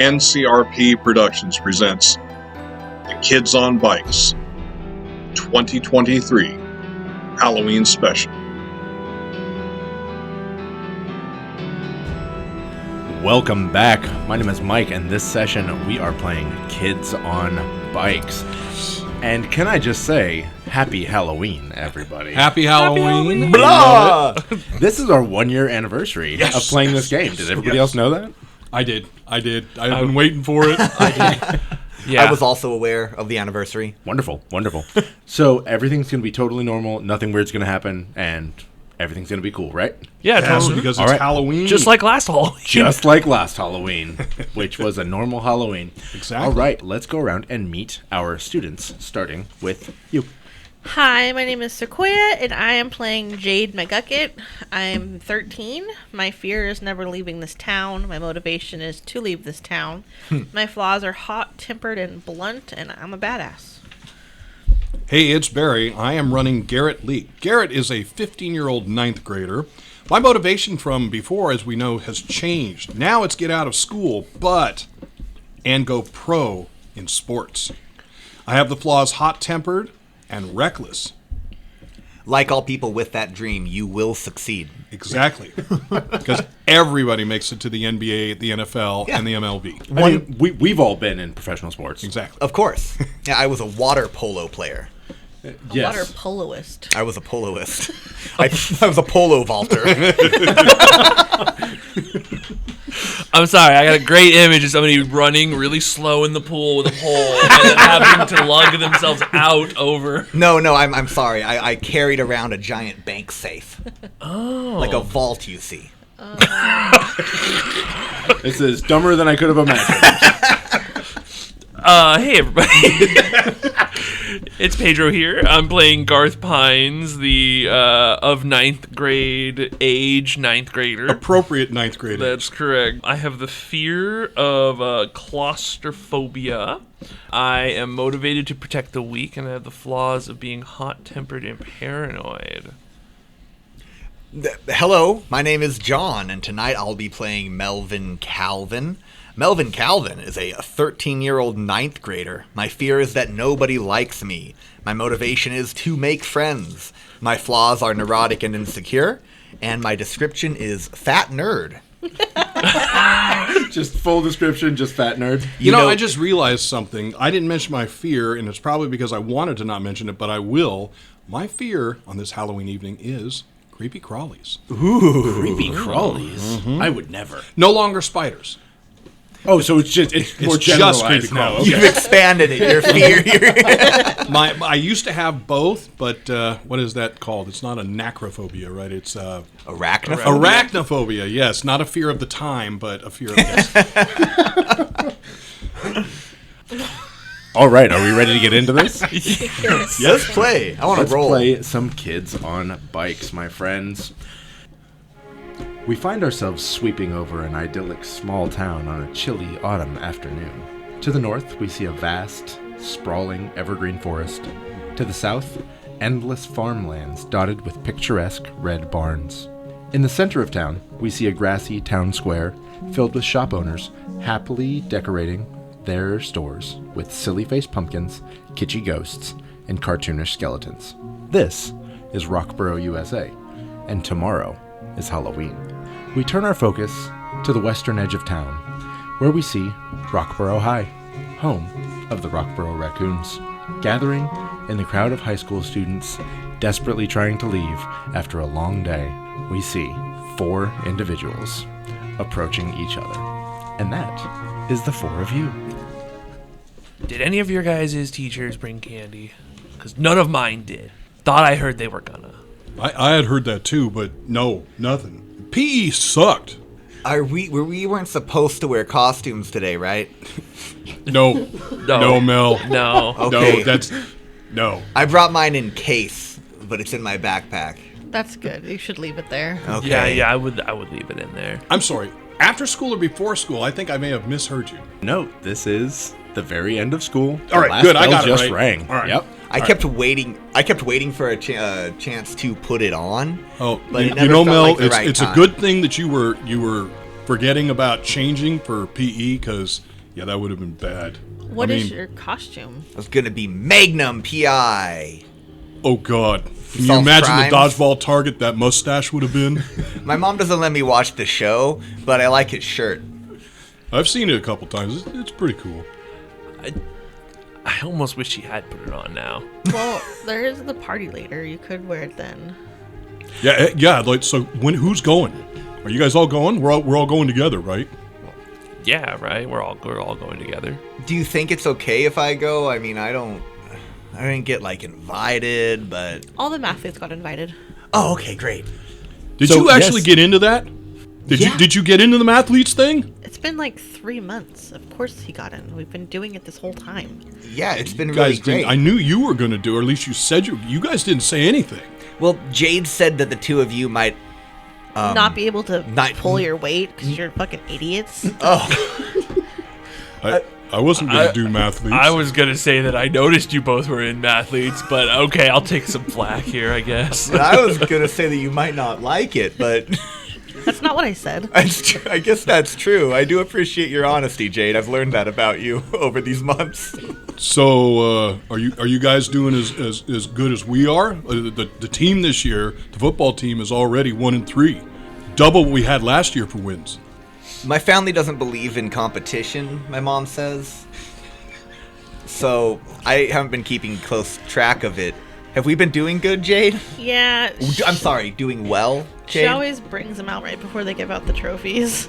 NCRP Productions presents The Kids on Bikes 2023 Halloween Special. Welcome back. My name is Mike, and this session we are playing Kids on Bikes. And can I just say, Happy Halloween, everybody. Happy Halloween. Blah! This is our 1-year anniversary of playing this game. Did everybody else know that? I did. I've been waiting for it. Yeah. I was also aware of the anniversary. Wonderful. So everything's going to be totally normal. Nothing weird's going to happen, and everything's going to be cool, right? Yeah, totally. Because it's Halloween. Just like last Halloween. Just like last Halloween, which was a normal Halloween. Exactly. All right, let's go around and meet our students, starting with you. Hi, my name is Sequoia, and I am playing Jade McGucket. I'm 13. My fear is never leaving this town. My motivation is to leave this town. My flaws are hot-tempered and blunt, and I'm a badass. Hey, it's Barry. I am running Garrett Leak. Garrett is a 15-year-old 9th grader. My motivation from before, as we know, has changed. Now it's get out of school, and go pro in sports. I have the flaws hot-tempered and reckless. Like all people with that dream, you will succeed. Exactly. Because everybody makes it to the NBA, the NFL, and the MLB. I mean, we've all been in professional sports. Exactly. Of course. Yeah, I was a water polo player. Water poloist. I was a poloist. I was a polo vaulter. I'm sorry, I got a great image of somebody running really slow in the pool with a pole and then having to lug themselves out over. No, I'm sorry. I carried around a giant bank safe. Oh. Like a vault, you see. This is dumber than I could have imagined. Hey everybody. It's Pedro here. I'm playing Garth Pines, the of 9th grade age 9th grader. Appropriate 9th grader. That's correct. I have the fear of claustrophobia. I am motivated to protect the weak, and I have the flaws of being hot-tempered and paranoid. Hello, my name is John, and tonight I'll be playing Melvin Calvin. Melvin Calvin is a 13-year-old 9th grader. My fear is that nobody likes me. My motivation is to make friends. My flaws are neurotic and insecure, and my description is fat nerd. Just full description, just fat nerd. You know, I just realized something. I didn't mention my fear, and it's probably because I wanted to not mention it, but I will. My fear on this Halloween evening is creepy crawlies. Ooh. Creepy crawlies? Mm-hmm. I would never. No longer spiders. Oh, so it's more generalized creepy now. crawlies. You've expanded it. Your fear. I used to have both, but what is that called? It's not a necrophobia, right? It's arachnophobia. Arachnophobia, yes. Not a fear of the time, but a fear of death. All right, are we ready to get into this? Yes, play. I want to roll. Let's play some Kids on Bikes, my friends. We find ourselves sweeping over an idyllic small town on a chilly autumn afternoon. To the north, we see a vast, sprawling evergreen forest. To the south, endless farmlands dotted with picturesque red barns. In the center of town, we see a grassy town square filled with shop owners happily decorating their stores with silly-faced pumpkins, kitschy ghosts, and cartoonish skeletons. This is Roxborough, USA, and tomorrow is Halloween. We turn our focus to the western edge of town, where we see Roxborough High, home of the Roxborough Raccoons. Gathering in the crowd of high school students desperately trying to leave after a long day, we see 4 individuals approaching each other. And that is the 4 of you. Did any of your guys' teachers bring candy? Because none of mine did. Thought I heard they were gonna. I had heard that too, but no, nothing. PE sucked. We weren't supposed to wear costumes today, right? No, Mel. No. Okay. No. I brought mine in case, but it's in my backpack. That's good. You should leave it there. Okay. Yeah, I would leave it in there. I'm sorry. After school or before school, I think I may have misheard you. No, this is the very end of school. All right, good. I got it just right. Rang. All right. Yep. I kept waiting for a chance to put it on. Oh, but you know, Mel, it's time. a good thing that you were forgetting about changing for PE, because, yeah, that would have been bad. What is your costume? It's gonna be Magnum PI. Oh, God. Can you Solve imagine crimes. the dodgeball target that mustache would have been? My mom doesn't let me watch the show, but I like his shirt. I've seen it a couple times. It's pretty cool. I almost wish he had put it on now. Well, there is the party later. You could wear it then. Yeah. Like, so who's going? Are you guys all going? We're all going together, right? Yeah, right. We're all going together. Do you think it's okay if I go? I mean, I didn't get like invited, but All the mathletes got invited. oh, okay, great. Did So, you actually yes. get into that? Did you get into the mathletes thing? It's been like 3 months. Of course he got in. We've been doing it this whole time. Yeah, it's been You really guys didn't. great. I knew you were going to do, or at least you said you guys didn't say anything. Well, Jade said that the two of you might. Not be able to not- pull your weight because you're fucking idiots. I wasn't going to do mathletes. I was gonna say that I noticed you both were in mathletes, but okay, I'll take some flack here, I guess. I was gonna say that you might not like it, but That's not what I said. I guess that's true. I do appreciate your honesty, Jade. I've learned that about you over these months. So, are you guys doing as good as we are? The team this year, the football team, is already 1-3, double what we had last year for wins. My family doesn't believe in competition, my mom says. So I haven't been keeping close track of it. Have we been doing good, Jade? Yeah. I'm sorry, doing well, She Jade? always brings them out right before they give out the trophies.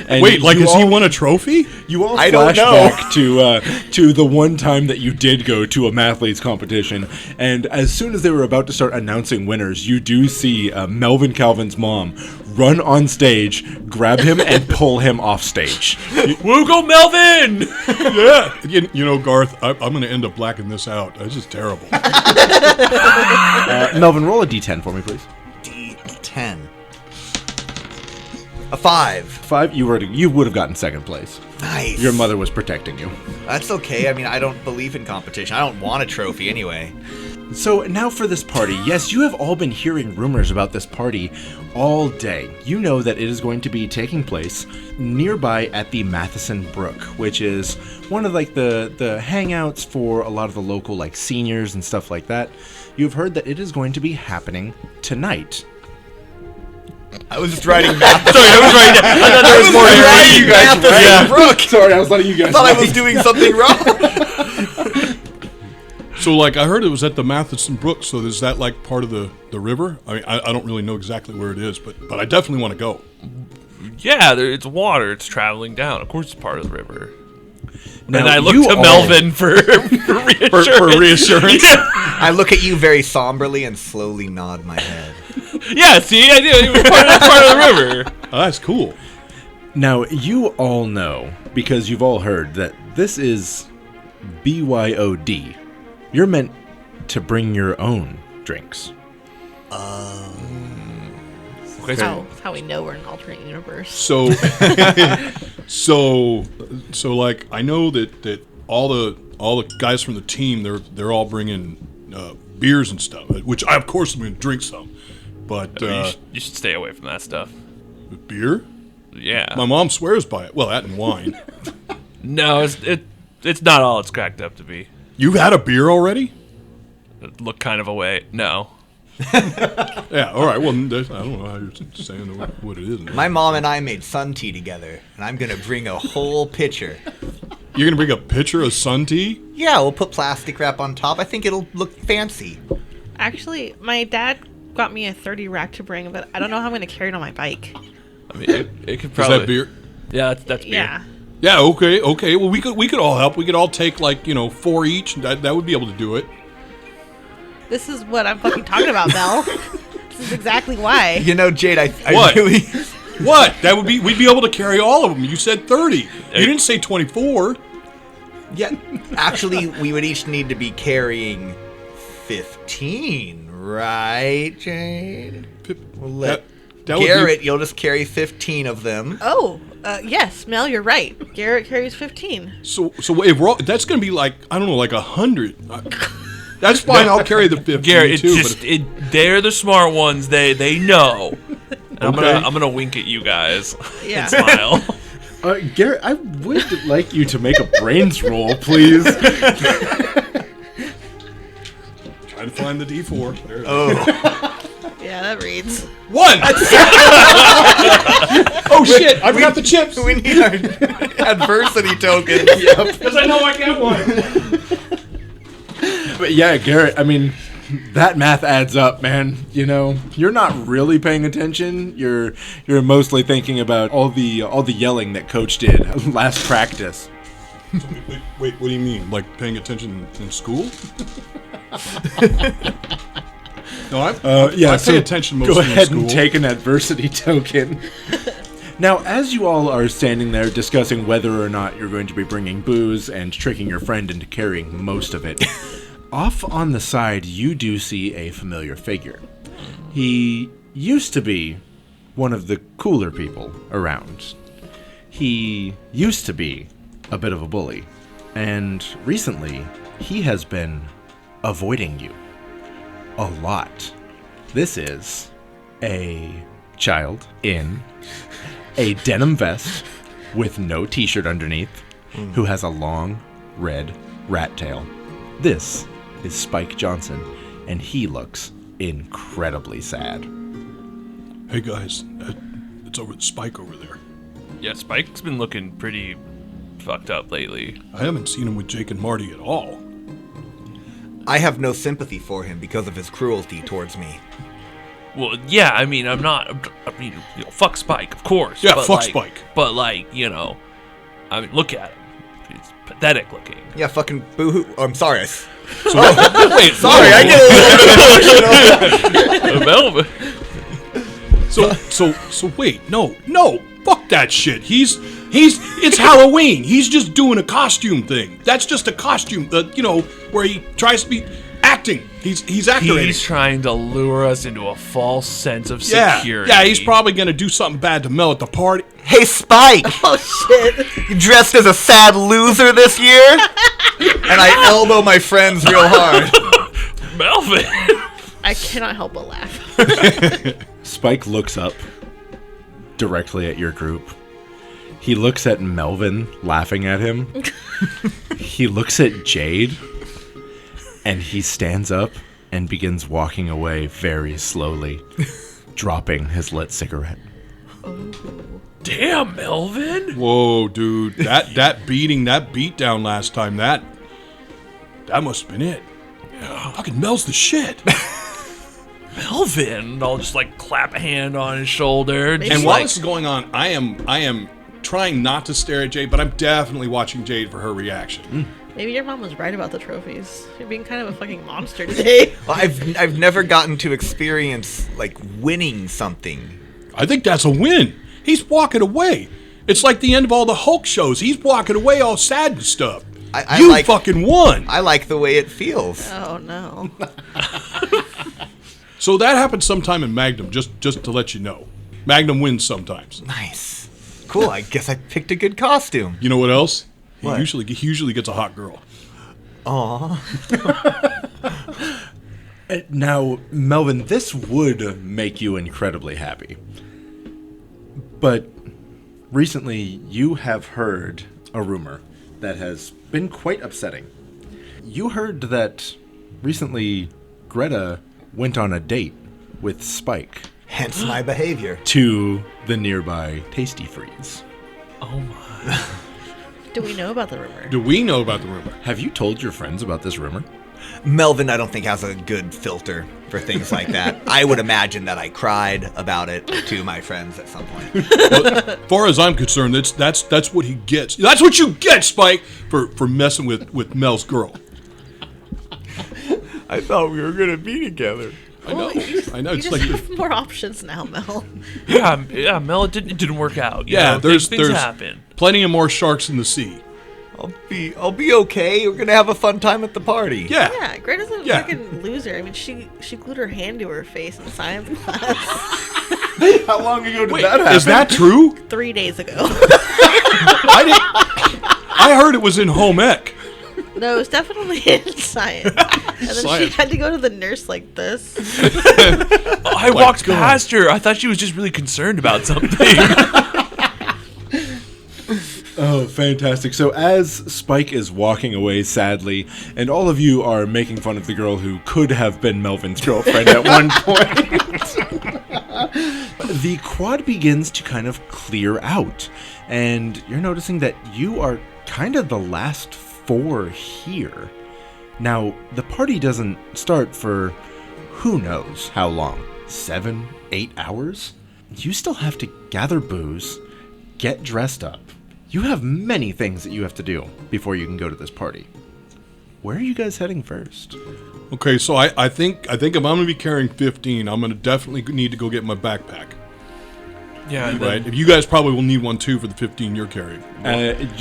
And Wait, like, you has he won a trophy? You all I don't flashback to the one time that you did go to a mathletes competition, and as soon as they were about to start announcing winners, you do see Melvin Calvin's mom run on stage, grab him, and pull him off stage. Woo, go Melvin! Yeah. You know, Garth, I'm going to end up blacking this out. That's just terrible. Melvin, roll a d10 for me, please. D10. A 5. 5. You would have gotten second place. Nice. Your mother was protecting you. That's okay. I mean, I don't believe in competition. I don't want a trophy anyway. So now for this party. Yes, you have all been hearing rumors about this party all day. You know that it is going to be taking place nearby at the Matheson Brook, which is one of like the hangouts for a lot of the local like seniors and stuff like that. You've heard that it is going to be happening tonight. I was just writing math. Sorry, I was right. I thought there was more to writing you guys. math as Yeah. Brooke. Sorry, I was letting you guys. I thought I was doing something wrong. So, like, I heard it was at the Matheson Brook, so is that, like, part of the river? I mean, I don't really know exactly where it is, but I definitely want to go. Yeah, it's water. It's traveling down. Of course, it's part of the river. Now, and I look you to all- Melvin for reassurance. for reassurance. Yeah. I look at you very somberly and slowly nod my head. Yeah, see, I did. It was part of the river. Oh, that's cool. Now, you all know, because you've all heard, that this is BYOD. You're meant to bring your own drinks. Okay, That's how we know we're in an alternate universe. So, so like, I know that all the guys from the team, they're all bringing beers and stuff, which I, of course, am going to drink some. But you should stay away from that stuff. beer? Yeah. My mom swears by it. Well, that and wine. No, it's not all it's cracked up to be. You've had a beer already? Look kind of away. No. Yeah, all right. Well, I don't know how you're saying what it is. My mom and I made sun tea together, and I'm gonna bring a whole pitcher. You're going to bring a pitcher of sun tea? Yeah, we'll put plastic wrap on top. I think it'll look fancy. Actually, my dad got me a 30 rack to bring, but I don't know how I'm going to carry it on my bike. I mean, it could probably. Is that beer? Yeah, that's beer. Yeah. Yeah, okay. Well, we could all help. We could all take, like, 4 each. That would be able to do it. This is what I'm fucking talking about, Mel. This is exactly why. You know, Jade, I What? really... What? We'd be able to carry all of them. You said 30. You didn't say 24. Yeah, actually, we would each need to be carrying 15, right, Jade? We'll let That would Garrett, you'll just carry 15 of them. Oh, yes, Mel, you're right. Garrett carries 15. So if we're all, that's going to be like, I don't know, like 100. That's fine. I'll carry the 15 Garrett, too. they're the smart ones. They know. And I'm gonna wink at you guys. Yeah. And smile. Garrett, I would like you to make a brains roll, please. Trying to find the D4. There it is. Oh, Yeah, that reads. 1! Oh shit! I forgot the chips. we need our adversity token. Because I know I get one. But yeah, Garrett, I mean, that math adds up, man. You know, you're not really paying attention. You're mostly thinking about all the yelling that Coach did last practice. Wait, what do you mean? Like paying attention in school? No, I pay attention mostly go ahead in school. and take an adversity token. Now, as you all are standing there discussing whether or not you're going to be bringing booze and tricking your friend into carrying most of it, off on the side, you do see a familiar figure. He used to be one of the cooler people around. He used to be a bit of a bully, and recently, he has been avoiding you a lot. This is a child in a denim vest with no t-shirt underneath who has a long red rat tail. This is Spike Johnson, and he looks incredibly sad. Hey guys, it's over Spike over there. Yeah, Spike's been looking pretty fucked up lately. I haven't seen him with Jake and Marty at all. I have no sympathy for him because of his cruelty towards me. Well, yeah, I mean, fuck Spike, of course. Yeah, but fuck Spike. But, like, I mean, look at him. He's pathetic looking. Yeah, fucking boo-hoo. Oh, I'm sorry. Wait, Sorry, I get a little bit emotional. So wait, no, fuck that shit. It's Halloween. He's just doing a costume thing. That's just a costume, where he tries to be acting. He's acting. He's trying to lure us into a false sense of Yeah, security. yeah, he's probably gonna do something bad to Mel at the party. Hey, Spike! Oh shit! You dressed as a sad loser this year? And I elbow my friends real hard. Melvin! I cannot help but laugh. Spike looks up directly at your group. He looks at Melvin laughing at him. He looks at Jade. And he stands up and begins walking away very slowly, dropping his lit cigarette. Damn, Melvin! Whoa, dude, that beat down last time, that must have been it. Fucking Mel's the shit. Melvin! I'll just, clap a hand on his shoulder. Maybe. And while this is going on, I am trying not to stare at Jade, but I'm definitely watching Jade for her reaction. Maybe your mom was right about the trophies. You're being kind of a fucking monster today. Well, I've never gotten to experience, winning something. I think that's a win. He's walking away. It's like the end of all the Hulk shows. He's walking away all sad and stuff. You fucking won. I like the way it feels. Oh no. So that happens sometime in Magnum, just to let you know. Magnum wins sometimes. Nice. Cool, I guess I picked a good costume. You know what else? What? He usually gets a hot girl. Aw. Now, Melvin, this would make you incredibly happy. But recently, you have heard a rumor that has been quite upsetting. You heard that recently Greta went on a date with Spike Hence my behavior. to the nearby Tasty Freeze. Oh my. Do we know about the rumor? Do we know about the rumor? Have you told your friends about this rumor? Melvin, I don't think, has a good filter for things like that. I would imagine that I cried about it to my friends at some point. Well, as far as I'm concerned, that's what he gets. That's what you get, Spike, for messing with Mel's girl. I thought we were going to be together. I know. You It's just like have more options now, Mel. Yeah, Mel, it didn't work out. You know, there's things happen. plenty of more sharks in the sea. I'll be okay. We're gonna have a fun time at the party. Yeah. Yeah, Greta's a Yeah. fucking loser. I mean, she glued her hand to her face in science class How long ago did Wait, that happen? is that true? 3 days ago. I heard it was in home ec. No, it's definitely in science. And then Science. she had to go to the nurse like this. I walked past her. I thought she was just really concerned about something. Oh, fantastic. So as Spike is walking away sadly, and all of you are making fun of the girl who could have been Melvin's girlfriend at one point, the quad begins to kind of clear out. And you're noticing that you are kind of the last 4 here. Now, the party doesn't start for who knows how long. 7, 8 hours? You still have to gather booze, get dressed up. You have many things that you have to do before you can go to this party. Where are you guys heading first? Okay, so I think if I'm going to be carrying 15, I'm going to definitely need to go get my backpack. Yeah, and Right? then, If you guys probably will need one too for the 15 you're carrying.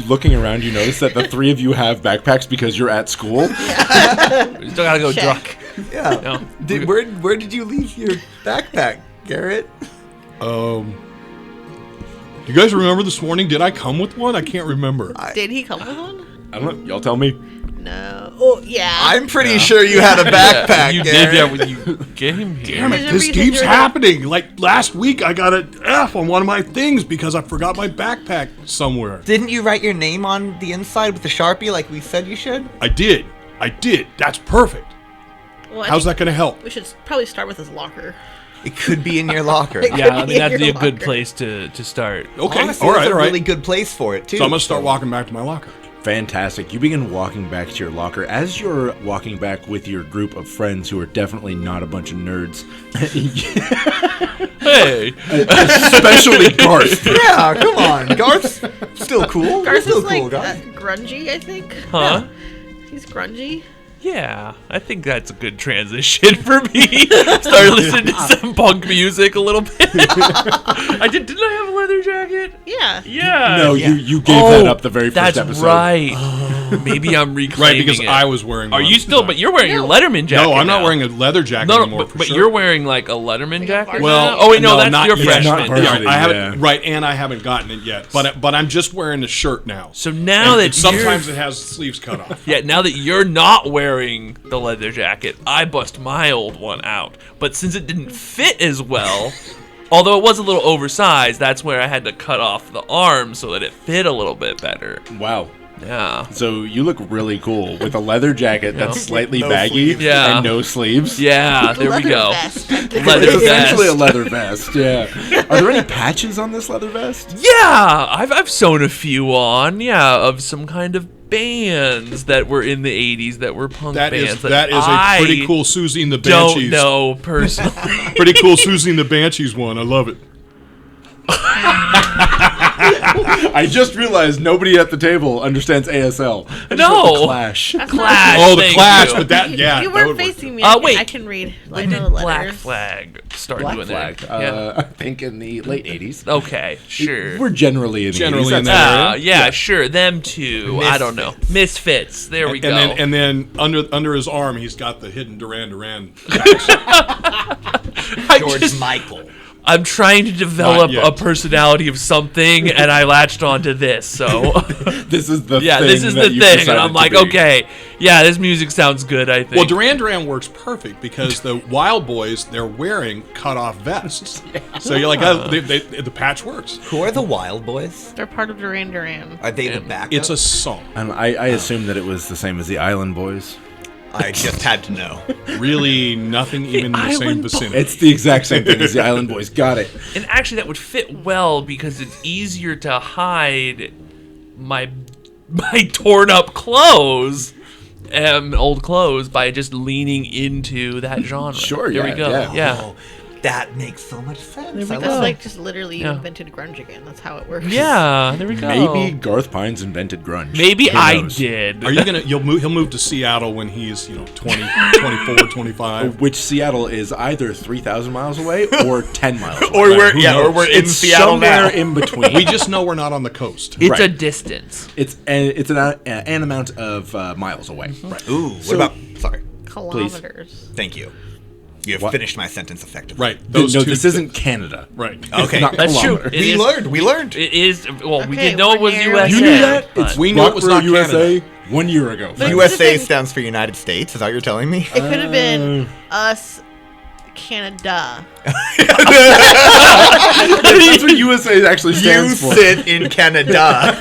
Looking around, you notice that the 3 of you have backpacks because you're at school. we still gotta go Check. drunk. Yeah. No. Where did you leave your backpack, Garrett? Do you guys remember this morning? Did I come with one? I can't remember. Did he come with one? I don't know. Y'all tell me. No. Oh, yeah. I'm pretty sure you had a backpack, You Garrett. did that when you came here. Damn it, There's a this reason keeps you're- happening. Like last week, I got an F on one of my things because I forgot my backpack somewhere. Didn't you write your name on the inside with the Sharpie like we said you should? I did. That's perfect. Well, I How's think that going to help? We should probably start with his locker. It could be in your locker. Yeah, I mean, that'd be a Your good locker. place to start. Okay, Honestly, all that's right, a all right. really good place for it, too. So I'm going to start walking back to my locker. Fantastic. You begin walking back to your locker. As you're walking back with your group of friends who are definitely not a bunch of nerds, Hey, especially Garth. Yeah, come on. Garth's still cool. Garth still is like cool, Garth. grungy, I think. huh? He's grungy. Yeah, I think that's a good transition for me. Start listening to some punk music a little bit. Didn't I have a leather jacket? Yeah. Yeah. No, yeah. you gave that up the very first That's episode. right. Maybe I'm reclaiming Right, because it. I was wearing Are one. you still? But you're wearing your Letterman jacket. No, I'm not now. wearing a leather jacket No, anymore. but sure. you're wearing like a Letterman jacket. Well, now? Oh wait, no, no, that's not your yet. freshman. Not varsity. Yeah, I haven't. Yeah. Right, and I haven't gotten it yet. But I'm just wearing a shirt now. So now And that sometimes you're, it has sleeves cut off. yeah, now that you're not wearing the leather jacket, I bust my old one out. But since it didn't fit as well, although it was a little oversized, that's where I had to cut off the arm so that it fit a little bit better. Wow. Yeah. So you look really cool with a leather jacket that's slightly No baggy sleeves. Yeah. and no sleeves. Yeah, there we Leather go. vest. Leather It's essentially a vest. leather vest, yeah. Are there any patches on this leather vest? Yeah, I've sewn a few on, of some kind of bands that were in the 80s that were punk That bands. is a pretty cool Susie and the Don't Banshees. know personally. Pretty cool Susie and the Banshees one. I love it. I just realized nobody at the table understands ASL. I just No. wrote the Clash. That's Clash. Oh, the thank Clash, you. but that, yeah. You that weren't would work. facing me. Wait. I can read. I When know did the Black letters. Flag start Black doing Flag. that? I think in the late 80s. Okay, sure. We're generally in the Generally 80s. in That's that right. area. Sure. Them two. I don't know. Misfits. There we go. And then under his arm, he's got the hidden Duran Duran. George Michael. I'm trying to develop Not yet. a personality of something, and I latched onto this. So, This is the thing. this is that the you've thing. And decided I'm to like, be. okay, this music sounds good, I think. Well, Duran Duran works perfect because the Wild Boys, they're wearing cut-off vests. So you're like, the patch works. Who are the Wild Boys? They're part of Duran Duran. Are they the backup? It's a song. And I assumed that it was the same as the Island Boys. I just had to know. Really nothing even in the same Island vicinity. It's the exact same thing as the Island Boys. Got it. And actually, that would fit well because it's easier to hide my torn up clothes, old clothes, by just leaning into that genre. Sure, There we yeah, go. yeah. Yeah. Oh, that makes so much sense. I That's love like it. just literally Yeah. invented grunge again. That's how it works. Yeah, there we go. Maybe Garth Pines invented grunge. Maybe Who I knows? did. Are you gonna? He'll move to Seattle when he's 20, 24, 25. Which Seattle is either 3,000 miles away or 10 miles away. Or we're Who or knows? we're in It's Seattle somewhere now. in between. We just know we're not on the coast. It's Right. a distance. It's an amount of miles away. Right. Ooh, what about? Sorry, Kilometers. thank you. You have What? finished my sentence effectively. Right. No, Those two. this isn't Canada. Right. Okay. Not That's true. kilometers. It We is- learned. We learned. It is. Well, we Okay, didn't know it was we're USA. nearly- You knew that? but- It's We knew it was not USA, Canada. 1 year ago. But it USA could've been- stands for United States. Is that what you're telling me? It could have been us, Canada. That's what USA actually You stands for. sit in Canada.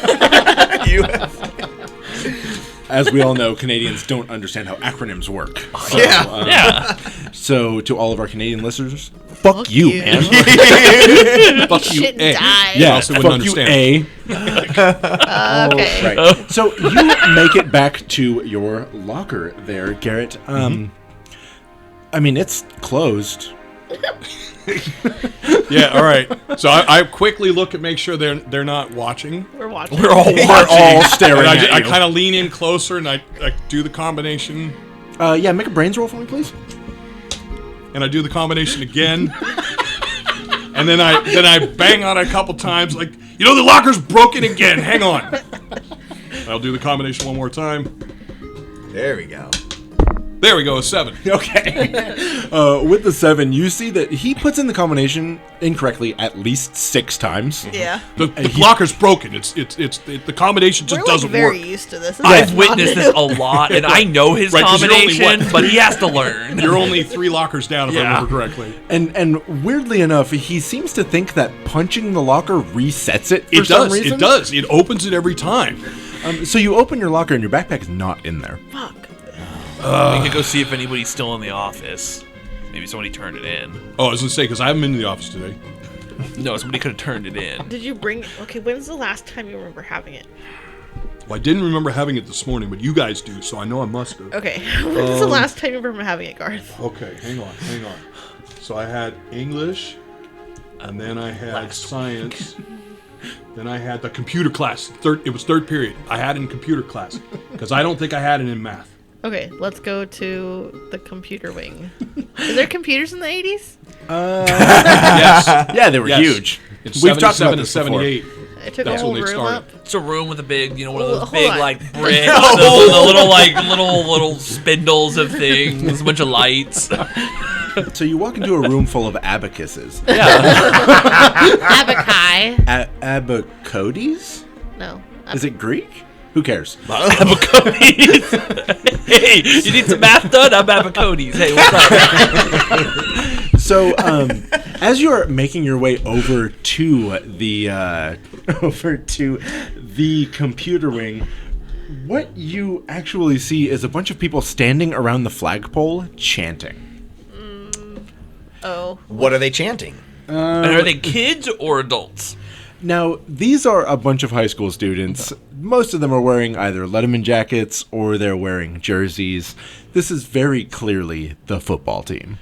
As we all know, Canadians don't understand how acronyms work. So, Yeah. Yeah. So, to all of our Canadian listeners, fuck you, you. man. Fuck you, Shit and A. die. Yeah, Also wouldn't fuck you, understand. A. Okay. Right. So, you make it back to your locker there, Garrett. I mean, it's closed. Yeah, all right. So I quickly look and make sure they're not watching. We're watching. We're all staring And at I you. kind of lean in closer and I do the combination. Yeah, make a brains roll for me, please. And I do the combination again. And then I bang on it a couple times like, the locker's broken again. Hang on. I'll do the combination one more time. There we go. There we go, a 7. Okay. With the 7, you see that he puts in the combination incorrectly at least 6 times. Yeah. The locker's broken. It's the combination just We're like doesn't very work. used to this. I've witnessed this a lot, and I know his Right, 'cause you're only, combination, what, but he has to learn. You're only 3 lockers down if I Yeah. remember correctly. And weirdly enough, he seems to think that punching the locker resets it for It some does. reason. It does. It opens it every time. So you open your locker and your backpack is not in there. Fuck. We could go see if anybody's still in the office. Maybe somebody turned it in. Oh, I was gonna say because I haven't been to the office today. No, somebody could have turned it in. Did you bring? Okay, when's the last time you remember having it? Well, I didn't remember having it this morning, but you guys do, so I know I must have. Okay, when's the last time you remember having it, Garth? Okay, hang on. So I had English, and then I had science. Then I had the computer class. It was third period. I had it in computer class because I don't think I had it in math. Okay, let's go to the computer wing. Is there computers in the 80s? Yes. Yeah, they were Yes. huge. It's We've talked 77 about to this before. 78. I took That's a whole when they room started. up. It's a room with a big, one of Well, those hold big, on. like, bricks, the little, like, little spindles of things, a bunch of lights. So you walk into a room full of abacuses. Abakai. Abacodes? No. Is it Greek? Who cares? Abacodes. Hey, you need some math done? I'm Abacodes. Hey, what's up? So, as you're making your way over to the computer wing, what you actually see is a bunch of people standing around the flagpole chanting. Oh. What are they chanting? And are they kids or adults? Now, these are a bunch of high school students. Most of them are wearing either Letterman jackets or they're wearing jerseys. This is very clearly the football team.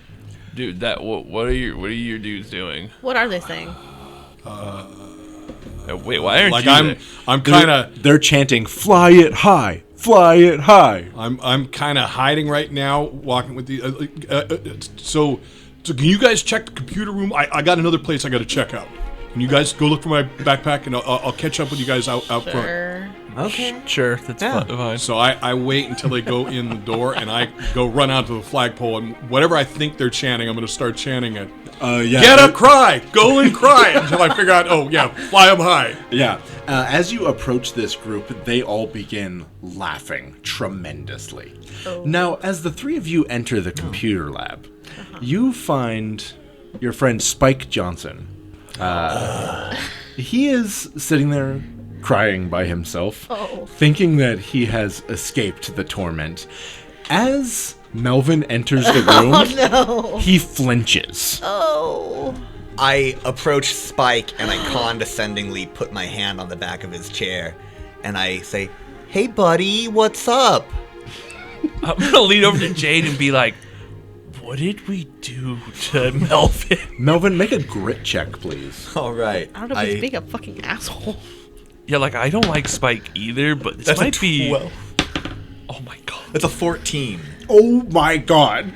Dude, what are your dudes doing? What are they saying? Wait, why aren't Like you? I'm kind of They're chanting, "Fly it high, fly it high." I'm kind of hiding right now, walking with the. So can you guys check the computer room? I got another place I got to check out. Can you guys go look for my backpack, and I'll catch up with you guys out front. Sure. Okay. Sure, that's fine. So I wait until they go in the door, and I go run out to the flagpole, and whatever I think they're chanting, I'm going to start chanting it. Yeah. Get up, cry, go and cry until I figure out. Oh yeah, fly them high. Yeah. As you approach this group, they all begin laughing tremendously. Oh. Now, as the three of you enter the computer lab, you find your friend Spike Johnson. He is sitting there crying by himself, thinking that he has escaped the torment. As Melvin enters the room, he flinches. Oh. I approach Spike and I condescendingly put my hand on the back of his chair and I say, "Hey buddy, what's up?" I'm gonna lean over to Jade and be like, "What did we do to Melvin?" Melvin, make a grit check, please. All right. I don't know if he's being a fucking asshole. Yeah, like I don't like Spike either, but this That's a might be. 12. Oh my god. That's a 14. Oh my god.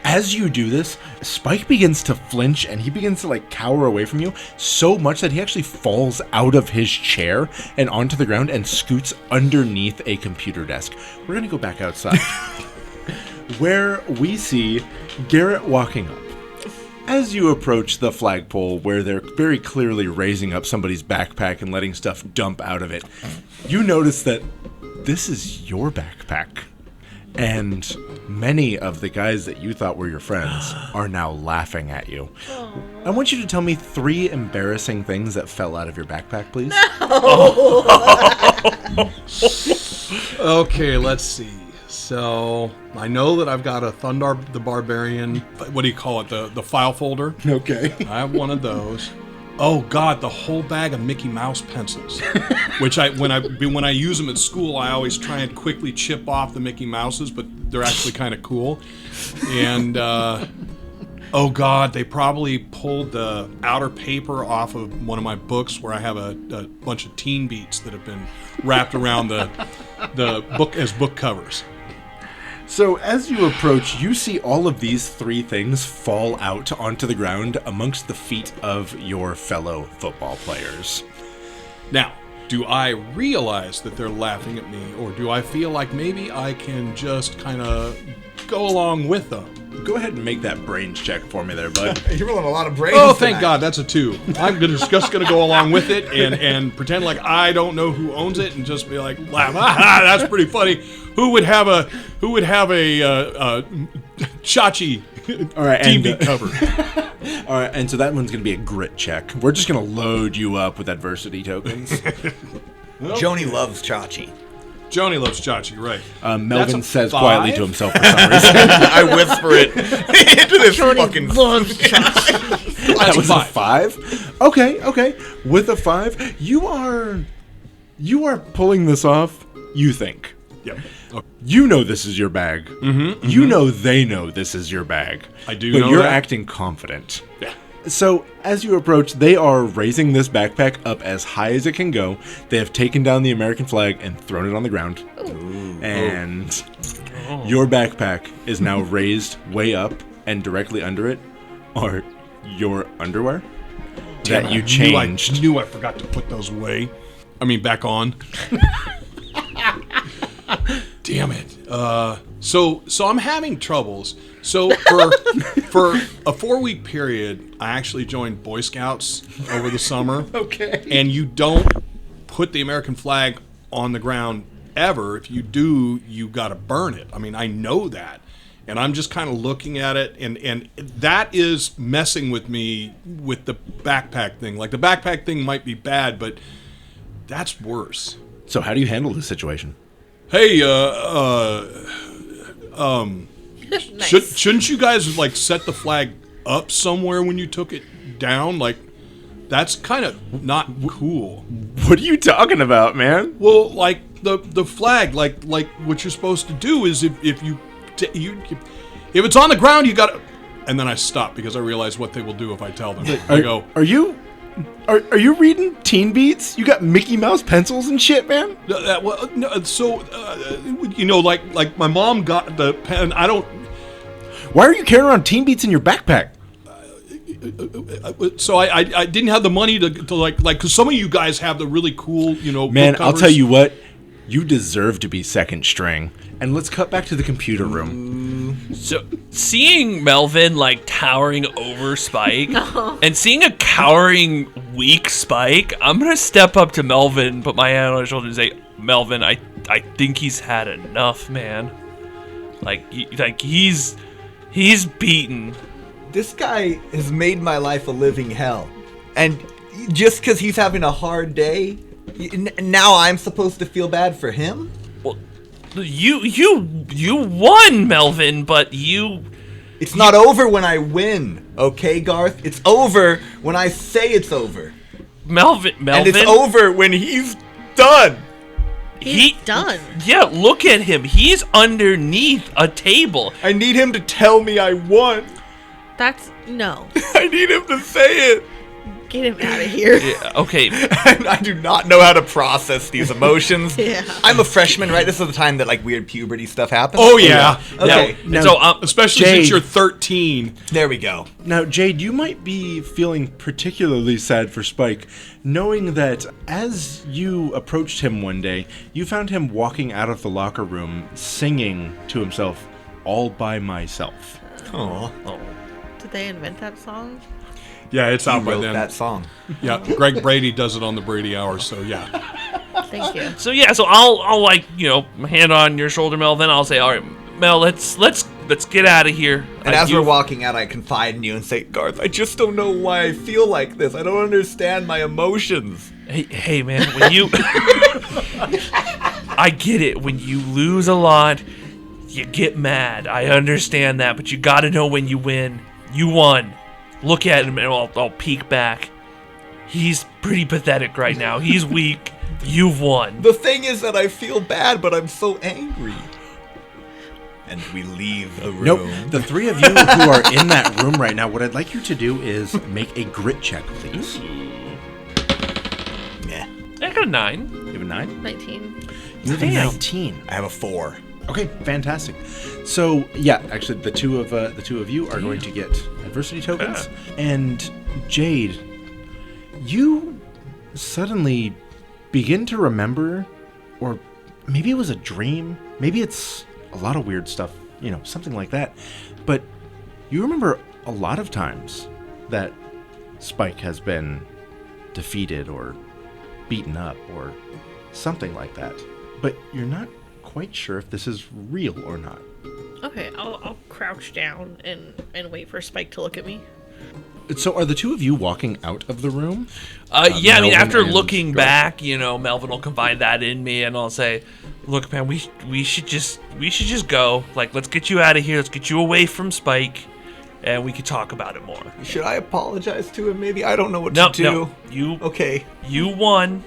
As you do this, Spike begins to flinch and he begins to cower away from you so much that he actually falls out of his chair and onto the ground and scoots underneath a computer desk. We're going to go back outside where we see Garrett walking up. As you approach the flagpole where they're very clearly raising up somebody's backpack and letting stuff dump out of it, you notice that this is your backpack. And many of the guys that you thought were your friends are now laughing at you. I want you to tell me 3 embarrassing things that fell out of your backpack, please. Okay, let's see. So, I know that I've got a Thundar the Barbarian, what do you call it, the file folder? Okay. I have one of those. Oh God, the whole bag of Mickey Mouse pencils, which when I use them at school, I always try and quickly chip off the Mickey Mouses, but they're actually kind of cool. And oh God, they probably pulled the outer paper off of one of my books where I have a bunch of teen beats that have been wrapped around the book as book covers. So as you approach, you see all of these 3 things fall out onto the ground amongst the feet of your fellow football players. Now, do I realize that they're laughing at me, or do I feel like maybe I can just kind of go along with them? Go ahead and make that brains check for me there, bud. You're rolling a lot of brains. Oh, thank God, that's a 2. I'm just going to go along with it and pretend like I don't know who owns it and just be like, laugh. That's pretty funny. Who would have a Chachi TV cover? All right, and so that one's going to be a grit check. We're just going to load you up with adversity tokens. Joni loves Chachi. Joni loves Chachi, right. Melvin says 5? quietly to himself for some reason. I whisper it into this fucking... That was a 5? Okay. With a 5, you are pulling this off, you think. Yep. Okay. You know this is your bag. You know they know this is your bag. I do but know you're that. acting confident. Yeah. So, as you approach, they are raising this backpack up as high as it can go. They have taken down the American flag and thrown it on the ground. Ooh. And your backpack is now raised way up, and directly under it are your underwear that you changed. I knew I forgot to put those away. I mean, back on. Damn it. So I'm having troubles. So for a 4-week period, I actually joined Boy Scouts over the summer. Okay. And you don't put the American flag on the ground ever. If you do, you got to burn it. I mean, I know that. And I'm just kind of looking at it, and that is messing with me with the backpack thing. Like, the backpack thing might be bad, but that's worse. So how do you handle this situation? Hey, Nice. shouldn't you guys like set the flag up somewhere when you took it down? Like, that's kind of not cool. What are you talking about, man? Well, like the flag, like what you're supposed to do is if it's on the ground, you gotta. And then I stop because I realize what they will do if I tell them. I go, Are you reading Teen Beats? You got Mickey Mouse pencils and shit, man? like my mom got the pen. I don't. Why are you carrying around Teen Beats in your backpack? So I didn't have the money to like because some of you guys have the really cool Man, book I'll covers. tell you what, you deserve to be second string. And let's cut back to the computer room. So, seeing Melvin, like, towering over Spike, and seeing a cowering, weak Spike, I'm gonna step up to Melvin, put my hand on his shoulder and say, Melvin, I think he's had enough, man. He's beaten. This guy has made my life a living hell. And just because he's having a hard day, now I'm supposed to feel bad for him? Well, you won, Melvin, but It's not over when I win, okay, Garth? It's over when I say it's over. Melvin. And it's over when he's done. He's done. Yeah, look at him. He's underneath a table. I need him to tell me I won. That's no. I need him to say it. Get him out of here. Yeah, okay. I do not know how to process these emotions. Yeah. I'm a freshman, right? This is the time that like weird puberty stuff happens. Oh yeah. Okay. Now, So, Especially Jade. since you're 13. There we go. Now, Jade, you might be feeling particularly sad for Spike, knowing that as you approached him one day, you found him walking out of the locker room singing to himself, "All by myself." Aw. Did they invent that song? Yeah, it's out He by wrote then. that song. Yeah, Greg Brady does it on the Brady Hour, so yeah. Thank you. So yeah, so I'll like, you know, hand on your shoulder, Mel. Then I'll say, all right, Mel, let's get out of here. And as we're walking out, I confide in you and say, Garth, I just don't know why I feel like this. I don't understand my emotions. Hey man, when you, I get it. When you lose a lot, you get mad. I understand that, but you got to know when you win. You won. Look at him, and I'll peek back. He's pretty pathetic right now. He's weak. You've won. The thing is that I feel bad, but I'm so angry. And we leave the room. Nope. The three of you who are in that room right now, what I'd like you to do is make a grit check, please. Yeah. I got a 9. You have a 9? 19. You have a 19. I have a 4. Okay, fantastic. So yeah, actually, the two of you are going to get adversity tokens, and Jade, you suddenly begin to remember, or maybe it was a dream, maybe it's a lot of weird stuff, you know, something like that. But you remember a lot of times that Spike has been defeated or beaten up or something like that. But you're not quite sure if this is real or not. Okay, I'll crouch down and wait for Spike to look at me. So are the two of you walking out of the room? Yeah, I mean, Melvin after and looking Garth. back, you know, Melvin will confide that in me, and I'll say, "Look, man, we should just go. Like, let's get you out of here. Let's get you away from Spike, and we could talk about it more." Should I apologize to him? Maybe I don't know what to do. No, Okay. You won.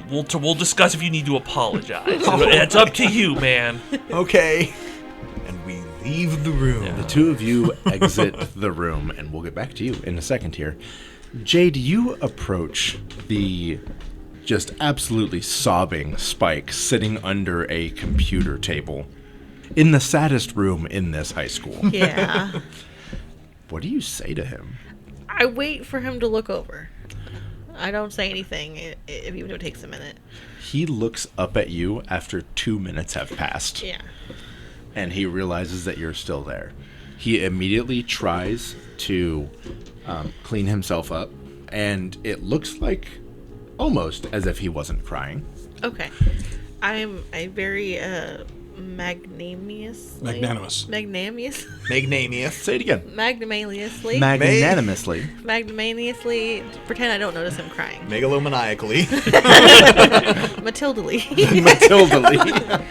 We'll discuss if you need to apologize. It's up to you, man. Okay. And we leave the room. The two of you exit the room, and we'll get back to you in a second here. Jade, you approach the just absolutely sobbing Spike sitting under a computer table in the saddest room in this high school. Yeah. What do you say to him? I wait for him to look over. I don't say anything, even if it takes a minute. He looks up at you after 2 minutes have passed. Yeah. And he realizes that you're still there. He immediately tries to clean himself up, and it looks like almost as if he wasn't crying. Okay. I'm a very magnanimous. Magnanimous. Magnanimous. Magnanimous. Say it again. Magnanimously. Magnanimously. Magnanimously. Pretend I don't notice him crying. Megalomaniacally. Matildally. Matildally.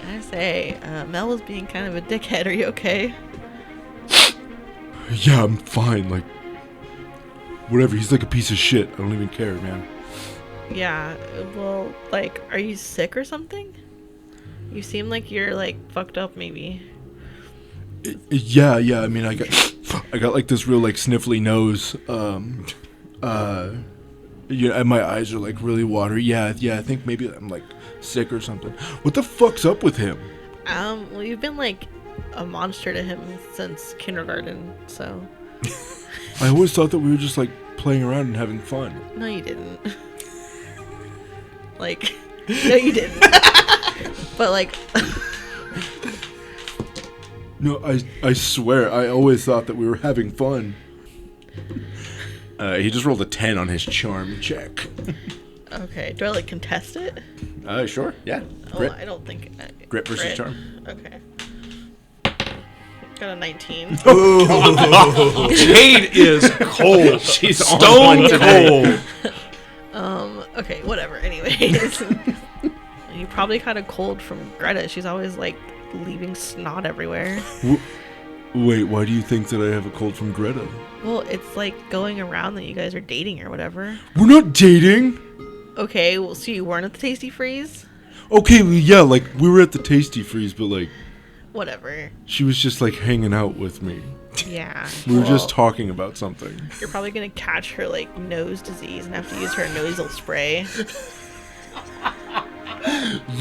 I say, Mel was being kind of a dickhead. Are you okay? Yeah, I'm fine. Like, whatever. He's like a piece of shit. I don't even care, man. Yeah. Well, like, are you sick or something? You seem like you're like fucked up, maybe. Yeah. I mean, I got like this real like sniffly nose. Yeah, and my eyes are like really watery. Yeah. I think maybe I'm like sick or something. What the fuck's up with him? Well, you've been like a monster to him since kindergarten, so. I always thought that we were just like playing around and having fun. No, you didn't. Like, no, you didn't. But like. No, I swear, I always thought that we were having fun. He just rolled a 10 on his charm check. Okay, do I like contest it? Sure, yeah. Oh, Grit. I don't think. Grit versus Grit. charm. Okay. Got a 19. Jade is cold. She's on stone one today. cold. Okay, whatever. Anyways. You probably caught a cold from Greta. She's always like leaving snot everywhere. Wait, why do you think that I have a cold from Greta? Well, it's like going around that you guys are dating or whatever. We're not dating! Okay, well, so you weren't at the Tasty Freeze? Okay, well, yeah, like, we were at the Tasty Freeze, but, like, Whatever. she was just, like, hanging out with me. Yeah. We were just well, talking about something. You're probably gonna catch her, like, nose disease and have to use her nasal spray.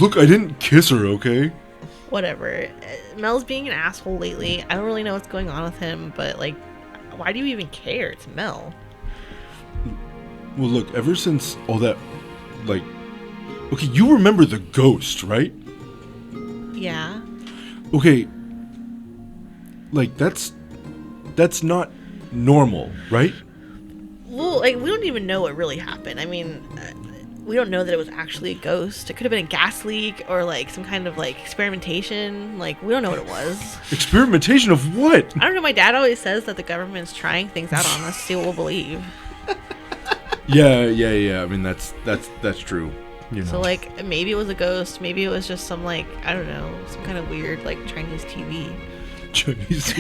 Look, I didn't kiss her, okay? Whatever. Mel's being an asshole lately. I don't really know what's going on with him, but, like, why do you even care? It's Mel. Well, look, ever since all that, like... Okay, you remember the ghost, right? Yeah. Okay. Like, that's not normal, right? Well, like, we don't even know what really happened. I mean, we don't know that it was actually a ghost. It could have been a gas leak or, like, some kind of, like, experimentation. Like, we don't know what it was. Experimentation of what? I don't know. My dad always says that the government's trying things out on us to see what we'll believe. Yeah. I mean, that's true. You know. So, like, maybe it was a ghost. Maybe it was just some, like, I don't know, some kind of weird, like, Chinese TV. Chinese.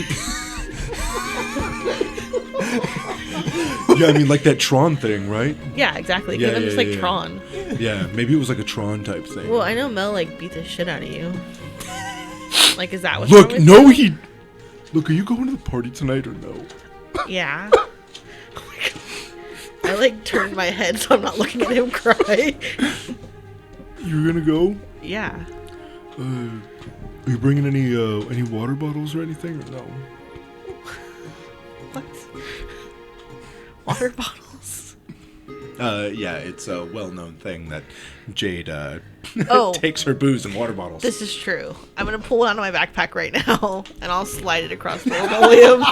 Yeah, I mean, like that Tron thing, right? Yeah, exactly. Because I'm just like Tron. Yeah, maybe it was like a Tron type thing. Well, I know Mel, like, beat the shit out of you. Like, is that what's Look, wrong with no, you? Look, are you going to the party tonight or no? Yeah. Oh my God. I, like, turned my head so I'm not looking at him cry. You're gonna go? Yeah. Are you bringing any water bottles or anything or no? What? Water bottles? Yeah, it's a well-known thing that Jade Oh. takes her booze in water bottles. This is true. I'm going to pull it out of my backpack right now, and I'll slide it across the linoleum.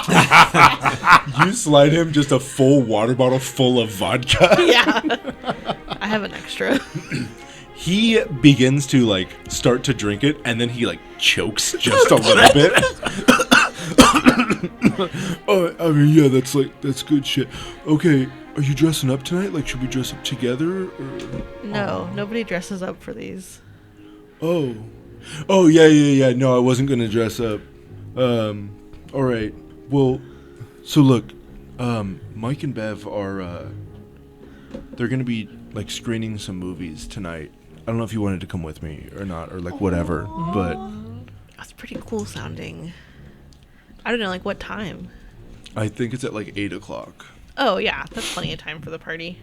You slide him just a full water bottle full of vodka. Yeah. I have an extra. He begins to, like, start to drink it, and then he, like, chokes just a little bit. Oh, I mean, yeah, that's good shit. Okay, are you dressing up tonight? Like, should we dress up together? Or? No, nobody dresses up for these. Oh, yeah. No, I wasn't gonna dress up. All right. Well, so look, Mike and Bev are, they're gonna be, like, screening some movies tonight. I don't know if you wanted to come with me or not, or, like, whatever, but... That's pretty cool sounding. I don't know, like, what time? I think it's at, like, 8 o'clock. Oh, yeah, that's plenty of time for the party.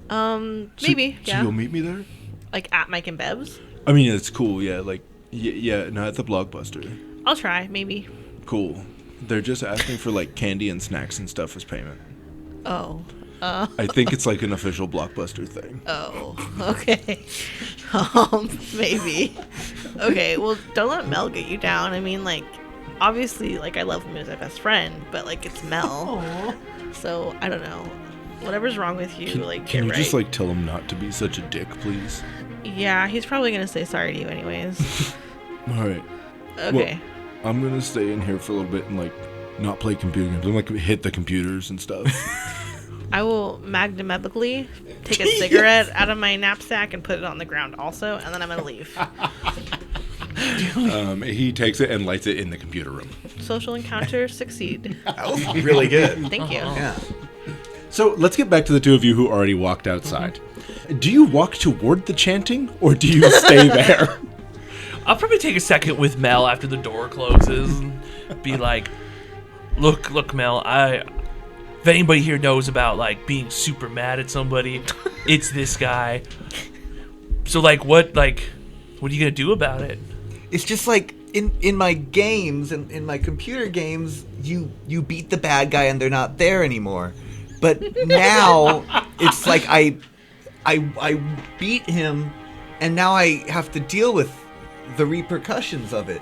Maybe, So yeah. you'll meet me there? Like, at Mike and Bev's? I mean, it's cool, yeah, like, no, at the Blockbuster. I'll try, maybe. Cool. They're just asking for, like, candy and snacks and stuff as payment. Oh. I think it's, like, an official Blockbuster thing. Oh, okay. Maybe. Okay, well, don't let Mel get you down. I mean, like, obviously, like, I love him as my best friend, but, like, it's Mel. Aww. So, I don't know. Whatever's wrong with you, Can you right. just, like, tell him not to be such a dick, please? Yeah, he's probably going to say sorry to you anyways. All right. Okay. Well, I'm going to stay in here for a little bit and, like, not play computer games. I'm, like, hit the computers and stuff. I will magnanimously take a cigarette out of my knapsack and put it on the ground also, and then I'm going to leave. He takes it and lights it in the computer room. Social encounter succeed. That was really good. Thank you. Yeah. So let's get back to the two of you who already walked outside. Do you walk toward the chanting, or do you stay there? I'll probably take a second with Mel after the door closes and be like, look, Mel, if anybody here knows about, like, being super mad at somebody, it's this guy. So, like, what are you gonna do about it? It's just like in my games, in my computer games, you beat the bad guy and they're not there anymore. But now it's like I beat him and now I have to deal with the repercussions of it.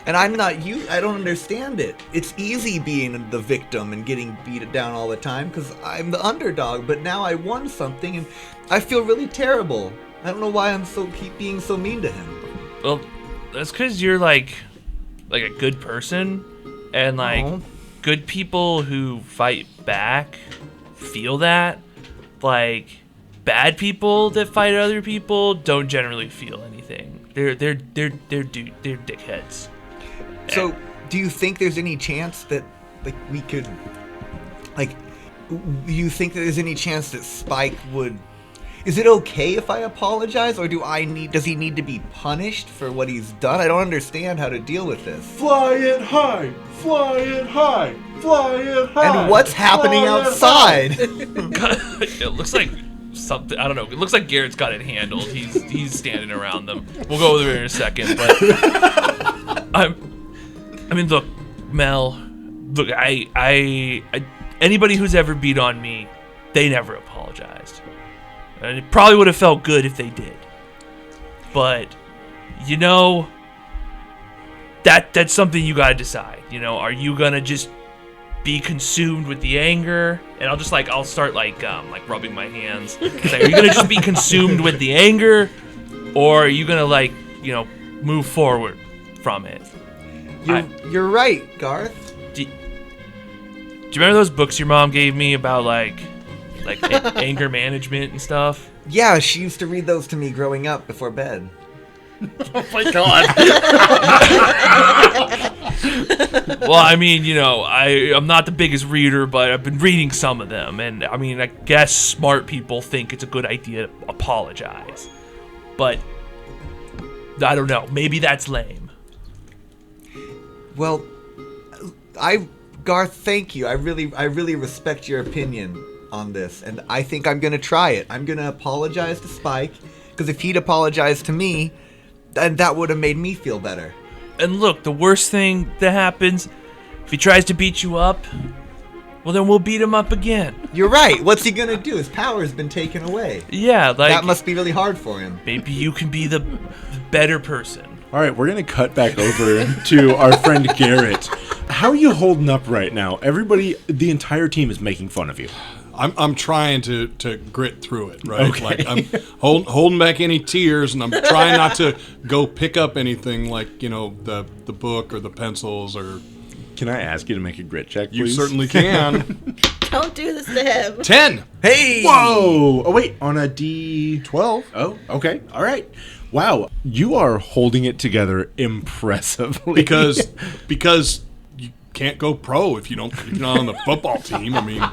And I don't understand it. It's easy being the victim and getting beat down all the time because I'm the underdog, but now I won something and I feel really terrible. I don't know why I'm keep being so mean to him. Well, that's because you're like a good person, and like good people who fight back feel that. Like bad people that fight other people don't generally feel anything. They're dickheads. So, do you think there's any chance that, like, we could, like, do you think that there's any chance that Spike would, is it okay if I apologize, or does he need to be punished for what he's done? I don't understand how to deal with this. Fly it high, fly it high, fly it high. And what's happening outside? It looks like something, I don't know. It looks like Garrett's got it handled. He's standing around them. We'll go over there in a second, but I mean, look, Mel. Look, I anybody who's ever beat on me, they never apologized. And it probably would have felt good if they did. But you know, that's something you gotta decide. You know, are you gonna just be consumed with the anger? And I'll start rubbing my hands. Like, are you gonna just be consumed with the anger, or are you gonna move forward from it? You're right, Garth. Do you remember those books your mom gave me about anger management and stuff? Yeah, she used to read those to me growing up before bed. Oh my god. Well, I mean, I'm not the biggest reader, but I've been reading some of them, and I mean, I guess smart people think it's a good idea to apologize. But I don't know, maybe that's lame. Well, Garth, thank you. I really respect your opinion on this, and I think I'm gonna try it. I'm gonna apologize to Spike, because if he'd apologized to me, then that would have made me feel better. And look, the worst thing that happens, if he tries to beat you up, well, then we'll beat him up again. You're right. What's he gonna do? His power has been taken away. Yeah, that must be really hard for him. Maybe you can be the better person. All right, we're going to cut back over to our friend Garrett. How are you holding up right now? Everybody, the entire team is making fun of you. I'm trying to grit through it, right? Okay. Like I'm holding back any tears, and I'm trying not to go pick up anything like, the book or the pencils or... Can I ask you to make a grit check, please? You certainly can. Don't do this to him. 10! Hey! Whoa! Oh, wait, on a D12? 12. Oh, okay. All right. Wow, you are holding it together impressively. Because you can't go pro if you're not on the football team. I mean,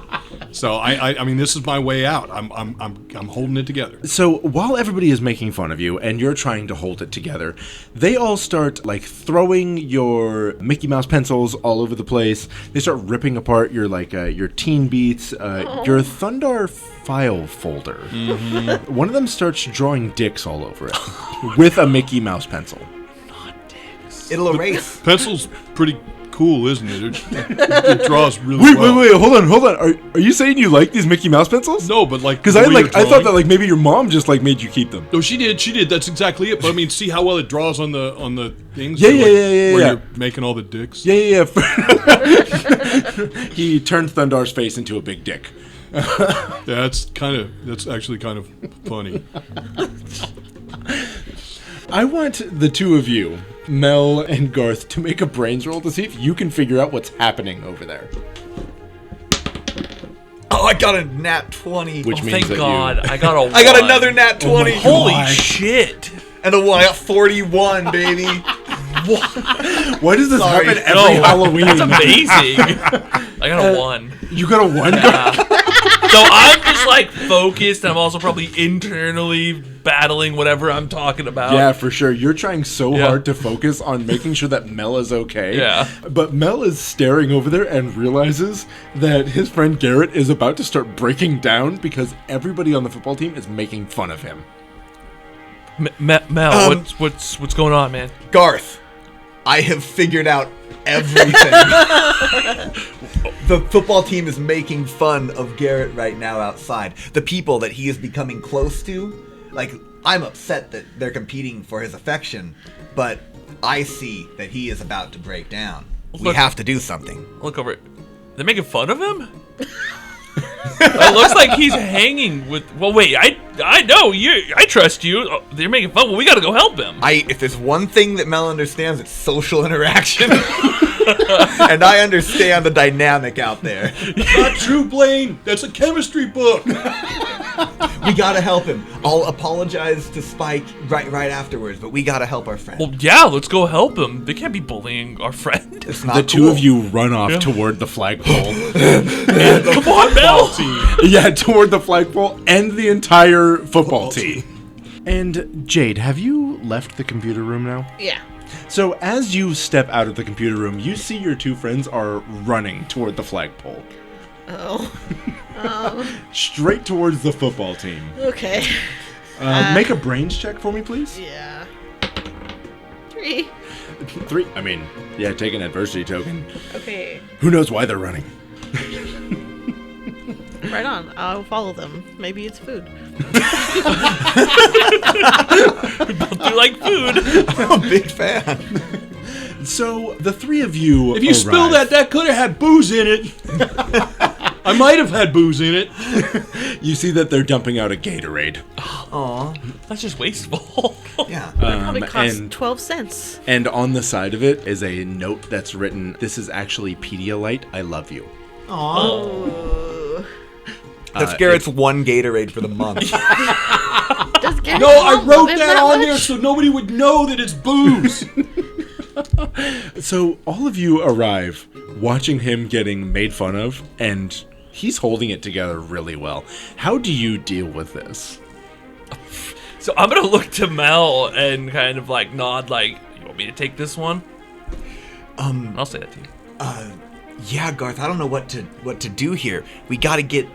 so I mean, this is my way out. I'm holding it together. So while everybody is making fun of you and you're trying to hold it together, they all start throwing your Mickey Mouse pencils all over the place. They start ripping apart your your teen beats, your Thundar file folder. Mm-hmm. One of them starts drawing dicks all over it with a Mickey Mouse pencil. Not dicks. It'll erase. Pencil's pretty cool, isn't it? It draws really well. Wait, hold on. Are you saying you like these Mickey Mouse pencils? No, but because I thought that maybe your mom just made you keep them. No, she did. That's exactly it. But I mean, see how well it draws on the things. Yeah. Where you're making all the dicks. Yeah. He turned Thundar's face into a big dick. That's actually kind of funny. I want the two of you, Mel and Garth, to make a brains roll to see if you can figure out what's happening over there. Oh, I got a nat 20. Which means thank that God. I got a 1. I got another nat 20. Holy shit. And a 1. I got 41, baby. Why does this Sorry. happen every Halloween? That's amazing. I got a 1. You got a 1? Yeah. So I'm just focused, and I'm also probably internally battling whatever I'm talking about. Yeah, for sure. You're trying so hard to focus on making sure that Mel is okay. Yeah. But Mel is staring over there and realizes that his friend Garrett is about to start breaking down because everybody on the football team is making fun of him. Mel, what's going on, man? Garth, I have figured out everything. The football team is making fun of Garrett right now outside. The people that he is becoming close to, I'm upset that they're competing for his affection, but I see that he is about to break down. We have to do something. Look over it. They're making fun of him? It looks like he's hanging with... Well, wait, I know, I trust you. Oh, they're making fun. Well, we gotta go help them. If there's one thing that Mel understands, it's social interaction. And I understand the dynamic out there. Not true, Blaine. That's a chemistry book. We gotta help him. I'll apologize to Spike right afterwards, but we gotta help our friend. Well, yeah, let's go help them. They can't be bullying our friend. It's not The two cool. of you run off toward the flagpole. Come on, Mel. Yeah, toward the flagpole and the entire football team. And Jade, have you left the computer room now? Yeah. So as you step out of the computer room, you see your two friends are running toward the flagpole. Oh. Straight towards the football team. Okay. Make a brains check for me, please. Yeah. 3. 3. I mean, yeah, take an adversity token. Okay. Who knows why they're running? Right on. I'll follow them. Maybe it's food. You like food. I'm a big fan. So the three of you If you spill that could have had booze in it. I might have had booze in it. You see that they're dumping out a Gatorade. Aw. That's just wasteful. Yeah. Probably cost and- 12 cents. And on the side of it is a note that's written, "This is actually Pedialyte. I love you." Oh. That's Garrett's one Gatorade for the month. Does Garrett No, I love wrote him that on much? there so nobody would know that it's booze. So all of you arrive watching him getting made fun of, and he's holding it together really well. How do you deal with this? So I'm gonna look to Mel and kind of like nod, like, "You want me to take this one?" I'll say that to you. Yeah, Garth, I don't know what to do here. We gotta get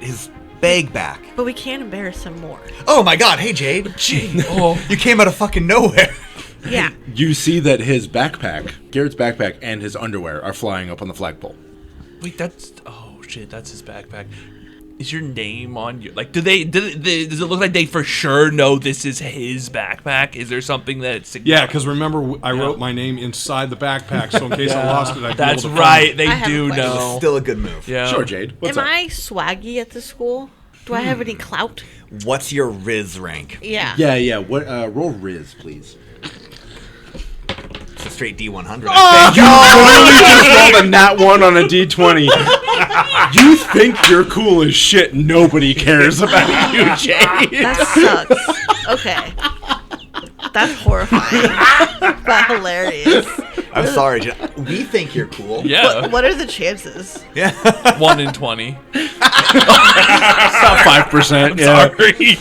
his bag back. But we can't embarrass him more. Oh my god, hey Jade. Oh, You came out of fucking nowhere. Yeah. You see that his backpack, Garrett's backpack, and his underwear are flying up on the flagpole. wait, oh shit, that's his backpack. Is your name on your, like, does it look like they for sure know this is his backpack? Is there something that's Yeah, because remember, I wrote my name inside the backpack, so in case I lost it, I'd be That's able to right, find they I have a do question. know. Still a good move. Yeah. Sure, Jade. What's Am up? I swaggy at the school? Do I have any clout? What's your Riz rank? Yeah. Yeah. What? Roll Riz, please. It's a straight D100. You rolled a nat 1 on a D20. You think you're cool as shit. Nobody cares about you, Jade. That sucks. Okay. That's horrifying. But hilarious. I'm sorry, Jade. We think you're cool. Yeah. What are the chances? Yeah. 1 in 20. About 5%. Yeah. Sorry.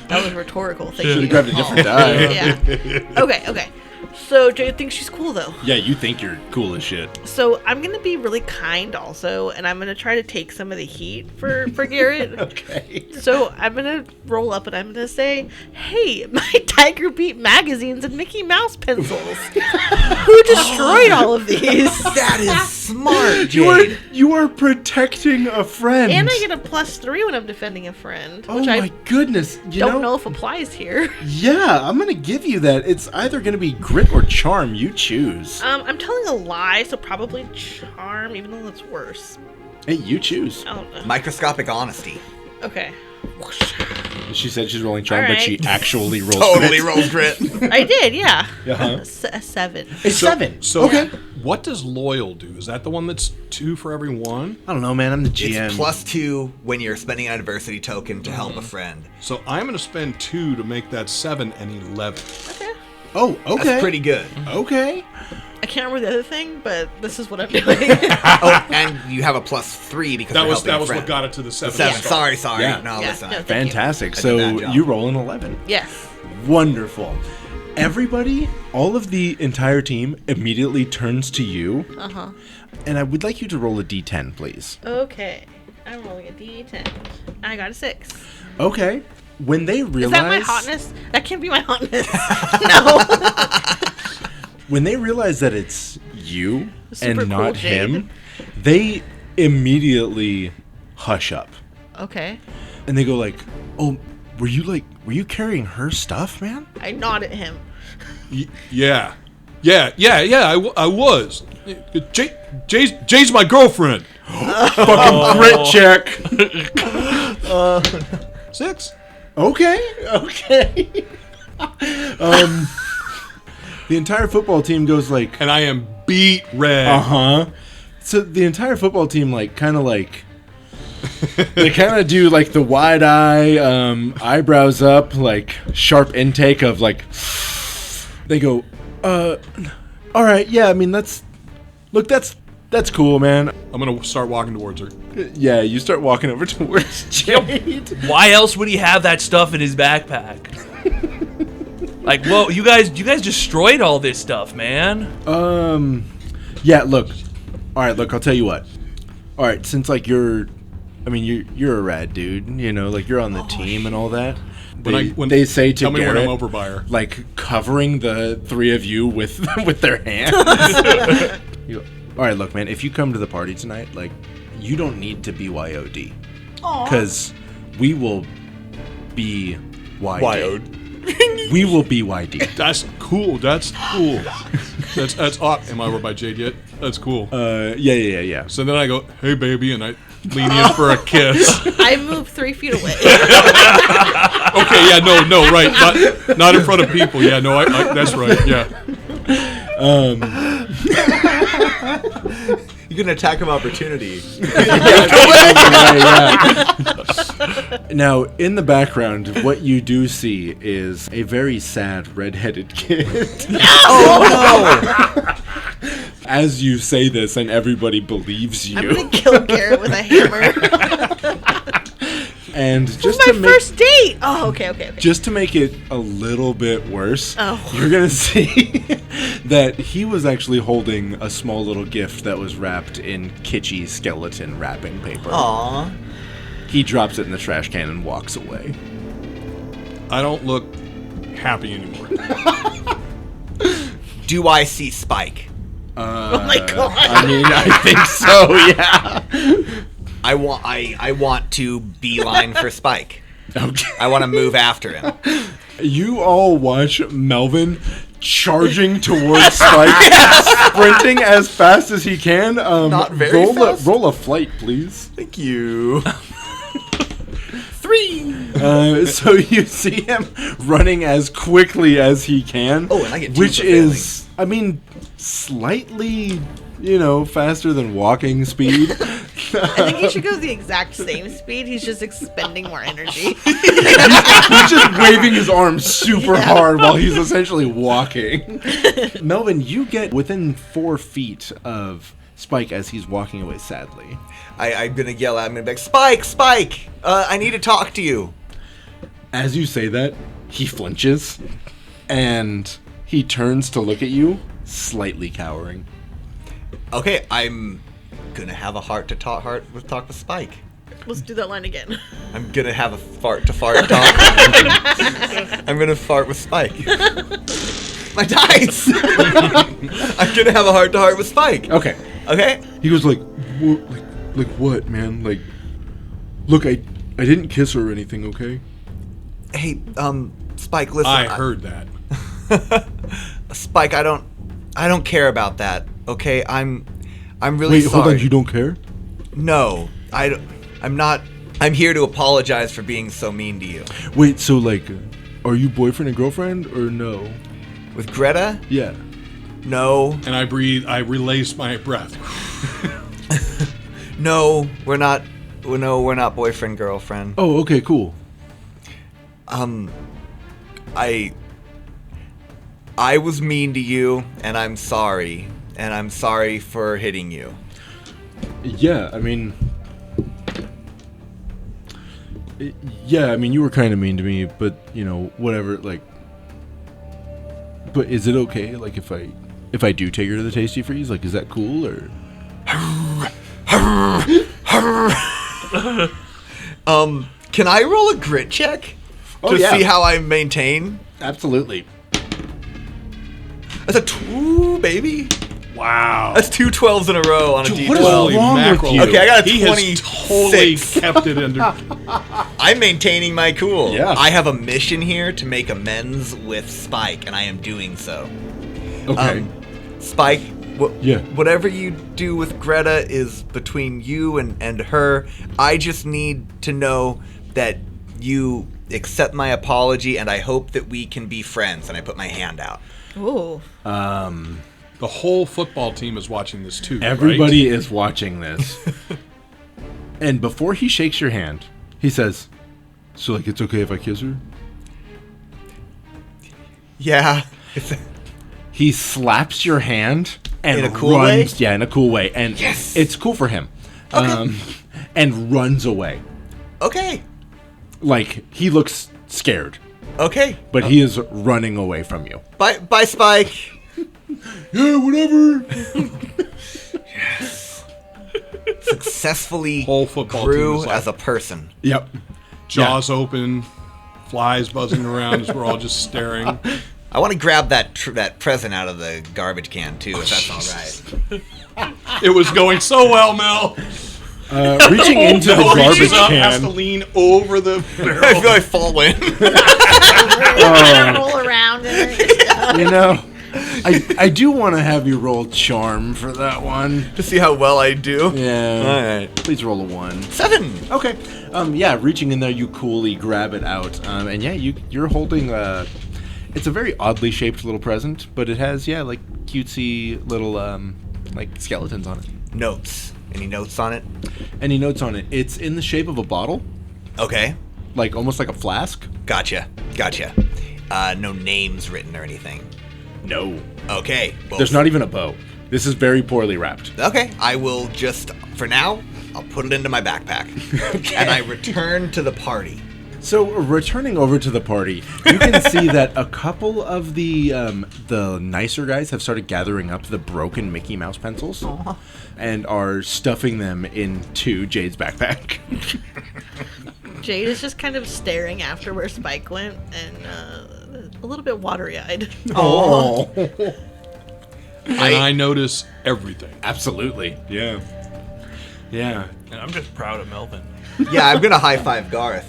That was rhetorical. Thank Should you. have grabbed a different die. Yeah. Okay. So Jade thinks she's cool though. Yeah, you think you're cool as shit. So I'm gonna be really kind also, and I'm gonna try to take some of the heat for Garrett. Okay. So I'm gonna roll up and I'm gonna say, "Hey, my Tiger Beat magazines and Mickey Mouse pencils. Who destroyed all of these?" That is smart, Jade. You are protecting a friend. And I get a +3 when I'm defending a friend, Oh which my I goodness. You don't know if applies here. Yeah, I'm gonna give you that. It's either gonna be grit or charm. You choose. I'm telling a lie, so probably charm, even though that's worse. Hey, you choose. I don't know. Microscopic honesty. Okay. She said she's rolling charm, All but right. she actually rolls Totally grit. rolls grit. I did, yeah. Uh-huh. A 7. It's 7. So, okay. what does loyal do? Is that the one that's 2 for every one? I don't know, man. I'm the GM. It's +2 when you're spending an adversity token to help a friend. So I'm going to spend 2 to make that 7 and 11. Okay. Oh, okay. That's pretty good. Okay. I can't remember the other thing, but this is what I'm doing. Oh, and you have a +3 because That you're was helping a what friend. got it to the 7. 7. Sorry. Yeah. No, Yeah, listen. no. Thank Fantastic. I did So that job. you roll an 11. Yes. Wonderful. Everybody, all of the entire team immediately turns to you. Uh-huh. And I would like you to roll a d10, please. Okay. I'm rolling a D10. I got a 6. Okay. When they realize Is that my hotness? That can't be my hotness. No. when they realize that it's you Super and cool not Jade. him, they immediately hush up. Okay. And they go like, "Oh, were you carrying her stuff, man?" I nod at him. Yeah. I was. Jay's my girlfriend. Fucking grit check. 6. Okay. The entire football team goes like, And I am beat red. uh-huh. So the entire football team they kind of do like the wide eye, eyebrows up, like sharp intake of like, they go, all right, yeah, I mean, that's cool, man. I'm going to start walking towards her. Yeah, you start walking over towards Jade. Why else would he have that stuff in his backpack? Like, whoa, you guys destroyed all this stuff, man. Yeah, look. All right, look, I'll tell you what. All right, since like you're a rad dude, you know, like you're on the team and all that. They say to tell me when Garrett, I'm over by her. like covering the three of you with their hands. You go, all right, look, man, if you come to the party tonight, like you don't need to BYOD, because we will be YD. We will BYD. That's cool. That's cool. That's am I over by Jade yet? That's cool. Yeah. So then I go, hey baby, and I lean in for a kiss. I move 3 feet away. Okay, yeah, no, right, not in front of people. Yeah, no, I that's right. Yeah. You can attack of opportunity. Now, in the background, what you do see is a very sad redheaded kid. Oh no! As you say this, and everybody believes you. I'm gonna kill Garrett with a hammer. And This is just my to make first date. Oh, okay. just to make it a little bit worse, Oh. you're gonna see that he was actually holding a small little gift that was wrapped in kitschy skeleton wrapping paper. Aw. He drops it in the trash can and walks away. I don't look happy anymore. Do I see Spike? Oh my god. I mean, I think so, yeah. I want to beeline for Spike. Okay. I want to move after him. You all watch Melvin charging towards Spike, sprinting as fast as he can. Not very fast. Roll a flight, please. Thank you. 3. So you see him running as quickly as he can. Oh, and I get 2 which for is, I mean, slightly, faster than walking speed. I think he should go the exact same speed. He's just expending more energy. He's just waving his arms super hard while he's essentially walking. Melvin, you get within 4 feet of Spike as he's walking away sadly. I'm gonna yell at him and be like, Spike! I need to talk to you. As you say that, he flinches, and he turns to look at you, slightly cowering. Okay, I'm gonna have a heart to talk with Spike. Let's do that line again. I'm gonna have a fart to fart talk. I'm gonna fart with Spike. My dice! I'm gonna have a heart to heart with Spike. Okay. Okay? He goes like what, man? Like, look, I didn't kiss her or anything, okay? Hey, Spike, listen. I heard that. Spike, I don't care about that. Okay, I'm really Wait, sorry. hold on, you don't care? No, I'm not. I'm here to apologize for being so mean to you. Wait, so like, are you boyfriend and girlfriend or no? With Greta? Yeah. No, And I breathe. I release my breath. no, we're not. No, we're not boyfriend girlfriend. Oh, okay, cool. I was mean to you, and I'm sorry. And I'm sorry for hitting you. Yeah, I mean, you were kind of mean to me, but whatever. Like, but is it okay? Like, if I do take her to the Tasty Freeze, like, is that cool or? Can I roll a grit check to see how I maintain? Absolutely. That's a 2, baby. Wow. That's 2 12s in a row on a D12. what is Holy wrong with mackerel. you? Okay, I got a He 26. has totally kept it under. I'm maintaining my cool. Yeah. I have a mission here to make amends with Spike, and I am doing so. Okay. Spike, Yeah. whatever you do with Greta is between you and her. I just need to know that you accept my apology, and I hope that we can be friends. And I put my hand out. Ooh. The whole football team is watching this too. Everybody is watching this. And before he shakes your hand, he says, So like, it's okay if I kiss her? Yeah. he slaps your hand and In a cool runs. way? Yeah, in a cool way. And Yes! it's cool for him. Okay. And runs away. Okay. Like, he looks scared, Okay. but he is running away from you. Bye, Spike. Yeah, whatever. Successfully Whole football team grew is like- as a person. Yep. Jaws open, flies buzzing around as we're all just staring. I want to grab that present out of the garbage can too, if that's all right. It was going so well, Mel. Reaching into the garbage has to can. lean over the barrel. I feel like I fall in. Roll around in it. You know, I do want to have you roll charm for that one. To see how well I do. Yeah. All right. Please roll a 1. 7. Okay. Yeah, reaching in there, you coolly grab it out. And yeah, you're holding it's a very oddly shaped little present, but it has, like cutesy little, like skeletons on it. Notes. Any notes on it? Any notes on it? It's in the shape of a bottle, Okay. like almost like a flask. Gotcha. No names written or anything. No. Okay. Well, There's not even a bow. This is very poorly wrapped. Okay. I will just, for now, I'll put it into my backpack. And I return to the party. So, returning over to the party, you can see that a couple of the nicer guys have started gathering up the broken Mickey Mouse pencils and are stuffing them into Jade's backpack. Jade is just kind of staring after where Spike went and a little bit watery-eyed. Oh. And I notice everything. Absolutely. Yeah. Yeah. And I'm just proud of Melvin. Yeah, I'm gonna high five Garth.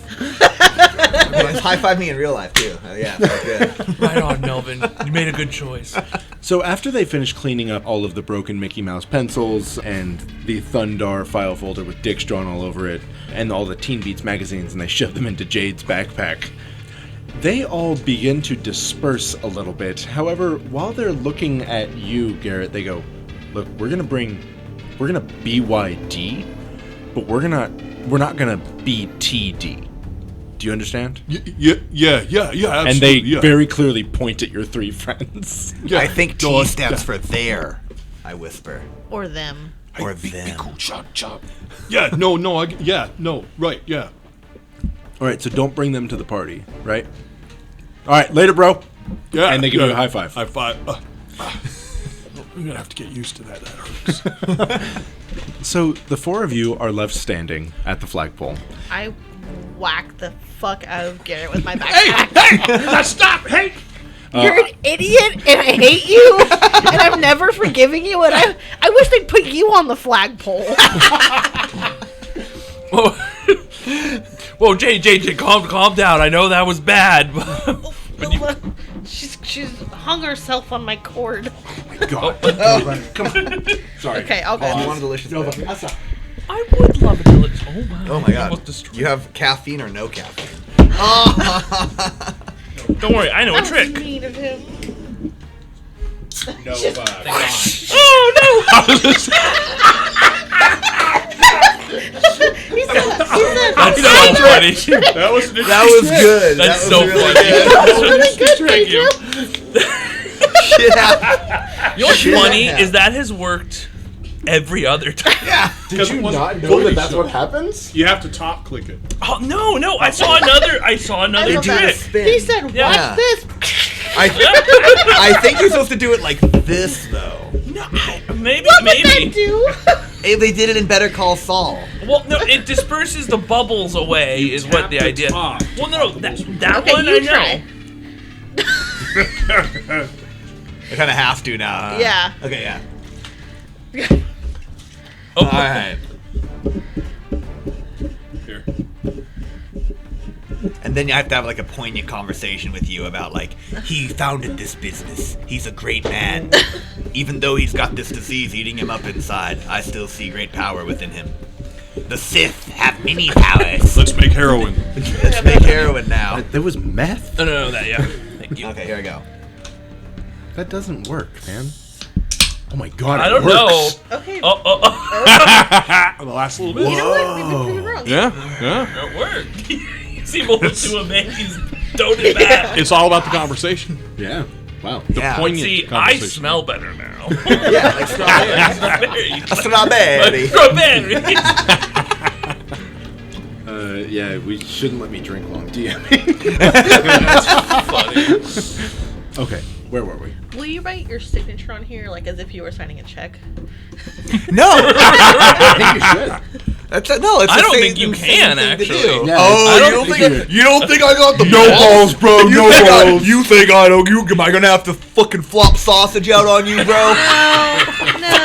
High five me in real life too. Yeah, that's good. Right on, Melvin. You made a good choice. So after they finish cleaning up all of the broken Mickey Mouse pencils and the Thundar file folder with dicks drawn all over it and all the Teen Beats magazines, and they shove them into Jade's backpack, they all begin to disperse a little bit. However, while they're looking at you, Garrett, they go, "Look, we're gonna BYD, but we're not gonna BTD. Do you understand?" Yeah, absolutely. And they very clearly point at your 3 friends. Yeah. I think T No, stands for there. I whisper. Or them. Hey, or be them. cool, chop. Yeah, no, right, yeah. All right, so don't bring them to the party, right? All right, later, bro. Yeah. And they give you a high five. High five. I'm gonna have to get used to that. That hurts. So the 4 of you are left standing at the flagpole. I whack the fuck out of Garrett with my backpack. Hey! Stop! Hey! You're an idiot, and I hate you, and I'm never forgiving you, and I wish they'd put you on the flagpole. Whoa, Jay, calm down. I know that was bad. But She's hung herself on my cord. God. Come on. Sorry. Okay, I'll go. You want a delicious bit? I would love a delicious. Oh wow. Oh my god. Almost destroyed. You have caffeine or no caffeine? Don't worry, I know a That was trick. mean of him. No, Oh no! He said, That's so funny. That was That was good. That's that so was really funny. good. "That was really good, Trick you. Pedro." Yeah. You know what's Shit. funny is that has worked every other time. Yeah. Did you not know fully that that's show. what happens? You have to top click it. Oh no! I saw another I love that. trick. Spin. He said, watch Yeah. this. I think you're supposed to do it like this though. No, maybe. What would that do? Hey, they did it in Better Call Saul. Well, no, it disperses the bubbles away. Is what tap the the idea. top. Well, no, that Okay, one you I know. try. I kind of have to now. Huh? Yeah. Okay, yeah. Oh, All right. Here. And then you have to have like a poignant conversation with you about like, he founded this business. He's a great man. Even though he's got this disease eating him up inside, I still see great power within him. The Sith have many powers. Let's make heroin. Let's make heroin now. There was meth? No, that yeah. Thank you. Okay, here we go. That doesn't work, man. Oh my god, I it don't works. know. Okay. The last little bit. You know what? We've been pretty wrong. Yeah. It worked. You seem a little too amazed. Don't it back. It's all about the conversation. Yeah. Wow. Yeah. Poignant See, I conversation. smell better now. Yeah, like strawberry. Strawberry. Strawberry. Strawberry. Yeah, we shouldn't let me drink while I'm DMing. Funny. Okay, where were we? Will you write your signature on here, like as if you were signing a check? No. I think you should. It's no, it's I the don't same- think you the same can, thing to actually. do. Yeah, Oh, I you don't don't think think you don't think I got the balls, bro. You think I don't? You am I gonna have to fucking flop sausage out on you, bro? No.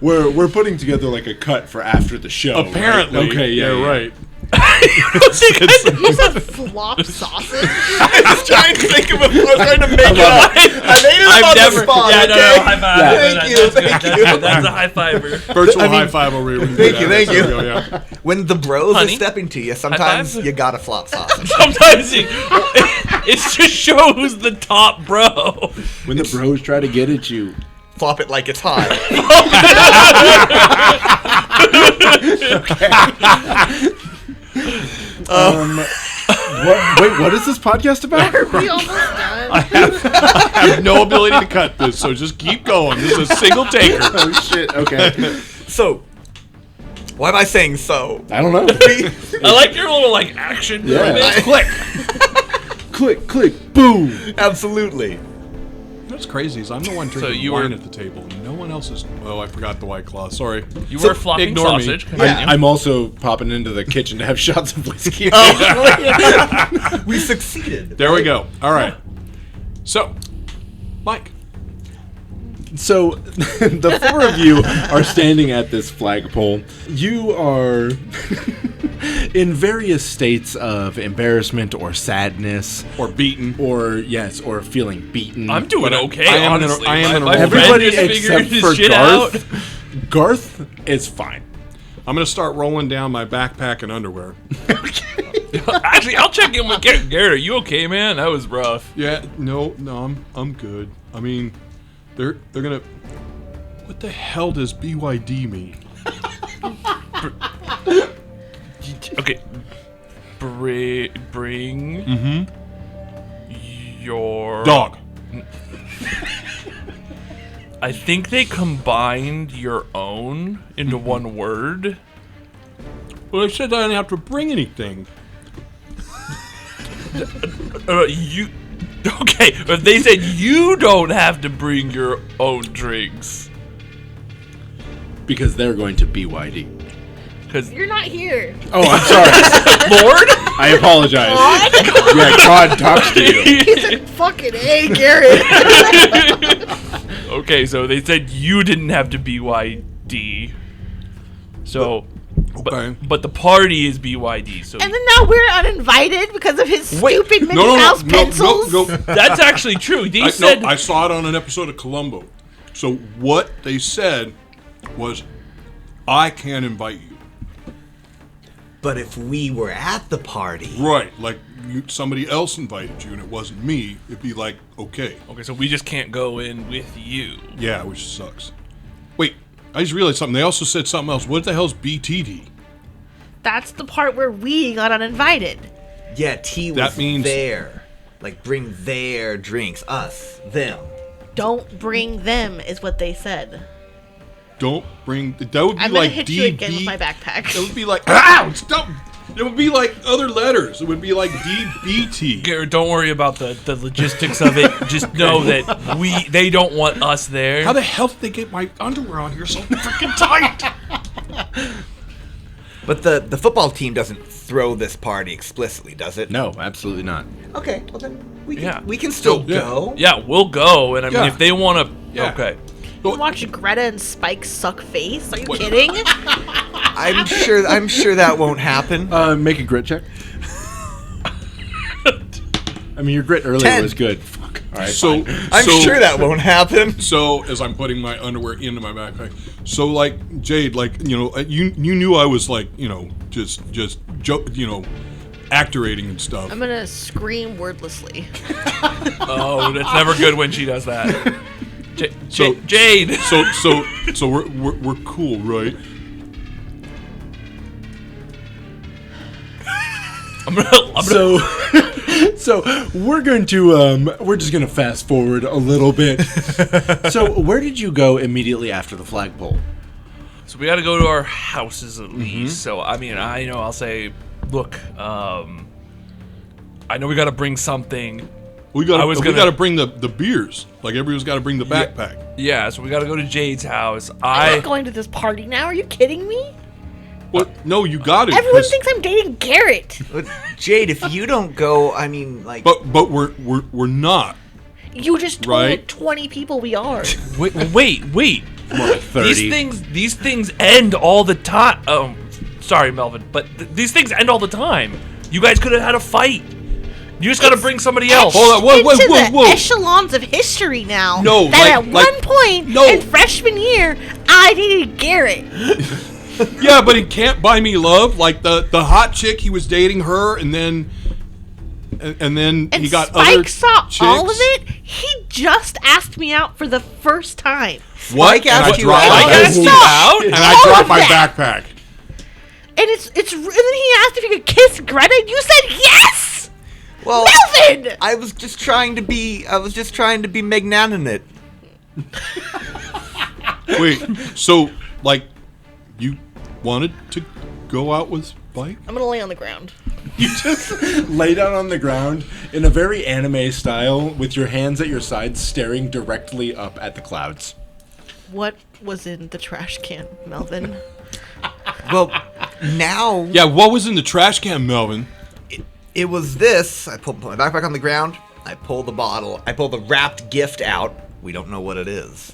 we're putting together like a cut for after the show. Apparently. Right? Okay, yeah, right. You said flop sausage? I was trying to think of it. I was trying to make it up. I made it up on the spot. Yeah, okay? no, high five. Thank you, thank you. That's a high fiver. Virtual high five over here. Thank you, thank you. There we go, yeah. When the bros Honey? are stepping to you, sometimes five? you gotta flop sausage. Sometimes it's just show who's the top bro. When the bros try to get at you. Flop it like it's hot. What is this podcast about? Are we almost done? I have no ability to cut this, so just keep going. This is a single taker. Oh shit! Okay. So, why am I saying so? I don't know. I like your little like action. Yeah. movement. Click, click, boom. Absolutely. What's crazy is I'm the one drinking you wine were- at the table. And no one else is. Oh, I forgot the White Claw. Sorry. You were flopping ignore me. sausage. Continue. I'm also popping into the kitchen to have shots of whiskey. We succeeded. There we go. All right. So, Mike. So, the four of you are standing at this flagpole. You are in various states of embarrassment or sadness, Or beaten. or or feeling beaten. I'm doing But okay, I am in a- honestly. I am in a My roll. friend Everybody just figured except his for shit Garth. out. Garth is fine. I'm going to start rolling down my backpack and underwear. Actually, I'll check in with Garrett. Garrett, are you okay, man? That was rough. Yeah, no, I'm good. I mean, they're gonna. What the hell does BYD mean? Okay. Bring your Dog. I think they combined your own into one word. Well, I said I didn't have to bring anything. You okay? But they said you don't have to bring your own drinks Because they're going to BYD. because You're not here. Oh, I'm sorry. Lord. I apologize. Yeah, God talks to you. He said, fucking A, Garrett. Okay, so they said you didn't have to BYD. So, Okay. but the party is BYD. So And then now we're uninvited because of his stupid Mickey No, Mouse pencils. no. that's actually true. They I, said no, I saw it on an episode of Columbo. So what they said was, I can't invite you. But if we were at the party, Right, like somebody else invited you and it wasn't me, it'd be like, okay. okay, so we just can't go in with you. Yeah, which sucks. Wait, I just realized something. They also said something else. What the hell's BTD? That's the part where we got uninvited. yeah, T was That means- there. Like, bring their drinks. Us. Them. Don't bring them, is what they said. Don't bring. That would be I'm gonna like hit DB. you again with my backpack. That would be like, ow, stop. It would be like other letters. It would be like DBT. Garrett, don't worry about the logistics of it. Just know that they don't want us there. How the hell did they get my underwear on here so freaking tight? But the football team doesn't throw this party explicitly, does it? No, absolutely not. Okay, well then we can, Yeah. we can still Yeah. go. Yeah, we'll go, and I mean, Yeah. if they want to, Yeah. okay. You watch Greta and Spike suck face? Are you kidding? I'm sure that won't happen. Make a grit check. I mean, your grit earlier 10. was good. Fuck. All right, So fine. I'm sure that won't happen. So as I'm putting my underwear into my backpack, so like Jade, like you knew I was like just actorating and stuff. I'm gonna scream wordlessly. Oh, that's never good when she does that. So- Jade. So we're cool, right? I'm gonna. So we're going to we're just gonna fast forward a little bit. So where did you go immediately after the flagpole? So we got to go to our houses at least. So I mean, I'll say, look, I know we got to bring something. We got I was we gonna- got to bring the beers. Like everyone's got to bring the backpack. Yeah, so we got to go to Jade's house. I'm not going to this party now. Are you kidding me? What? No, you got it. Everyone thinks I'm dating Garrett. But Jade, if you don't go, I mean, like, But we're not. You just told Right. 20 people we are. Wait. More like 30. These things end all the time. Oh, sorry, Melvin, but these things end all the time. You guys could have had a fight. You just gotta bring somebody else. Hold on, whoa, into the whoa. echelons of history now. No, that like- at like- one point no. in freshman year, I dated Garrett. Yeah, but he can't buy me love. Like the hot chick, he was dating her, and then he got Spike other saw chicks. all of it. He just asked me out for the first time. What? Spike asked you dropped out? my- I asked you out. and I all dropped of my that. backpack. And and then he asked if you could kiss Greta. You said yes. Well, Melvin. I was just trying to be magnanimous. Wait, so like you wanted to go out with Spike? I'm gonna lay on the ground. You just lay down on the ground in a very anime style with your hands at your sides staring directly up at the clouds. What was in the trash can, Melvin? Well, now Yeah, what was in the trash can, Melvin? it was this. I put my backpack on the ground. I pull the bottle. I pull the wrapped gift out. We don't know what it is.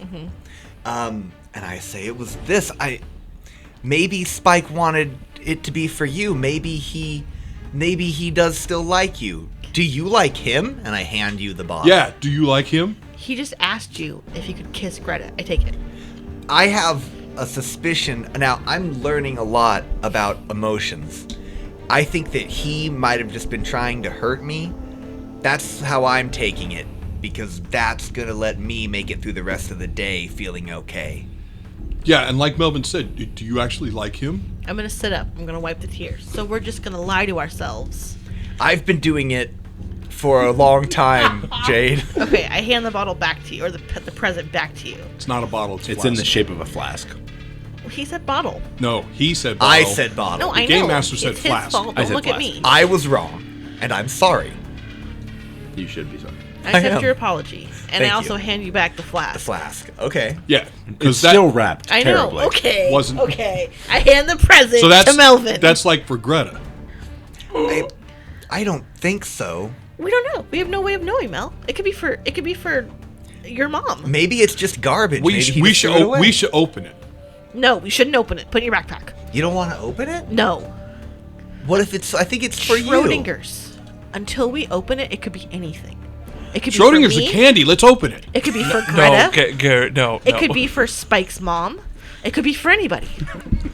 And I say it was this. Maybe Spike wanted it to be for you. Maybe he does still like you. Do you like him? And I hand you the bottle. Yeah, do you like him? He just asked you if you could kiss Greta. I take it. I have a suspicion. Now, I'm learning a lot about emotions. I think that he might have just been trying to hurt me. That's how I'm taking it, because that's going to let me make it through the rest of the day feeling okay. Yeah, and like Melvin said, do you actually like him? I'm gonna sit up. I'm gonna wipe the tears. So we're just gonna lie to ourselves. I've been doing it for a long time, Jade. Okay, I hand the bottle back to you, or the present back to you. It's not a bottle, it's a It's in the flask. shape of a flask. He said bottle. No, he said bottle. I said bottle. No, I know. Game Master said it's flask. His fault. I Don't said look at flask. me. I was wrong, and I'm sorry. You should be sorry. I accept am. your apology, and Thank I also you. hand you back the flask. The flask. Okay. Yeah, It's because that. still wrapped I terribly. know. Okay. Wasn't- Okay. I hand the present So that's to Melvin. That's like for Greta. I don't think so. We don't know. We have no way of knowing, Mel. It could be for your mom. Maybe it's just garbage. We Maybe should he just threw it away. we should open it. No, we shouldn't open it. Put it in your backpack. You don't want to open it? No. What if it's? I think it's for you. Schrodinger's. Until we open it, it could be anything. It could be Schrodinger's for a me. candy. Let's open it. It could be for No, Greta. Garrett, no. It no. could be for Spike's mom. It could be for anybody.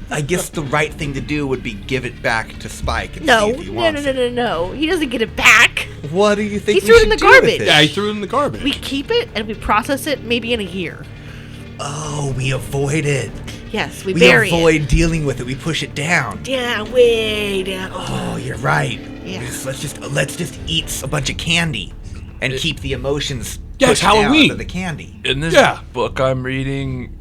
I guess the right thing to do would be give it back to Spike and No, see if he no, wants no, no, it. no, no. He doesn't get it back. What do you think? He threw it in the garbage. Yeah, he threw it in the garbage. We keep it and we process it maybe in a year. Oh, we avoid it. Yes, we We bury avoid it. dealing with it. We push it down. Yeah, way down. Oh, you're right. Yeah. Let's just eat a bunch of candy and keep the emotions. Yeah, it's pushed down Halloween. to the candy. In this Yeah. book I'm reading,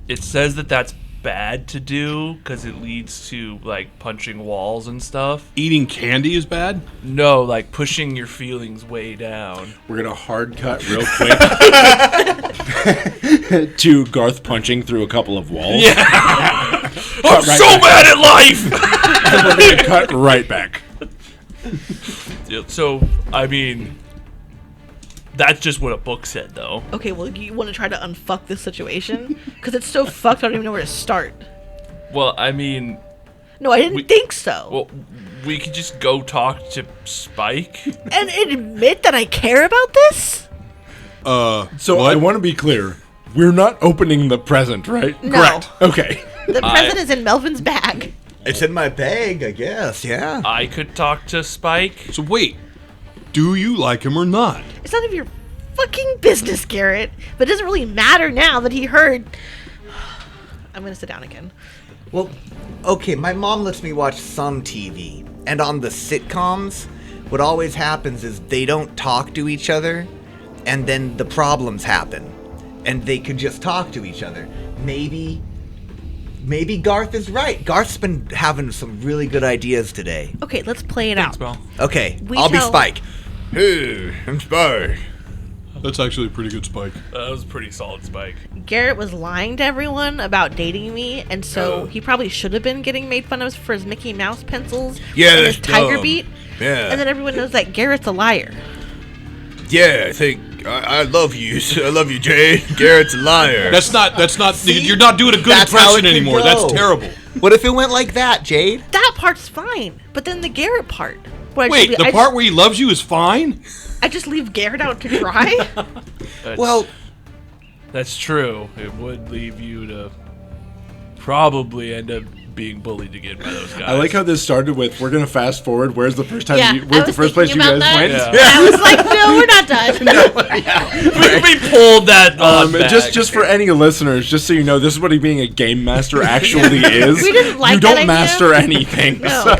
it says that that's bad to do because it leads to like punching walls and stuff. Eating candy is bad. No, like pushing your feelings way down. We're gonna hard cut real quick to Garth punching through a couple of walls. Yeah. I'm right so back. mad at life. And we're gonna cut right back. So, I mean, that's just what a book said, though. Okay, well, you want to try to unfuck this situation? Because it's so fucked, I don't even know where to start. Well, I mean, No, I didn't think so. well, we could just go talk to Spike. And admit that I care about this? So What? I want to be clear. We're not opening the present, right? No. Correct. Okay. The present is in Melvin's bag. It's in my bag, I guess. Yeah. I could talk to Spike. So wait, do you like him or not? It's none of your fucking business, Garrett. But it doesn't really matter now that he heard. I'm gonna sit down again. Well, okay, my mom lets me watch some TV, and on the sitcoms, what always happens is they don't talk to each other, and then the problems happen, and they could just talk to each other. Maybe Garth is right. Garth's been having some really good ideas today. Okay, let's play it Thanks, out. Mel. Okay, We I'll be tell- Spike. Hey, I'm Spike. That's actually a pretty good Spike. That was a pretty solid Spike. Garrett was lying to everyone about dating me, and so he probably should have been getting made fun of for his Mickey Mouse pencils Yeah, and his that's tiger dumb. beat. Yeah. And then everyone knows that Garrett's a liar. Yeah, I think I love you. I love you, Jay. Garrett's a liar. That's not. See? You're not doing a good That's how impression it could anymore. go. That's terrible. What if it went like that, Jade? That part's fine, but then the Garrett part. Where Wait, the part where he loves you is fine? I just leave Garrett out to dry. Well, That's true. It would leave you to probably end up being bullied again by those guys. I like how this started with, we're going to fast forward. Where's the first time Yeah, where's I the was first place you thinking guys about went? that. I was like, no, we're not done. we pulled that back. Just for any listeners, just so you know, this is what being a game master actually is. We didn't like you that don't idea. master anything. No. So.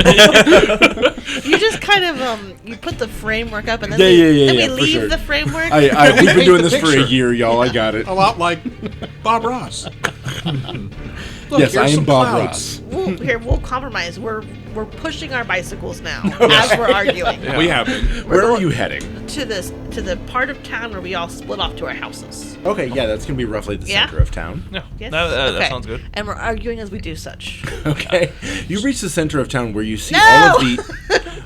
You just kind of you put the framework up and then Yeah, then yeah, we for leave sure. the framework. We've been doing this for a Picture. year, y'all. I got it. A lot like Bob Ross. Look, Yes, I here's am some Bob clouds. Ross. We'll compromise. We're pushing our bicycles now as we're arguing We have been. Where are you heading? to the part of town where we all split off to our houses. Okay, yeah, that's going to be roughly the Yeah? center of town. Yeah, Yes? that Okay. sounds good. And we're arguing as we do such. Okay. You reach the center of town where you see No!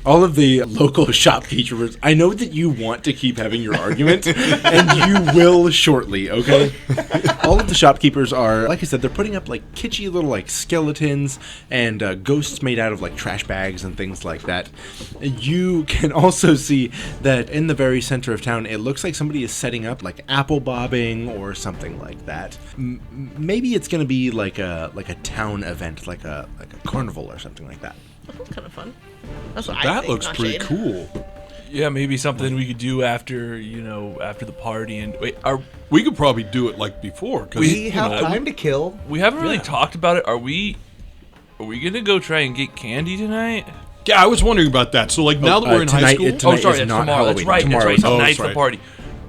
all of the local shopkeepers. I know that you want to keep having your argument, and you will shortly, okay? All of the shopkeepers are, like I said, they're putting up like kitschy little like skeletons and ghosts made out of like trash bags and things like that. You can also see that in the very center of town, it looks like somebody is setting up like apple bobbing or something like that. Maybe it's going to be like a town event, like a carnival or something like that. That's kind of fun. That's what I That think, looks not pretty shade. cool. Yeah, maybe something we could do after the party. And wait, We could probably do it like before. 'Cause, we you have know, time to kill. we haven't really Yeah. talked about it. Are we gonna go try and get candy tonight? Yeah, I was wondering about that. So, like, now that we're in high tonight- school, it- Tonight oh, sorry, is that's not tomorrow. That's Halloween. right. Tomorrow That's is- right. Oh, Tonight's that's the right.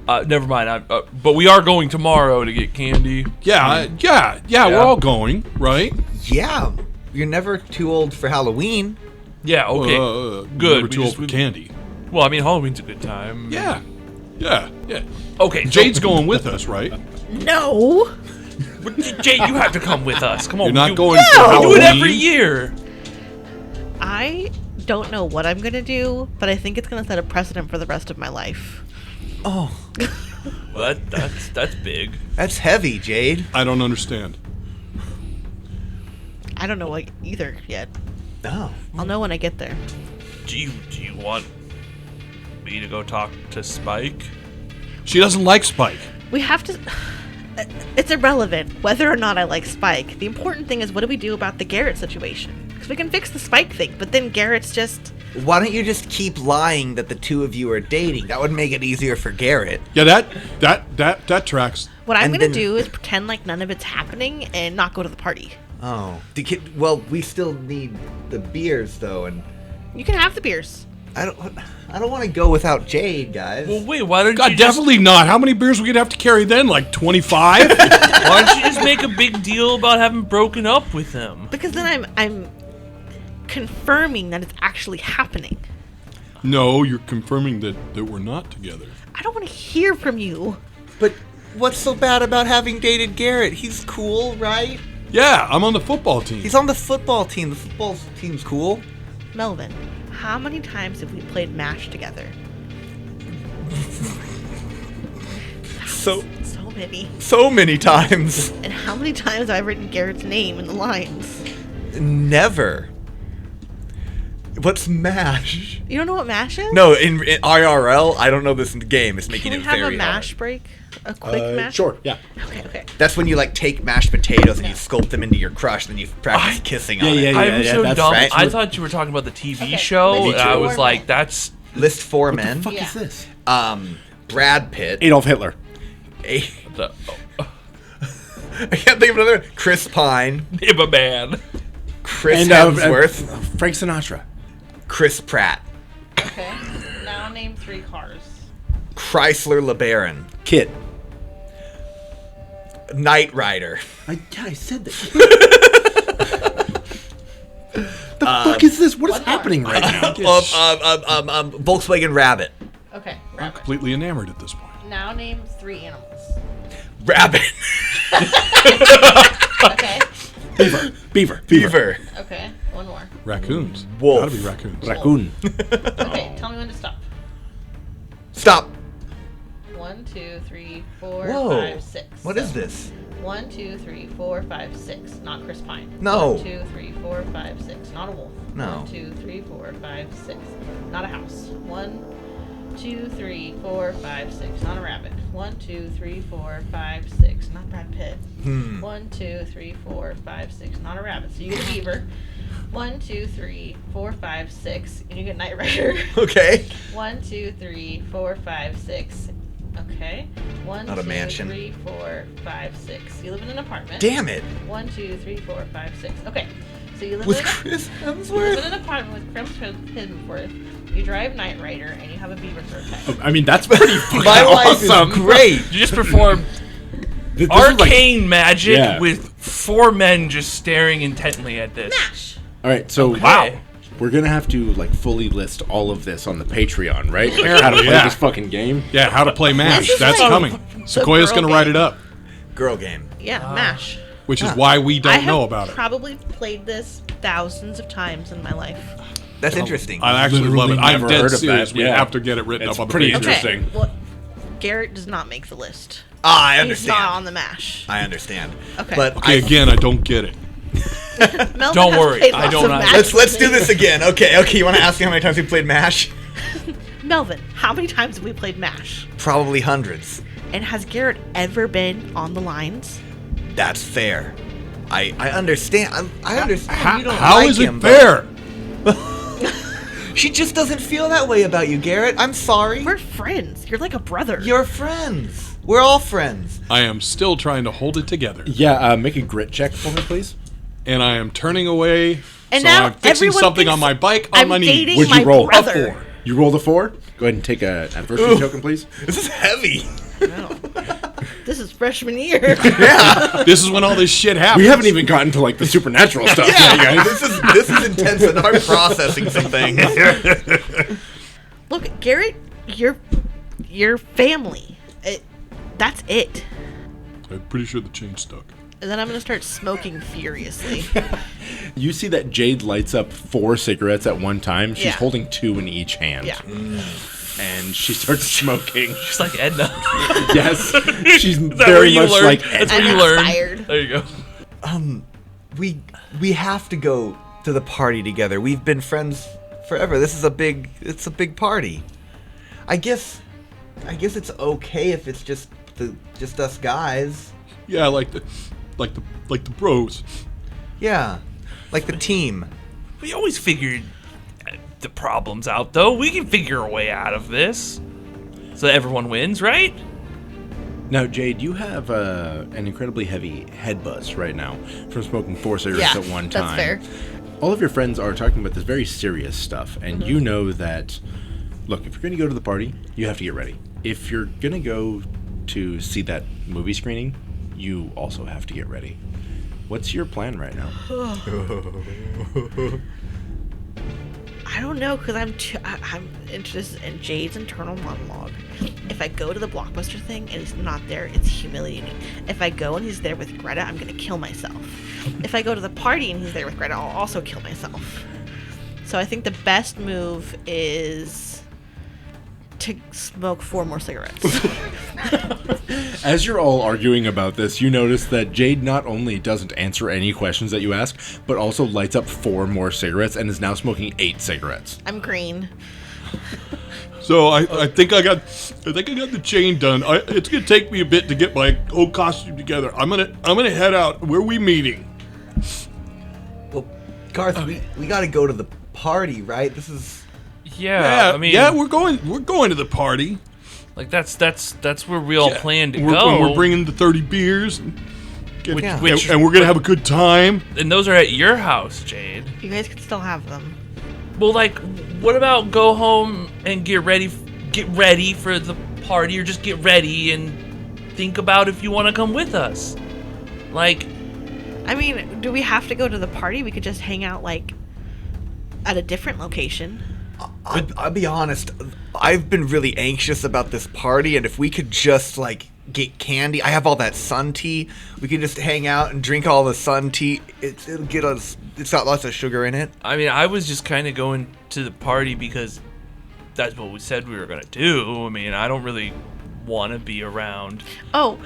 party. Never mind. But we are going tomorrow to get candy. we're all going, right? Yeah, you're never too old for Halloween. Yeah. Okay. Good. Never We too old just- for candy. Well, I mean, Halloween's a good time. Yeah. Okay. so- Jade's going with us, right? No. But Jay, you have to come with us. Come on. You're not you, going for You Halloween. do it every year. I don't know what I'm gonna do, but I think it's gonna set a precedent for the rest of my life. Oh, Well, that's big. that's heavy, Jade. I don't understand. I don't know what either yet. Oh, I'll know when I get there. Do you want me to go talk to Spike? She doesn't like Spike. We have to. It's irrelevant whether or not I like Spike. The important thing is what do we do about the Garrett situation? Because we can fix the Spike thing, but then Garrett's just. why don't you just keep lying that the two of you are dating? That would make it easier for Garrett. Yeah, that tracks. What I'm And gonna then- do is pretend like none of it's happening and not go to the party. Oh, well, we still need the beers though, and You can have the beers. I don't want to go without Jade, guys. Well, wait. Why don't God, you just, definitely not. How many beers we gonna have to carry then? Like 25? Why don't you just make a big deal about having broken up with him? Because then I'm confirming that it's actually happening. No, you're confirming that we're not together. I don't want to hear from you. But what's so bad about having dated Garrett? He's cool, right? Yeah, I'm on the football team. He's on the football team. The football team's cool. Melvin, how many times have we played MASH together? So many. so many times. And how many times have I written Garrett's name in the lines? Never. What's MASH? You don't know what MASH is? No, in IRL, I don't know this game. It's making Can we it have very a MASH hard. break? A quick MASH? Sure, yeah. Okay. That's when you like take mashed potatoes and you sculpt them into your crush, then you practice kissing on it. yeah. I'm so that's dumb. right. I thought you were talking about the TV Okay, show. listen And I to was our like, men. that's List four men. Fuck Yeah. is this? Brad Pitt. Adolf Hitler. the I can't think of another. Chris Pine. name a man. Chris And Hemsworth. Frank Sinatra. Chris Pratt. Okay. Now name 3 cars. Chrysler LeBaron. Kid. Knight Rider. I said that. The fuck is this? What is happening right now? Volkswagen Rabbit. Okay. I'm Rabbit. completely enamored at this point. Now name 3 animals. Rabbit. Okay. Beaver. Okay. One more. Raccoons. Wolf. Gotta be raccoons. Raccoon. Okay. Tell me when to stop. Stop. 1, 1, 2, 3, 4, Whoa. 5, 6. What is this? 1, 2, 3, 4, 5, 6. Not Chris Pine. No. 1, 2, 3, 4, 5, 6. Not a wolf. No. 1, 2, 3, 4, 5, 6. Not a house. 1, 2, 3, 4, 5, 6. Not a rabbit. 1, 2, 3, 4, 5, 6. Not Brad Pitt. 1, 2, 3, 4, 5, 6. Not a rabbit. So you get a beaver. 1, 2, 3, 4, 5, 6. And you get Knight Rider. Okay. 1, 2, 3, 4, 5, 6. Okay. 1, Not a 2, mansion. 3, 4, 5, 6. You live in an apartment. Damn it. 1, 2, 3, 4, 5, 6. Okay. So you live With in Chris you live Hemsworth? in an apartment with Chris Hemsworth. You drive Knight Rider and you have a beaver for a pet. I mean, that's pretty fucking My life awesome. is great. You just performed This is like- arcane magic Yeah. with 4 men just staring intently at this. Mash. all right, so Okay. we're gonna have to like fully list all of this on the Patreon, right? How to play Yeah. this fucking game. Yeah, how to play MASH. This is That's like coming. the Sequoia's girl going to write game. it up, Girl game. Yeah, Mash. which is why we I don't have know about it. probably played this thousands of times in my life. That's interesting. I actually love it. Literally I'm never dead heard of serious. that, We yeah. have to get it written It's up on the pretty page. interesting. Okay. Well, Garrett does not make the list. I He's understand. not on the Mash. I understand. Okay. But Okay, again, I don't get it. Melvin Don't has worry, played I lots don't of either. Mash let's with do me. this again. Okay. You want to ask me how many times we played MASH? Melvin, how many times have we played Mash? Probably hundreds. And has Garrett ever been on the lines? That's fair. I understand. I understand. How, you don't how like is him, it but fair? She just doesn't feel that way about you, Garrett. I'm sorry. We're friends. You're like a brother. You're friends. We're all friends. I am still trying to hold it together. Yeah, make a grit check for me, please. And I am turning away. And so now I'm fixing everyone something thinks on my bike on I'm my knee. dating Would my you roll brother. a 4? You rolled a 4? Go ahead and take an adversity token, please. This is heavy. This is freshman year. This is when all this shit happens. We haven't even gotten to like the supernatural stuff yet, Yeah, guys. this is intense, and I'm processing some things. Look, Garrett, your family. That's it. I'm pretty sure the chain stuck. And then I'm gonna start smoking furiously. You see that Jade lights up 4 cigarettes at one time. She's Yeah. holding 2 in each hand. Yeah. And she starts smoking. Just like Edna. Yes. She's Is that where very you much learned? like That's where I'm you learn. inspired. There you go. We have to go to the party together. We've been friends forever. It's a big party. I guess it's okay if it's just us guys. Yeah, like the bros. Yeah, like the team. We always figured the problems out, though. We can figure a way out of this. So everyone wins, right? Now, Jade, you have an incredibly heavy head buzz right now from smoking 4 cigarettes Yeah, at one time. that's fair. All of your friends are talking about this very serious stuff, and you know that, look, if you're going to go to the party, you have to get ready. If you're going to go to see that movie screening, you also have to get ready. What's your plan right now? I don't know, because I'm interested in Jade's internal monologue. If I go to the Blockbuster thing and he's not there, it's humiliating. If I go and he's there with Greta, I'm going to kill myself. If I go to the party and he's there with Greta, I'll also kill myself. So I think the best move is to smoke 4 more cigarettes. As you're all arguing about this, you notice that Jade not only doesn't answer any questions that you ask, but also lights up 4 more cigarettes and is now smoking 8 cigarettes. I'm green. So I think I got the chain done. It's gonna take me a bit to get my whole costume together. I'm gonna head out. Where are we meeting? Well, Garth, we got to go to the party, right? This is. Yeah, I mean, we're going to the party. like that's where we all plan to we're, go. We're bringing the 30 beers, and, Which- Yeah. which- and we're gonna have a good time. and those are at your house, Jade. You guys can still have them. Well, like, what about go home and get ready for the party, or just get ready and think about if you want to come with us? Like, I mean, do we have to go to the party? We could just hang out, like, at a different location. I'll be honest. I've been really anxious about this party, and if we could just like get candy, I have all that sun tea. We could just hang out and drink all the sun tea. It'll get us. It's got lots of sugar in it. I mean, I was just kind of going to the party because that's what we said we were gonna do. I mean, I don't really want to be around. Oh,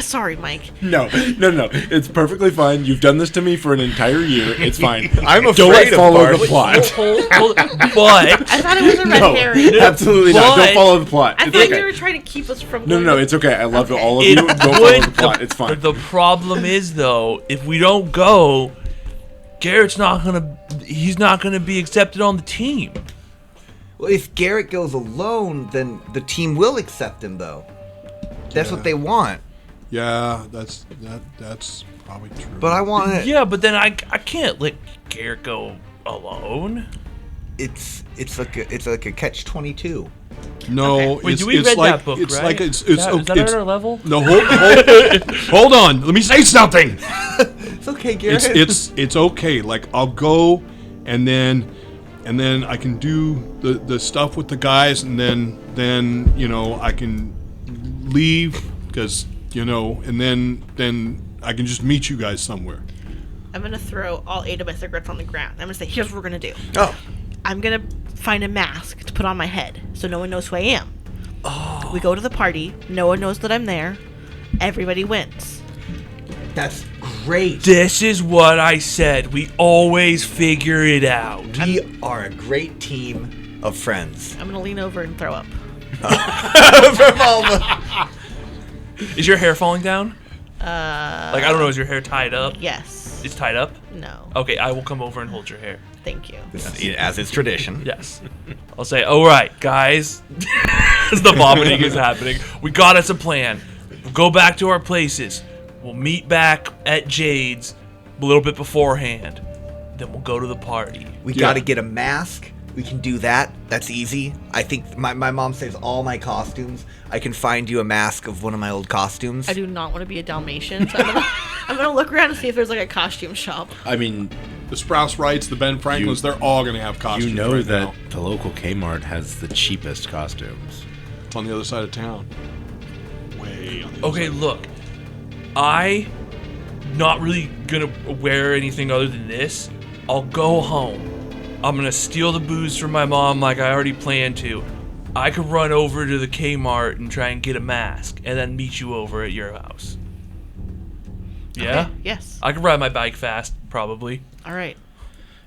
sorry, Mike. No. It's perfectly fine. You've done this to me for an entire year. It's fine. I'm Don't afraid of follow Bart. the plot. But I thought it was a red No, herring. absolutely not. But- Don't follow the plot. I It's thought okay. you were trying to keep us from. No, going it's okay. I love Okay. all of you. Don't follow the plot. It's fine. The problem is though, if we don't go, Garrett's he's not gonna be accepted on the team. Well, if Garrett goes alone, then the team will accept him, though. That's what they want. Yeah, that's probably true. But I want to. Yeah, but then I can't let Garrett go alone. It's like a catch-22. No, Wait, it's, do we it's read like, that book, it's right? like it's is that okay, at our level? no, hold on. Let me say something. It's okay, Garrett. It's okay. Like I'll go, and then I can do the stuff with the guys, and then I can leave because and then I can just meet you guys somewhere. I'm gonna throw all 8 of my cigarettes on the ground. I'm gonna say, here's what we're gonna do. Oh. I'm gonna find a mask to put on my head so no one knows who I am. Oh. We go to the party. No one knows that I'm there. Everybody wins. That's great. This is what I said. We always figure it out. We are a great team of friends. I'm gonna lean over and throw up. From all the... Is your hair falling down? I don't know. Is your hair tied up? Yes. It's tied up? No. Okay, I will come over and hold your hair. Thank you. As is tradition. Yes. I'll say, all right, guys. As the vomiting is happening, we got us a plan. We'll go back to our places. We'll meet back at Jade's a little bit beforehand. Then we'll go to the party. We got to get a mask. We can do that. That's easy. I think my mom saves all my costumes. I can find you a mask of one of my old costumes. I do not want to be a Dalmatian, so I'm gonna look around and see if there's like a costume shop. I mean, The Sprouse Wrights, the Ben Franklins, they're all going to have costumes. you know right that now. the local Kmart has the cheapest costumes. It's on the other side of town. Way on the other Okay, side. look. I not really gonna wear anything other than this. I'll go home. I'm gonna steal the booze from my mom like I already planned to. I could run over to the Kmart and try and get a mask and then meet you over at your house. Yeah? Okay, yes. I could ride my bike fast, probably. All right.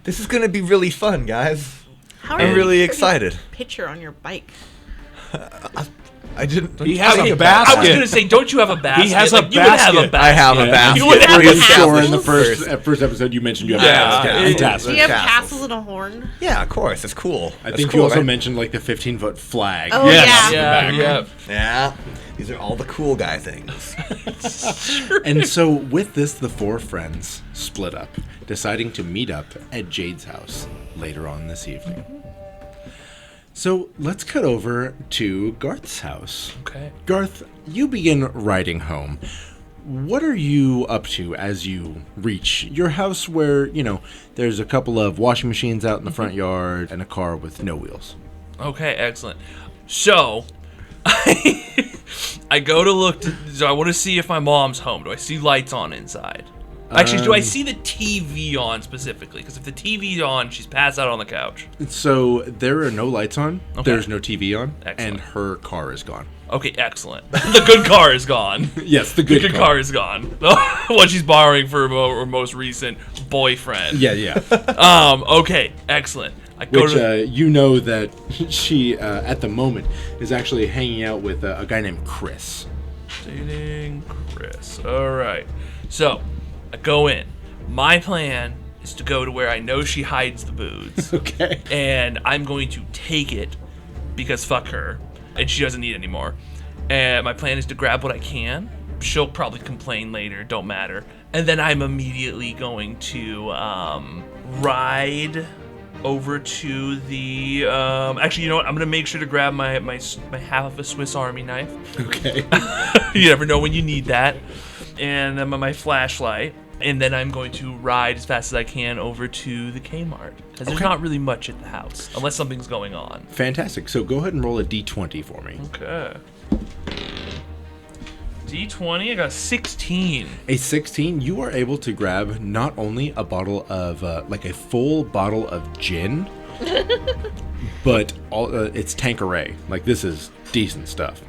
This is going to be really fun, guys. How are I'm you really putting excited. a picture on your bike? I didn't. He has Okay, a basket. I was gonna say, don't you have a basket? He has a You would have a basket. basket. I have a basket. You would have Pretty a Pretty sure basket. in the First. first episode you mentioned you have Yeah, a basket. it- Fantastic. Do you have Castles. castles and a horn? Yeah, of course. It's cool. I That's think cool, you also right? mentioned like the 15-foot flag. Oh, Yes. yeah. Yeah. Yeah. These are all the cool guy things. And so with this, the 4 friends split up, deciding to meet up at Jade's house later on this evening. So let's cut over to Garth's house. Okay. Garth, you begin riding home. What are you up to as you reach your house where, there's a couple of washing machines out in the front yard and a car with no wheels? Okay, excellent. So, I go to look. So I want to see if my mom's home. Do I see lights on inside? Actually, do I see the TV on specifically? Because if the TV's on, she's passed out on the couch. So there are no lights on, Okay. there's no TV on, Excellent. and her car is gone. Okay, excellent. The good car is gone. Yes, the The good car is gone. What she's borrowing for her most recent boyfriend. Yeah. Okay, excellent. I go Which, to that she, at the moment, is actually hanging out with a guy named Chris. dating Chris. All right. So, I go in. My plan is to go to where I know she hides the booze. Okay. And I'm going to take it because fuck her. And she doesn't need it anymore. And my plan is to grab what I can. She'll probably complain later, don't matter. And then I'm immediately going to ride over to the actually, you know what? I'm gonna make sure to grab my half of a Swiss Army knife. Okay. You never know when you need that. And my flashlight. And then I'm going to ride as fast as I can over to the Kmart. Because there's not really much at the house, unless something's going on. Fantastic. So go ahead and roll a d20 for me. Okay. D20, I got 16. A 16, you are able to grab not only a bottle of, like a full bottle of gin, But it's Tanqueray. Like, this is decent stuff.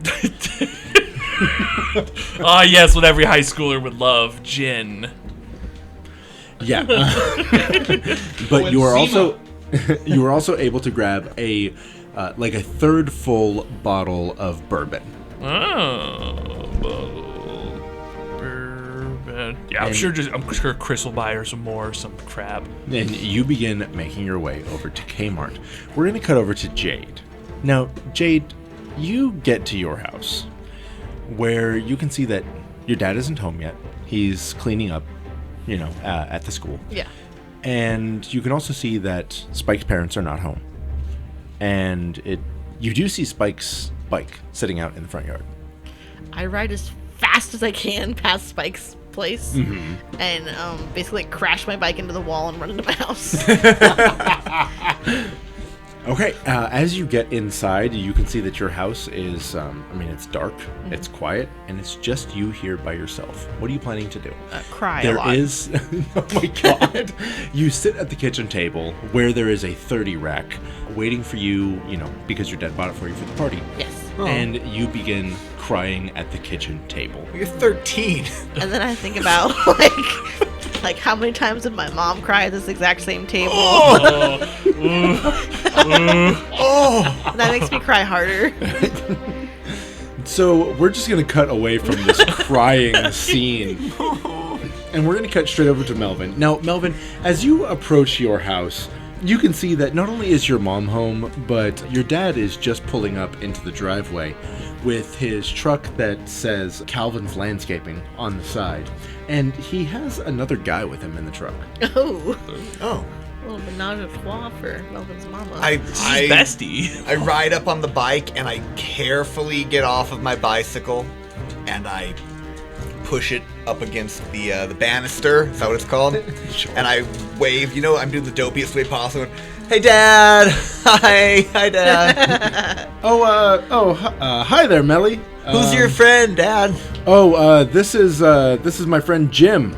Ah, yes, what every high schooler would love, gin. Yeah. But you are also able to grab a third full bottle of bourbon. Oh, bourbon. Yeah, I'm sure Chris will buy her some more, some crap. And you begin making your way over to Kmart. We're going to cut over to Jade. Now, Jade, you get to your house, where you can see that your dad isn't home yet. He's cleaning up, at the school. Yeah. And you can also see that Spike's parents are not home. And you do see Spike's bike sitting out in the front yard. I ride as fast as I can past Spike's place and basically crash my bike into the wall and run into my house. Okay, as you get inside, you can see that your house is, it's dark, it's quiet, and it's just you here by yourself. What are you planning to do? Cry a lot. Oh my god. You sit at the kitchen table where there is a 30 rack waiting for you, because your dad bought it for you for the party. Yes. And you begin crying at the kitchen table. You're 13. And then I think about, like how many times did my mom cry at this exact same table? That makes me cry harder. So we're just going to cut away from this crying scene. And we're going to cut straight over to Melvin. Now, Melvin, as you approach your house, you can see that not only is your mom home, but your dad is just pulling up into the driveway with his truck that says Calvin's Landscaping on the side. And he has another guy with him in the truck. Oh. A little menage a trois for Melvin's mama. Bestie. I ride up on the bike and I carefully get off of my bicycle and I push it up against the banister. Is that what it's called? Sure. And I wave. I'm doing the dopiest way possible. Hey, Dad. Hi, Dad. Hi there, Melly. Who's your friend, Dad? This is my friend Jim.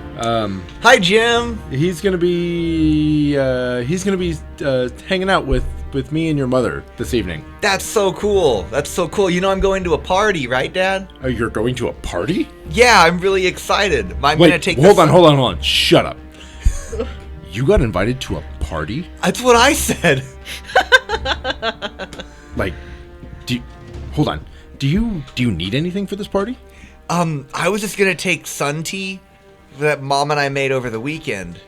Hi, Jim. He's gonna be hanging out with me and your mother this evening. That's so cool. I'm going to a party, right, Dad? Oh, you're going to a party? Yeah, I'm really excited. Hold on. Shut up. You got invited to a party? That's what I said. Hold on. Do you need anything for this party? I was just gonna take sun tea that Mom and I made over the weekend.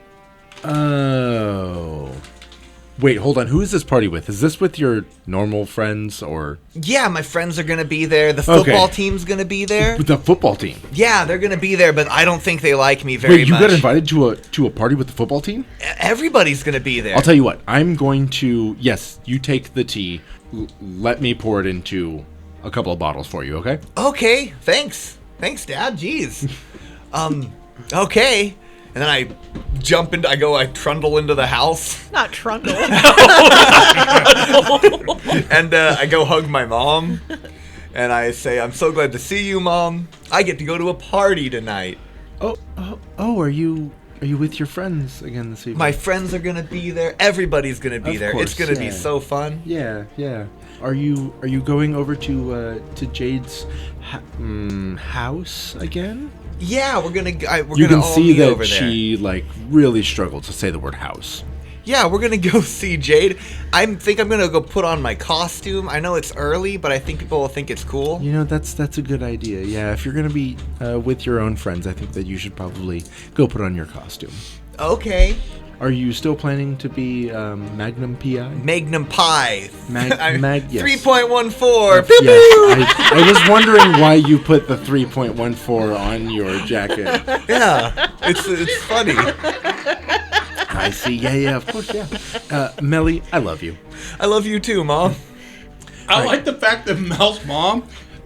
Oh. Wait, hold on. Who is this party with? Is this with your normal friends or? Yeah, my friends are gonna be there. The football team's gonna be there. The football team? Yeah, they're gonna be there, but I don't think they like me very much. Wait, you got invited to a party with the football team? Everybody's gonna be there. I'll tell you what. I'm going to. Yes, you take the tea. Let me pour it into a couple of bottles for you. Okay? Okay. Thanks, Dad. Jeez. Okay. And then I trundle into the house. Not trundle. And I go hug my mom. And I say, I'm so glad to see you, Mom. I get to go to a party tonight. Oh, are you with your friends again this evening? My friends are going to be there. Everybody's going to be there. Course, it's going to be so fun. Yeah. Are you going over to Jade's house again? Yeah, we're gonna all You can meet see that over there. she really struggled to say the word house. Yeah, we're gonna go see Jade. I think I'm gonna go put on my costume. I know it's early, but I think people will think it's cool. That's a good idea. Yeah, if you're gonna be with your own friends, I think that you should probably go put on your costume. Okay. Are you still planning to be Magnum PI? Magnum Pie. Yes. 3.14. Pew Yes. I was wondering why you put the 3.14 on your jacket. Yeah, it's funny. I see. Yeah, of course, yeah. Melly, I love you. I love you too, Mom. I like the fact that Mel's mom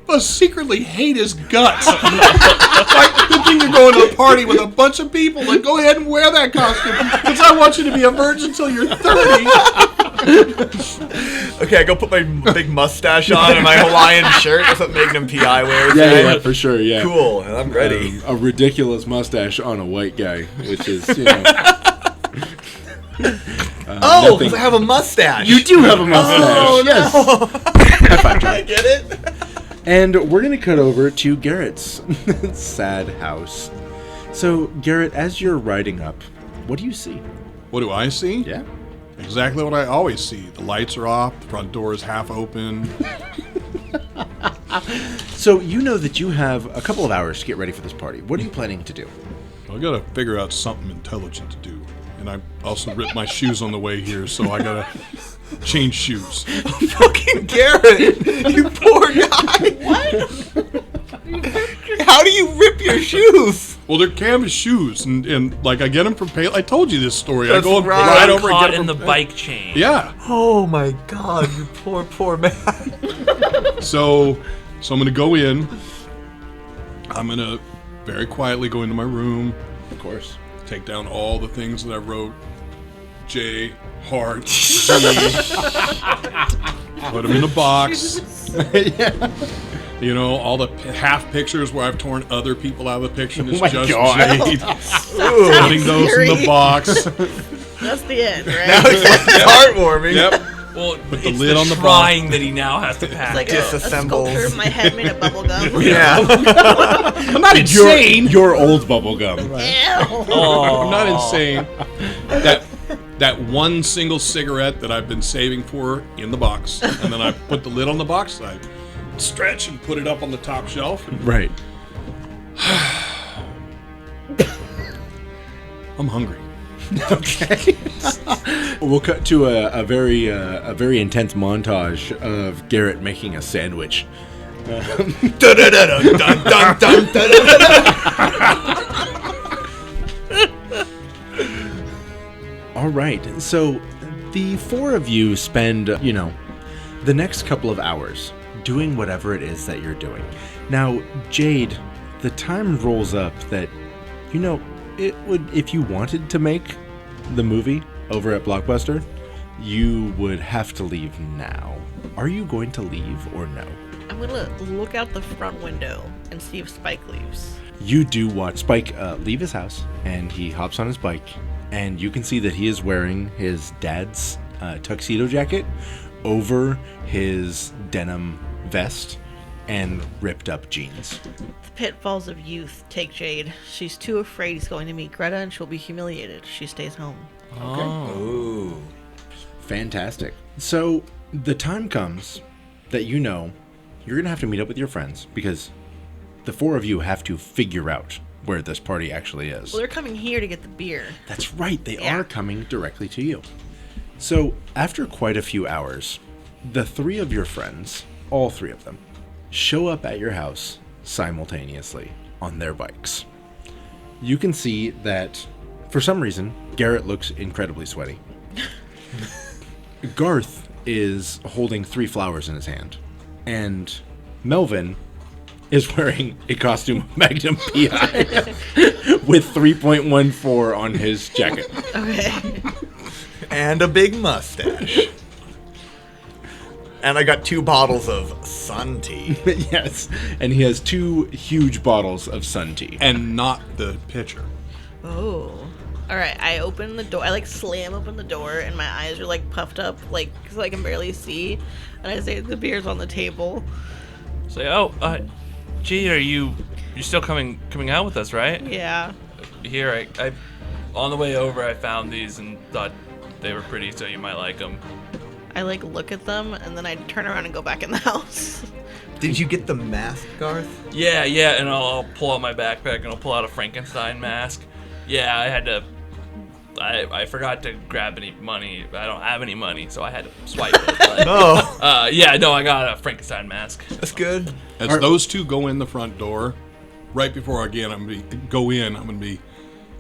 must secretly hate his guts. Like, good thing you're going to a party with a bunch of people. Like, go ahead and wear that costume, because I want you to be a virgin until you're 30. Okay, I go put my big mustache on and my Hawaiian shirt. That's what Magnum PI wears. Yeah, for sure, yeah. Cool, and I'm ready. A ridiculous mustache on a white guy, which is, Oh, nothing. because I have a mustache. You do have a mustache. Oh, yes. High five, John. I get it. And we're going to cut over to Garrett's sad house. So, Garrett, as you're riding up, what do you see? What do I see? Yeah. Exactly what I always see. The lights are off, the front door is half open. So, you know that you have a couple of hours to get ready for this party. What are you planning to do? I gotta figure out something intelligent to do. And I also ripped my shoes on the way here, so I gotta change shoes. Fucking Garrett, you poor guy. What? How do you rip your shoes? Well, they're canvas shoes, and like I get them from Pale. I told you this story. That's I go right. right over and Caught get in them the from bike chain. Yeah. Oh my God, you poor man. So I'm gonna go in. I'm gonna very quietly go into my room. Of course. Take down all the things that I wrote. J, heart, G. Put them in a box. You know, all the half pictures where I've torn other people out of the picture. And it's my just God. Jade. Putting those in the Scary. box. That's the end, right? Now it's heartwarming. Yep. Well, Put the it's lid the on the shrine that he now has to pack. It's like a Disassembles. sculpture of my head made of bubble gum. Yeah. I'm not insane. Your old bubblegum. Ew. I'm not insane. That one single cigarette that I've been saving for in the box, and then I put the lid on the box. I stretch and put it up on the top shelf. And Right. I'm hungry. Okay. We'll cut to a very intense montage of Garrett making a sandwich. Dun-dun-dun-dun, dun-dun-dun-dun. All right. So the four of you spend, the next couple of hours doing whatever it is that you're doing. Now, Jade, the time rolls up that, it would, if you wanted to make the movie over at Blockbuster, you would have to leave now. Are you going to leave or no? I'm gonna look out the front window and see if Spike leaves. You do watch Spike leave his house, and he hops on his bike, and you can see that he is wearing his dad's tuxedo jacket over his denim vest and ripped up jeans. The pitfalls of youth take Jade. She's too afraid he's going to meet Greta and she'll be humiliated. She stays home. Ooh. Fantastic. So the time comes that you're going to have to meet up with your friends because the four of you have to figure out where this party actually is. Well, they're coming here to get the beer. That's right. They Yeah. are coming directly to you. So after quite a few hours, the three of your friends, all three of them, show up at your house simultaneously on their bikes. You can see that, for some reason, Garrett looks incredibly sweaty. Garth is holding 3 flowers in his hand. And Melvin is wearing a costume of Magnum PI with 3.14 on his jacket. Okay. And a big mustache. And I got 2 bottles of sun tea. Yes. And he has 2 huge bottles of sun tea. And not the pitcher. Oh. Alright, I open the door. I slam open the door and my eyes are puffed up, so I can barely see. And I say, the beer's on the table. So, Jade, you're still coming out with us, right? Yeah. Here, I on the way over, I found these and thought they were pretty, so you might like them. I look at them and then I turn around and go back in the house. Did you get the mask, Garth? Yeah, and I'll pull out my backpack and I'll pull out a Frankenstein mask. Yeah, I had to. I forgot to grab any money. I don't have any money, so I had to swipe it. But, Oh, I got a Frankenstein mask. that's good. As those 2 go in the front door, right before again I'm gonna be,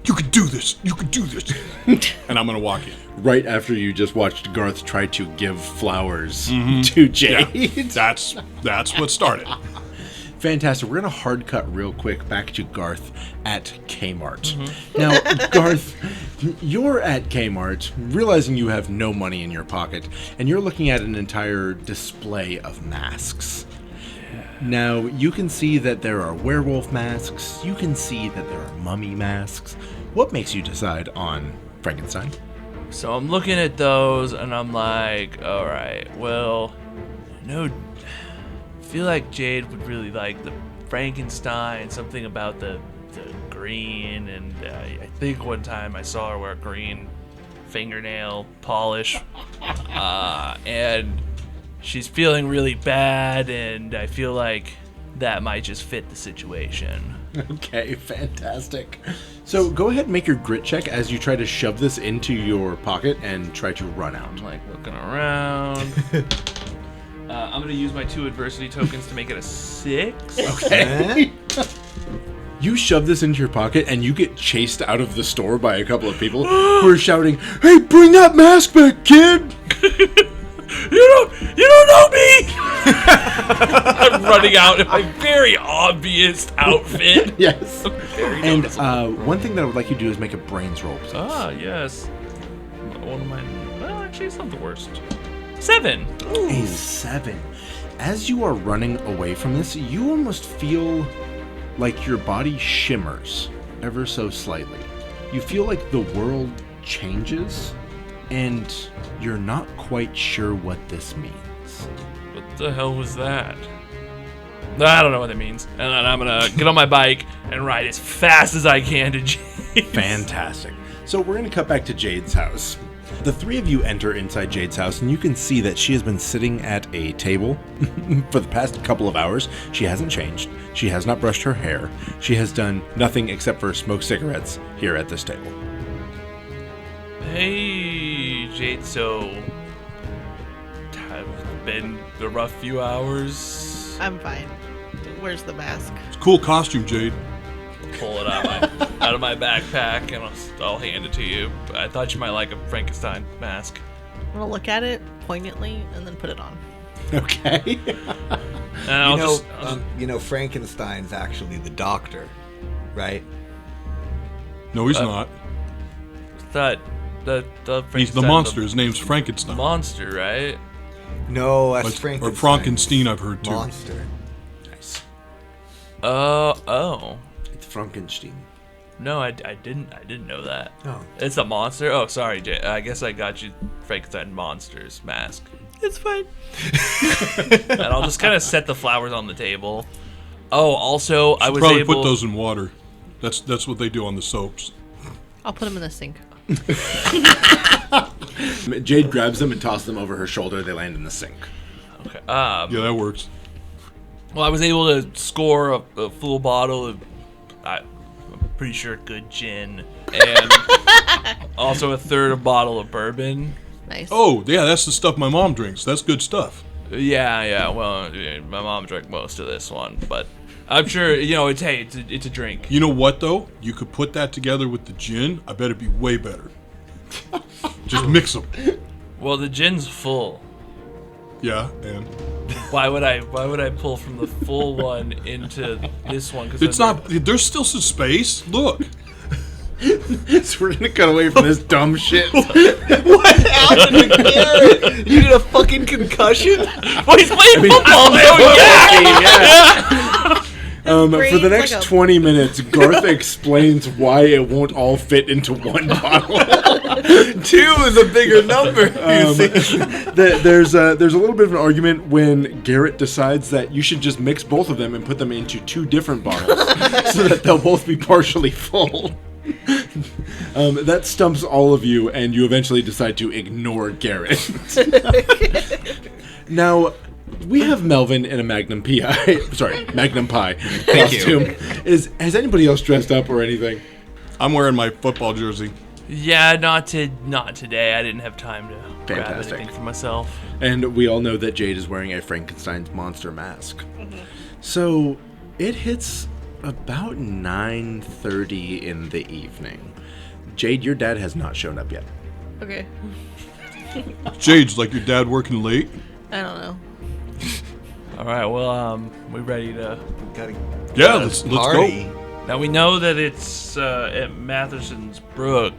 you could do this, and I'm gonna walk in. Right after you just watched Garth try to give flowers to Jade. Yeah, that's what started. Fantastic. We're going to hard cut real quick back to Garth at Kmart. Now, Garth, you're at Kmart, realizing you have no money in your pocket, and you're looking at an entire display of masks. Now, you can see that there are werewolf masks. You can see that there are mummy masks. What makes you decide on Frankenstein? So I'm looking at those, and I'm like, all right, well, I feel like Jade would really like the Frankenstein, something about the green, and I think one time I saw her wear green fingernail polish, and she's feeling really bad, and I feel like that might just fit the situation. Okay, fantastic. So go ahead and make your grit check as you try to shove this into your pocket and try to run out. I'm like looking around. I'm gonna use my 2 adversity tokens to make it a 6. Okay. You shove this into your pocket and you get chased out of the store by a couple of people who are shouting, "Hey, bring that mask back, kid!" You don't know me! I'm running out in my very obvious outfit. Yes. Very And noticeable. one thing that I would like you to do is make a brains roll, please. Yes. One of mine. Well, actually, it's not the worst. 7. A 7. As you are running away from this, you almost feel like your body shimmers ever so slightly. You feel like the world changes, and you're not quite sure what this means. What the hell was that? I don't know what it means. And then I'm gonna get on my bike and ride as fast as I can to Jade. Fantastic. So we're going to cut back to Jade's house. The 3 of you enter inside Jade's house, and you can see that she has been sitting at a table for the past couple of hours. She hasn't changed. She has not brushed her hair. She has done nothing except for smoke cigarettes here at this table. Hey, Jade, so have been a rough few hours. I'm fine. Where's the mask? It's a cool costume, Jade. Pull it out of my backpack and I'll hand it to you. I thought you might like a Frankenstein mask. I'm gonna look at it poignantly and then put it on. Okay. And I'll just Frankenstein's actually the doctor, right? No, he's not. thought the He's the Frankenstein, monster. His name's Frankenstein. Monster, right? No, that's Or Frankenstein. Frankenstein, I've heard too. Monster. Nice. Oh. It's Frankenstein. No, I didn't know that. Oh. It's a monster? Oh, sorry, Jay. I guess I got you Frankenstein monster's mask. It's fine. And I'll just kind of set the flowers on the table. Oh, also, I was Probably able... put those in water. That's what they do on the soaps. I'll put them in the sink. Jade grabs them and tosses them over her shoulder. They land in the sink. Okay. Yeah, that works. Well, I was able to score a full bottle of, I'm pretty sure, good gin, and also a third a bottle of bourbon. Nice. Oh, yeah, that's the stuff my mom drinks. That's good stuff. Yeah. Well, my mom drank most of this one, but I'm sure it's a drink. You know what, though? You could put that together with the gin. I bet it'd be way better. Just mix them. Well, the gin's full. Yeah, and Why would I pull from the full one into this one? 'Cause it's then not. There's still some space. Look. So we're gonna cut away from this dumb shit. What happened to Garrett? You get a fucking concussion? Well, he's playing football now. Yeah. For the next Like a- 20 minutes, Garth explains why it won't all fit into one bottle. 2 is a bigger number. You see? There's a little bit of an argument when Garrett decides that you should just mix both of them and put them into 2 different bottles so that they'll both be partially full. That stumps all of you, and you eventually decide to ignore Garrett. Now, we have Melvin in a Magnum Pie costume. Has anybody else dressed up or anything? I'm wearing my football jersey. Yeah, not today. I didn't have time to grab Fantastic. anything for myself. And we all know that Jade is wearing a Frankenstein's monster mask. So it hits about 9:30 in the evening. Jade, your dad has not shown up yet. Okay. Jade's like your dad working late. I don't know. All right. Well, we ready to? Yeah, let's go. Now we know that it's at Matherson's Brook,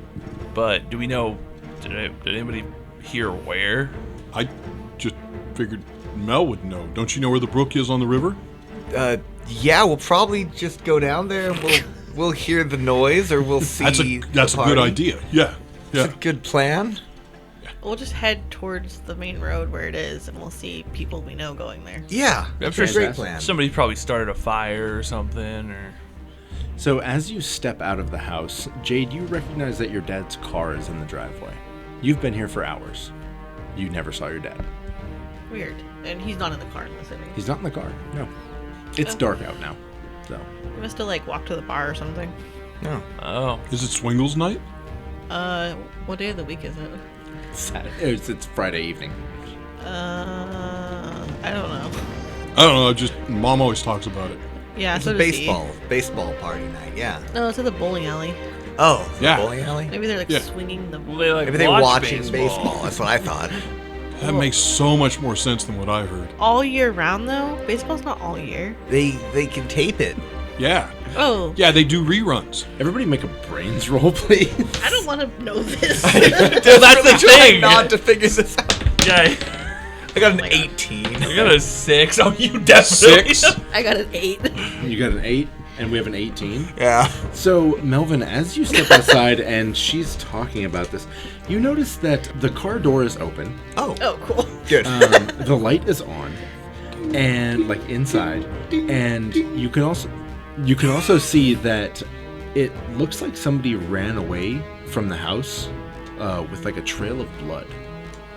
but do we know? Did anybody hear where? I just figured Mel would know. Don't you know where the brook is on the river? Yeah, we'll probably just go down there and we'll hear the noise or we'll see. That's a good idea. Yeah. Yeah. That's a good plan. We'll just head towards the main road where it is, and we'll see people we know going there. Yeah, that's a great plan. Somebody probably started a fire or something, or... So as you step out of the house, Jade, you recognize that your dad's car is in the driveway. You've been here for hours. You never saw your dad. Weird. And he's not in the car, I'm assuming. He's not in the car. No. It's dark out now. So. He must have, like, walked to the bar or something. No. Oh. Is it Swingles night? What day of the week is it? Saturday. It's Friday evening. I don't know. I don't know. Just Mom always talks about it. Yeah, It's so a does he. baseball party night. Yeah. No, it's at the bowling alley. Oh, Yeah. bowling alley. Maybe they're, like, Yeah. swinging the... Well, they like Maybe they're watch watching baseball. That's what I thought. That makes so much more sense than what I heard. All year round, though? Baseball's not all year. They can tape it. Yeah. Oh. Yeah, they do reruns. Everybody make a brains roll, please. I don't want to know this. Well, that's the thing. Not to figure this out. Yeah. I got an my God. 18. I got a 6. Oh, you definitely... 6. I got an 8. You got an 8, and we have an 18. Yeah. So, Melvin, as you step outside and she's talking about this, you notice that the car door is open. Oh, Oh, cool. good. The light is on, and like inside, and you can also see that it looks like somebody ran away from the house with like a trail of blood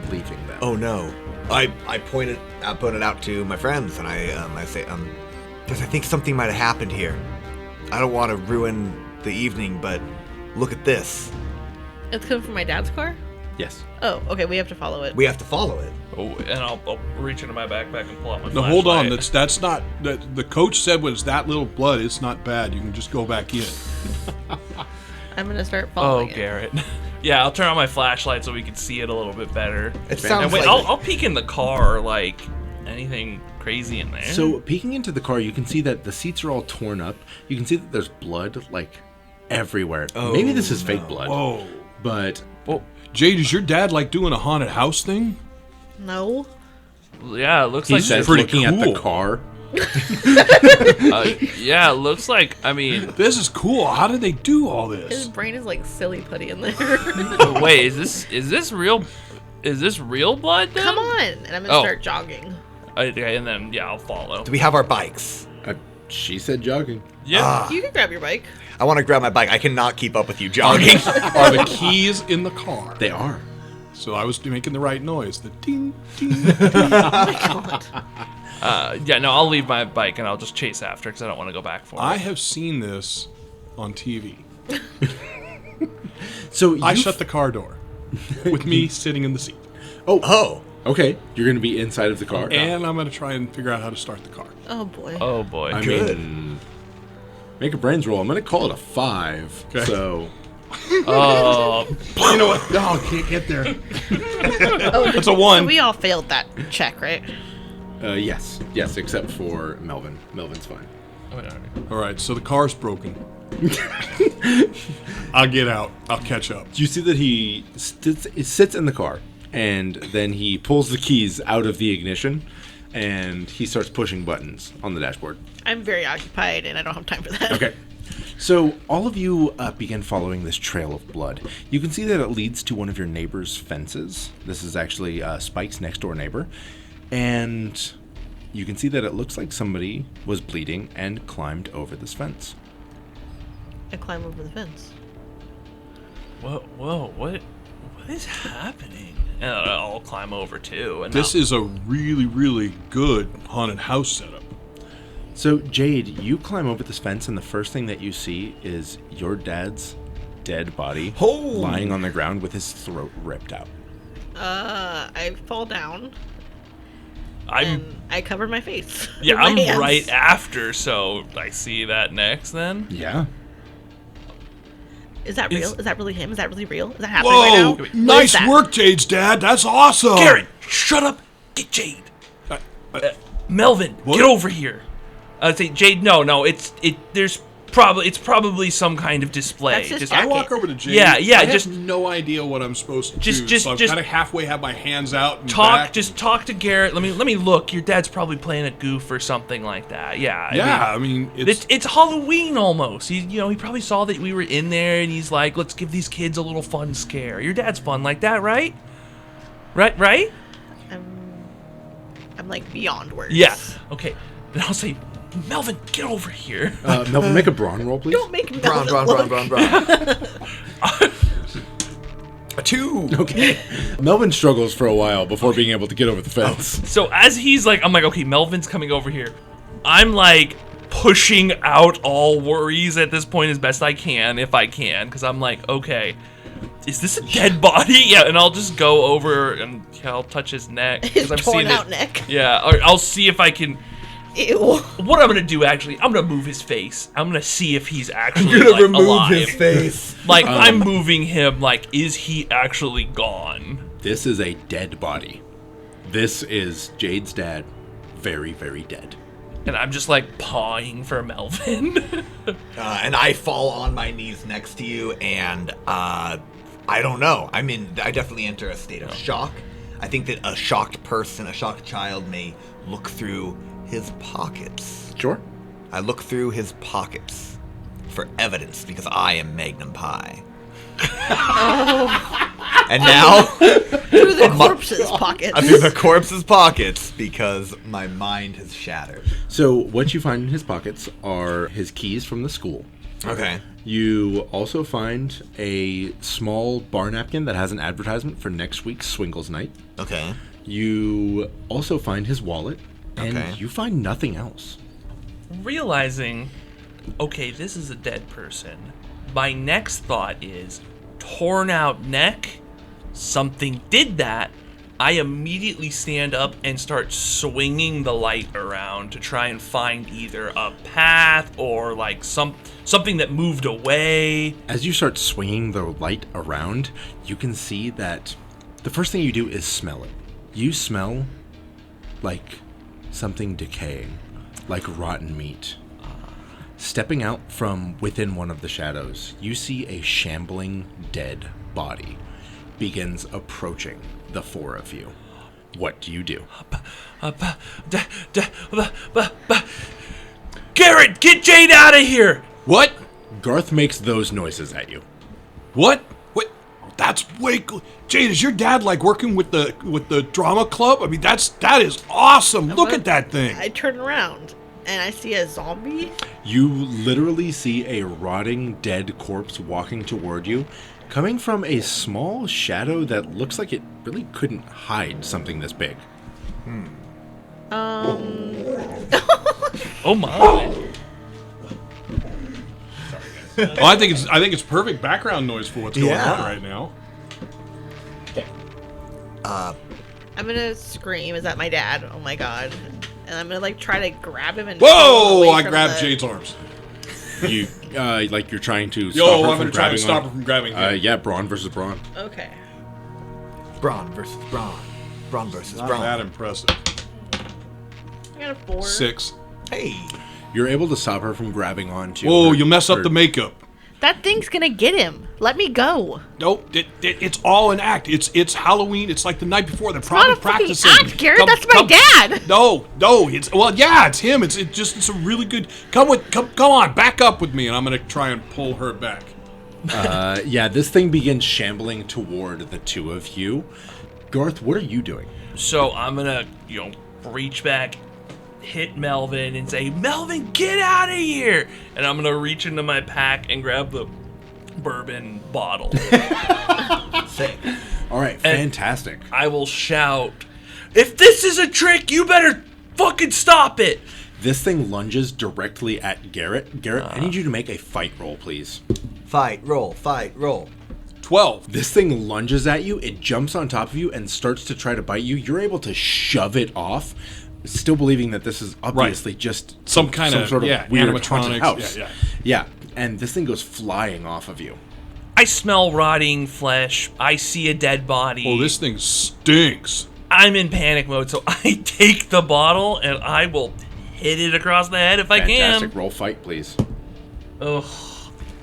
leaving them. Oh no! I pointed out to my friends, and I say, because I think something might have happened here. I don't want to ruin the evening, but look at this. It's coming from my dad's car? Yes. Oh, okay, we have to follow it. We have to follow it. Oh, and I'll reach into my backpack and pull out my Now hold on. flashlight. That's not. The coach said was that little blood. It's not bad. You can just go back in. I'm going to start Oh, following it. Garrett. Yeah, I'll turn on my flashlight so we can see it a little bit better. It sounds And wait, like I'll peek in the car, like, anything crazy in there. So, peeking into the car, you can see that the seats are all torn up. You can see that there's blood like everywhere. Maybe this is fake blood. Whoa. But well, Jade, is your dad like doing a haunted house thing? No. yeah, it looks he like says, pretty looking at the cool. car. yeah, it looks like, I mean, This is cool. How did they do all His this? brain is like silly putty in there. wait, is this real? Is this real blood? Then? Come on. And I'm going to Oh. start jogging. Okay, and then yeah, I'll follow. Do we have our bikes? She said jogging. Yeah. You can grab your bike. I want to grab my bike. I cannot keep up with you jogging. Are the keys in the car? They are. So I was making the right noise. The ding, ding. Yeah, no, I'll leave my bike and I'll just chase after because I don't want to go back for I it. have seen this on TV. So I you shut the car door with me sitting in the seat. Oh, Okay, you're going to be inside of the car. And I'm going to try and figure out how to start the car. Oh, boy. Oh boy. I good. mean, make a brains roll. I'm going to call it a 5. Okay. So, Oh, You know what? No, I can't get there. Oh, That's a 1. we all failed that check, right? yes, except for Melvin. Melvin's fine. All right, so the car's broken. I'll get out. I'll catch up. Do you see that he sits in the car, and then he pulls the keys out of the ignition, and he starts pushing buttons on the dashboard. I'm very occupied, and I don't have time for that. Okay. So all of you begin following this trail of blood. You can see that it leads to one of your neighbor's fences. This is actually Spike's next door neighbor. And you can see that it looks like somebody was bleeding and climbed over this fence. I climb over the fence. whoa, what is happening? And I'll climb over too. And This is a really, really good haunted house setup. So Jade, you climb over this fence, and the first thing that you see is your dad's dead body lying on the ground with his throat ripped out. I fall down, I'm and I cover my face. yeah, with my I'm hands. right after, so I see that next. Then Yeah. Is that Is- real? Is that really him? Is that really real? Is that happening right now? Whoa! What is Nice that? work, Jade's dad. That's awesome. Garrett, shut up. Get Jade. Melvin, What? get over here. Say Jade. No, it's. There's It's probably some kind of display. That's just I walk over to Jade. Yeah, I just- have no idea what I'm supposed to do. Just- So I'm just- kind of halfway have my hands out and talk. back. Just talk to Garrett. Let me look. Your dad's probably playing a goof or something like that. Yeah. Yeah, I mean, It's Halloween almost. He probably saw that we were in there, and he's like, "Let's give these kids a little fun scare." Your dad's fun like that, right? Right? I'm like beyond words. Yeah. Okay. Then I'll say, Melvin, get over here. Melvin, make a brawn roll, please. Don't make me Brawn. A 2. Okay. Melvin struggles for a while before being able to get over the fence. So as he's like, I'm like, okay, Melvin's coming over here. I'm like pushing out all worries at this point as best I can, if I can, because I'm like, okay, is this a dead body? Yeah, and I'll just go over and I'll touch his neck. His I'm torn out it. neck. Yeah, or I'll see if I can. Ew. What I'm gonna do actually, I'm gonna move his face. I'm gonna see if he's actually like, alive. face. Like I'm moving him. Like, is he actually gone? This is a dead body. This is Jade's dad. Very, very dead. And I'm just like pawing for Melvin. And I fall on my knees next to you, and I don't know. I definitely enter a state of shock. I think that a shocked person, a shocked child, may look through his pockets. Sure. I look through his pockets for evidence because I am Magnum Pie. And now, Through the corpse's pockets. I'm through the corpse's pockets because my mind has shattered. So what you find in his pockets are his keys from the school. Okay. You also find a small bar napkin that has an advertisement for next week's Swingles Night. Okay. You also find his wallet, and Okay. you find nothing else. Realizing, okay, this is a dead person. My next thought is, torn out neck, something did that. I immediately stand up and start swinging the light around to try and find either a path or like something that moved away. As you start swinging the light around, you can see that the first thing you do is smell it. You smell like something decaying, like rotten meat. Stepping out from within one of the shadows, you see a shambling dead body begins approaching the four of you. What do you do? Garrett, get Jade out of here! What? Garth makes those noises at you. What? That's way cool. Jade, is your dad like working with the drama club? I mean, that is awesome. Look at that thing. I turn around and I see a zombie. You literally see a rotting dead corpse walking toward you, coming from a small shadow that looks like it really couldn't hide something this big. Oh my. Well, I think it's perfect background noise for what's going on right now. I'm gonna scream. Is that my dad? Oh my god! And I'm gonna like try to grab him and. Whoa! I grabbed Jade's arms. You, like you're trying to stop Yo, her I'm from gonna try to grabbing stop on- her from grabbing him. Yeah, brawn versus brawn. Okay. Brawn versus brawn. Brawn versus Not brawn. that impressive. I got a 4. 6. Hey. You're able to stop her from grabbing onto. Whoa, her- you'll mess up her- the makeup. That thing's gonna get him. Let me go. Nope, it's all an act. It's Halloween. It's like the night before. They're Not probably a fucking practicing. act, Garrett. That's my dad. No, it's it's him. It's a really good. Come on, back up with me, and I'm gonna try and pull her back. Yeah, this thing begins shambling toward the two of you. Garth, what are you doing? So I'm gonna, reach back, hit Melvin, and say, Melvin, get out of here! And I'm gonna reach into my pack and grab the bourbon bottle. Sick. All right, fantastic. I will shout, if this is a trick, you better fucking stop it! This thing lunges directly at Garrett. Garrett, I need you to make a fight roll, please. Fight, roll. 12. This thing lunges at you, it jumps on top of you and starts to try to bite you. You're able to shove it off, still believing that this is obviously just Some sort of weird animatronics. haunted house. Yeah. And this thing goes flying off of you. I smell rotting flesh. I see a dead body. Oh, this thing stinks. I'm in panic mode, so I take the bottle and I will hit it across the head if I Fantastic. can. Roll fight, please. Ugh.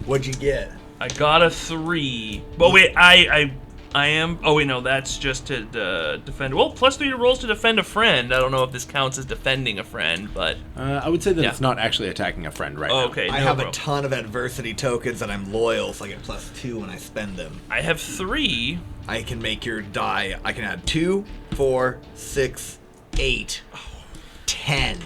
What'd you get? I got a 3. But wait, I am. Oh wait, no, that's just to defend. Well, +3 to rolls to defend a friend. I don't know if this counts as defending a friend, but I would say that it's not actually attacking a friend right now. okay. I have a ton of adversity tokens and I'm loyal, so I get +2 when I spend them. I have 3. I can make your die. I can add 2, 4, 6, 8, 10.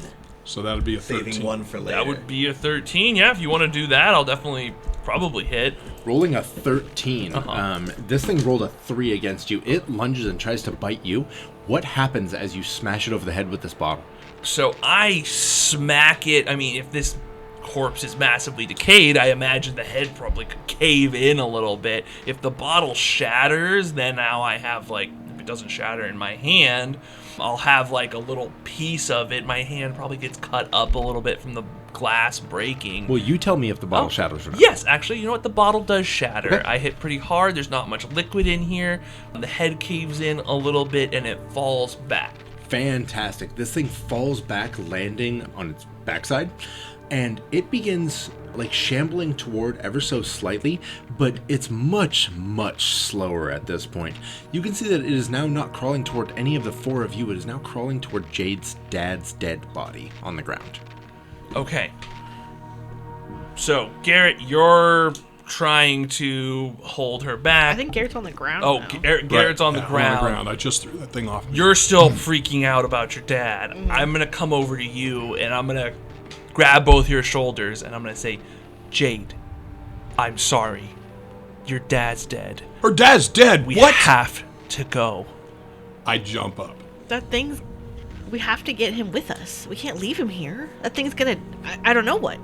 So that would be a 13. Saving 1 for later. That would be a 13. Yeah, if you want to do that, I'll definitely probably hit. Rolling a 13. Uh-huh. This thing rolled a 3 against you. It lunges and tries to bite you. What happens as you smash it over the head with this bottle? So I smack it. I mean, if this corpse is massively decayed, I imagine the head probably could cave in a little bit. If the bottle shatters, then now I have, like, if it doesn't shatter in my hand, I'll have, like, a little piece of it. My hand probably gets cut up a little bit from the glass breaking. Well, you tell me if the bottle shatters or not. Yes, actually, you know what? The bottle does shatter. Okay. I hit pretty hard. There's not much liquid in here. The head caves in a little bit, and it falls back. Fantastic. This thing falls back, landing on its backside, and it begins like shambling toward ever so slightly, but it's much, much slower at this point. You can see that it is now not crawling toward any of the 4 of you. It is now crawling toward Jade's dad's dead body on the ground. Okay. So, Garrett, you're trying to hold her back. I think Garrett's on the ground. Oh, now. Garrett's on the Yeah, ground. I just threw that thing off. You're still freaking out about your dad. I'm going to come over to you, and I'm going to grab both your shoulders, and I'm going to say, Jade, I'm sorry. Your dad's dead. Her dad's dead. We What? have to go. I jump up. That thing's. We have to get him with us. We can't leave him here. That thing's gonna. I don't know what.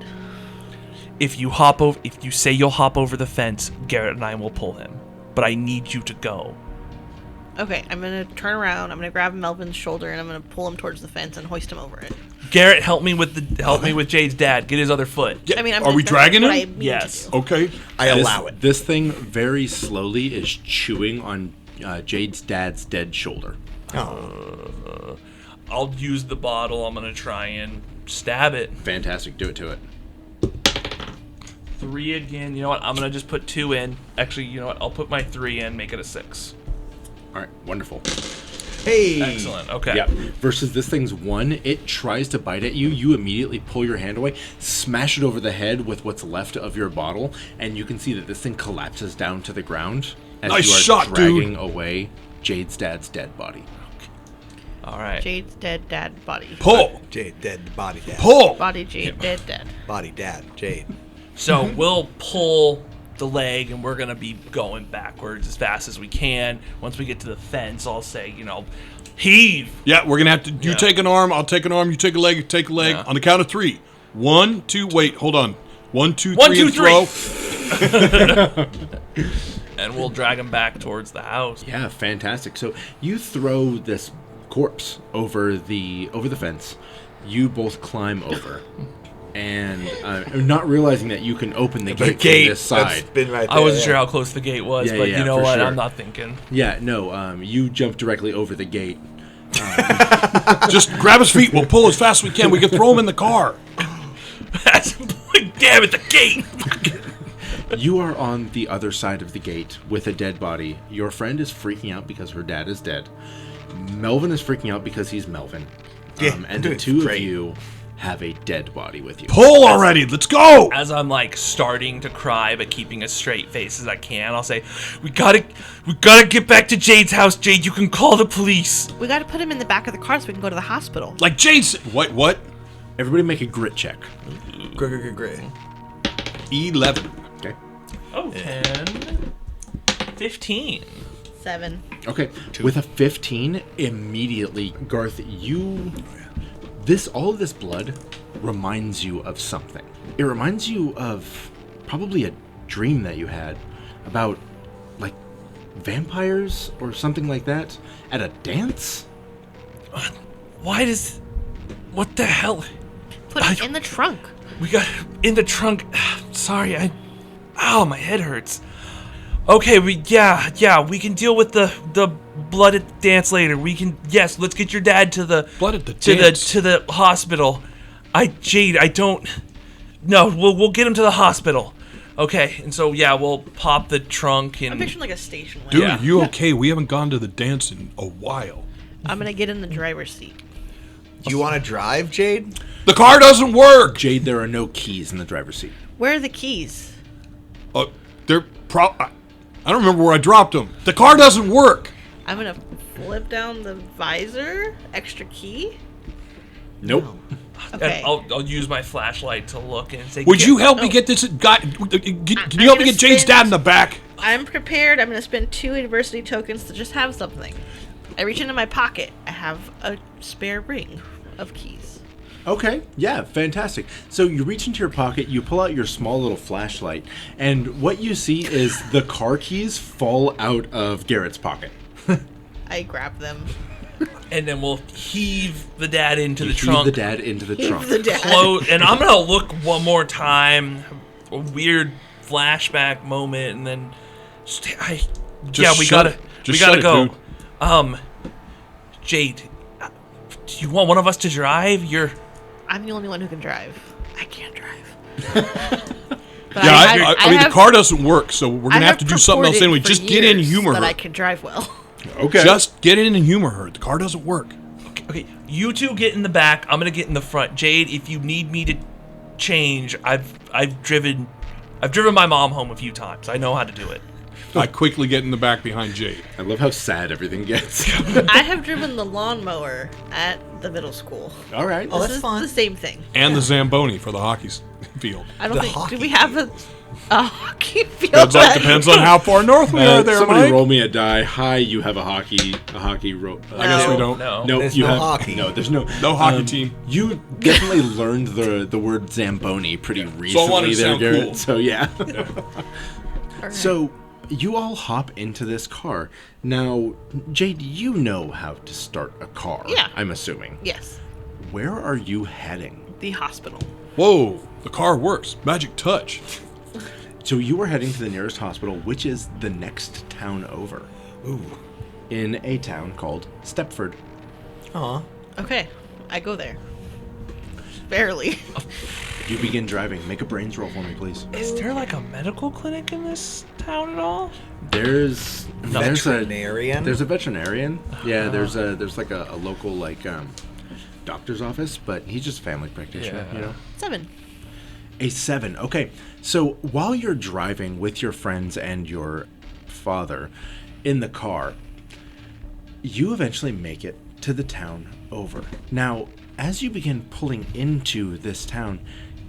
If you say you'll hop over the fence, Garrett and I will pull him. But I need you to go. Okay, I'm gonna turn around. I'm gonna grab Melvin's shoulder and I'm gonna pull him towards the fence and hoist him over it. Garrett, help me with Jade's dad. Get his other foot. I mean, Are we dragging what him? I mean to Yes. do. Okay. I allow it. This thing very slowly is chewing on Jade's dad's dead shoulder. Oh. I'll use the bottle. I'm gonna try and stab it. Fantastic. Do it to it. 3 again. You know what? I'm gonna just put 2 in. Actually, you know what? I'll put my 3 in. Make it a 6. All right. Wonderful. Hey. Excellent. Okay. Yeah. Versus this thing's 1, it tries to bite at you. You immediately pull your hand away, smash it over the head with what's left of your bottle, and you can see that this thing collapses down to the ground as Nice you are shot, dragging dude. away Jade's dad's dead body. All right. Jade's dead dad body. Pull. Jade, dead, body, dad. Pull. Body Jade dead dad. Body, dad, Jade. So we'll pull the leg, and we're gonna be going backwards as fast as we can. Once we get to the fence, I'll say, heave. Yeah, we're gonna have to. You Yeah. take an arm. I'll take an arm. You take a leg. You take a leg. Yeah. On the count of 3. 1, 2. Wait. Hold on. 1, 2, 3. 1, 2, and 3. throw. And we'll drag him back towards the house. Yeah, fantastic. So you throw this corpse over the fence. You both climb over, and not realizing that you can open the gate from this side. That's been right there. I wasn't sure how close the gate was, Yeah, but yeah, you know for what? sure. I'm not thinking. Yeah, no. You jump directly over the gate. Just grab his feet. We'll pull as fast as we can. We can throw him in the car. Damn it, the gate! You are on the other side of the gate with a dead body. Your friend is freaking out because her dad is dead. Melvin is freaking out because he's Melvin. Yeah, And the doing 2 great. of you have a dead body with you. Pull already. Let's go. As I'm like starting to cry but keeping a straight face as I can, I'll say, we gotta get back to Jade's house. Jade, you can call the police. We gotta put him in the back of the car so we can go to the hospital. Like Jason. What? Everybody make a grit check. Great. 11. Okay. Oh, 10, 15. 7. Okay. With a 15, immediately, Garth, all of this blood reminds you of something. It reminds you of probably a dream that you had about, like, vampires or something like that at a dance. What the hell? Put him in the trunk. We got in the trunk. Sorry, my head hurts. Okay, we can deal with the blood at the dance later. Let's get your dad to the Blood at the to dance? the hospital. Jade, No, we'll get him to the hospital. Okay, and so yeah, we'll pop the trunk and. I'm picturing like a station wagon. Dude, Yeah. are you okay? We haven't gone to the dance in a while. I'm gonna get in the driver's seat. Do you want to drive, Jade? The car doesn't work. Jade, there are no keys in the driver's seat. Where are the keys? They're I don't remember where I dropped them. The car doesn't work. I'm gonna flip down the visor. Extra key. Nope. Okay. And I'll use my flashlight to look and say. Would you help me Oh. get this guy? Can I'm you help me gonna get Jade's spin- dad in the back? I'm prepared. I'm gonna spend 2 adversity tokens to just have something. I reach into my pocket. I have a spare ring of keys. Okay, yeah, fantastic. So you reach into your pocket, you pull out your small little flashlight, and what you see is the car keys fall out of Garrett's pocket. I grab them. And then we'll heave the dad into You the heave trunk. the dad into the trunk. The dad. And I'm gonna look one more time. A weird flashback moment, and then. We gotta go. Dude. Jade, do you want one of us to drive? I'm the only one who can drive. I can't drive. But Yeah, I mean, have- the car doesn't work, so we're I going to have to do something else purported anyway. for Just get in and years humor that her. I can drive well. Okay. Just get in and humor her. The car doesn't work. Okay, you two get in the back. I'm gonna get in the front. Jade, if you need me to change, I've driven my mom home a few times. I know how to do it. I quickly get in the back behind Jade. I love how sad everything gets. I have driven the lawnmower at the middle school. All right. Oh, This that's is fun. the same thing. And the Zamboni for the hockey field. I don't The think. hockey Do we have a hockey field? Depends on how far north we are there, somebody Mike. roll me a die. Hi, you have a hockey roll. I guess we don't. No. No, There's you no have hockey. No, there's no hockey team. You definitely learned the word Zamboni pretty recently wanted to there, sound Garrett. cool. So yeah. Alright. So you all hop into this car. Now, Jade, you know how to start a car. Yeah. I'm assuming. Yes, Where are you heading? the hospital. Whoa, the car works. Magic touch. So you are heading to the nearest hospital, which is the next town over. Ooh. In a town called Stepford. Aw. Okay, I go there. Barely. You begin driving. Make a brains roll for me, please. Is there like a medical clinic in this town at all? There's Veterinarian? There's a veterinarian. Yeah, there's like a local like doctor's office, but he's just a family practitioner, Yeah. you know. 7. A 7. Okay. So while you're driving with your friends and your father in the car, you eventually make it to the town over. Now, as you begin pulling into this town,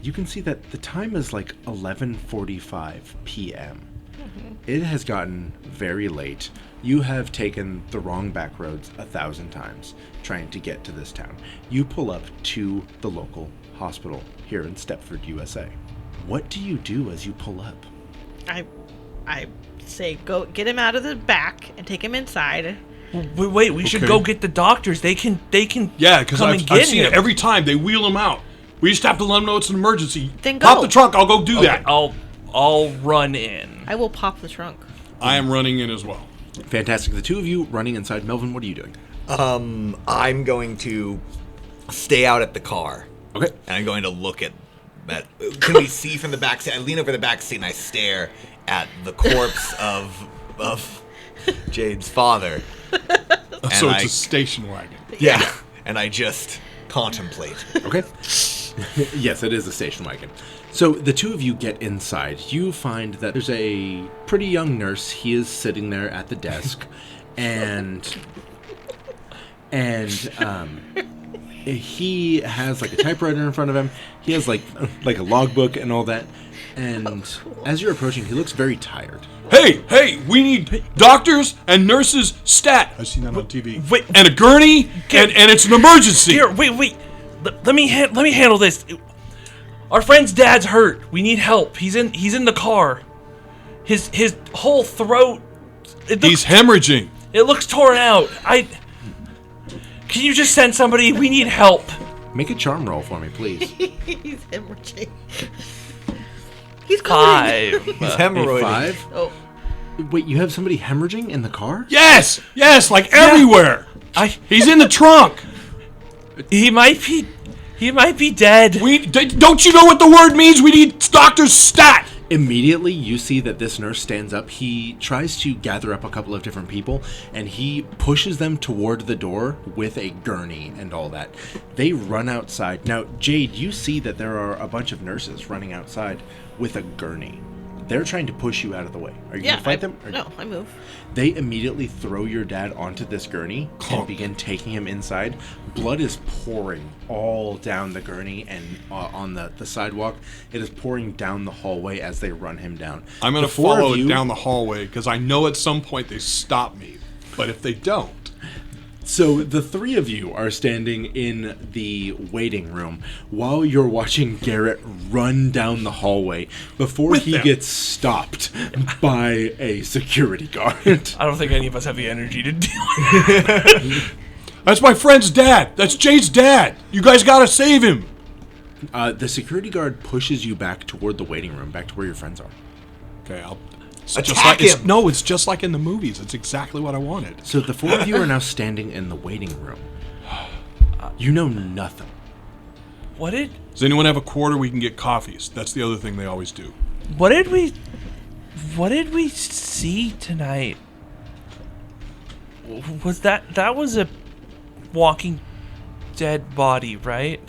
you can see that the time is like 11:45 p.m. It has gotten very late. You have taken the wrong back roads 1,000 times trying to get to this town. You pull up to the local hospital here in Stepford, USA. What do you do as you pull up? I say go get him out of the back and take him inside. Wait, we should Okay. go get the doctors. They can Yeah, because come I've and get seen him. it every time. They wheel him out. We just have to let them know it's an emergency. Then Pop go. the trunk. I'll go do Okay, that. I'll run in. I will pop the trunk. I am running in as well. Fantastic. The two of you running inside. Melvin, what are you doing? I'm going to stay out at the car. Okay. And I'm going to look at that. Can we see from the back seat? I lean over the back seat and I stare at the corpse of Jade's father. So And it's a station wagon. Yeah. And I just contemplate. Okay. Yes, it is a station wagon. So the two of you get inside. You find that there's a pretty young nurse. He is sitting there at the desk, and he has like a typewriter in front of him. He has like a logbook and all that. And as you're approaching, he looks very tired. Hey, we need doctors and nurses stat. I've seen that on TV. Wait. And a gurney, and it's an emergency. Here, wait. Let me handle this. Our friend's dad's hurt. We need help. He's in the car. His whole throat. He's hemorrhaging. It looks torn out. Can you just send somebody? We need help. Make a charm roll for me, please. He's hemorrhaging. He's calling. 5. He's A hemorrhoiding. 5? Oh, Wait, you have somebody hemorrhaging in the car? Yes, like everywhere. He's in the trunk. He might be He might be dead. Don't you know what the word means? We need doctor's stat. Immediately, you see that this nurse stands up. He tries to gather up a couple of different people, and he pushes them toward the door with a gurney and all that. They run outside. Now, Jade, you see that there are a bunch of nurses running outside with a gurney. They're trying to push you out of the way. Are you going to fight them? No, I move. They immediately throw your dad onto this gurney and begin taking him inside. Blood is pouring all down the gurney and on the sidewalk. It is pouring down the hallway as they run him down. I'm going to follow it down the hallway because I know at some point they stop me. But if they don't... So the three of you are standing in the waiting room while you're watching Garrett run down the hallway before he gets stopped by a security guard. I don't think any of us have the energy to deal with it. That's my friend's dad. That's Jade's dad. You guys got to save him. The security guard pushes you back toward the waiting room, back to where your friends are. Okay, I'll... Attack him! It's just like in the movies. It's exactly what I wanted. So the four of you are now standing in the waiting room. You know nothing. Does anyone have a quarter? We can get coffees. That's the other thing they always do. What did we see tonight? Was that was a walking dead body, right?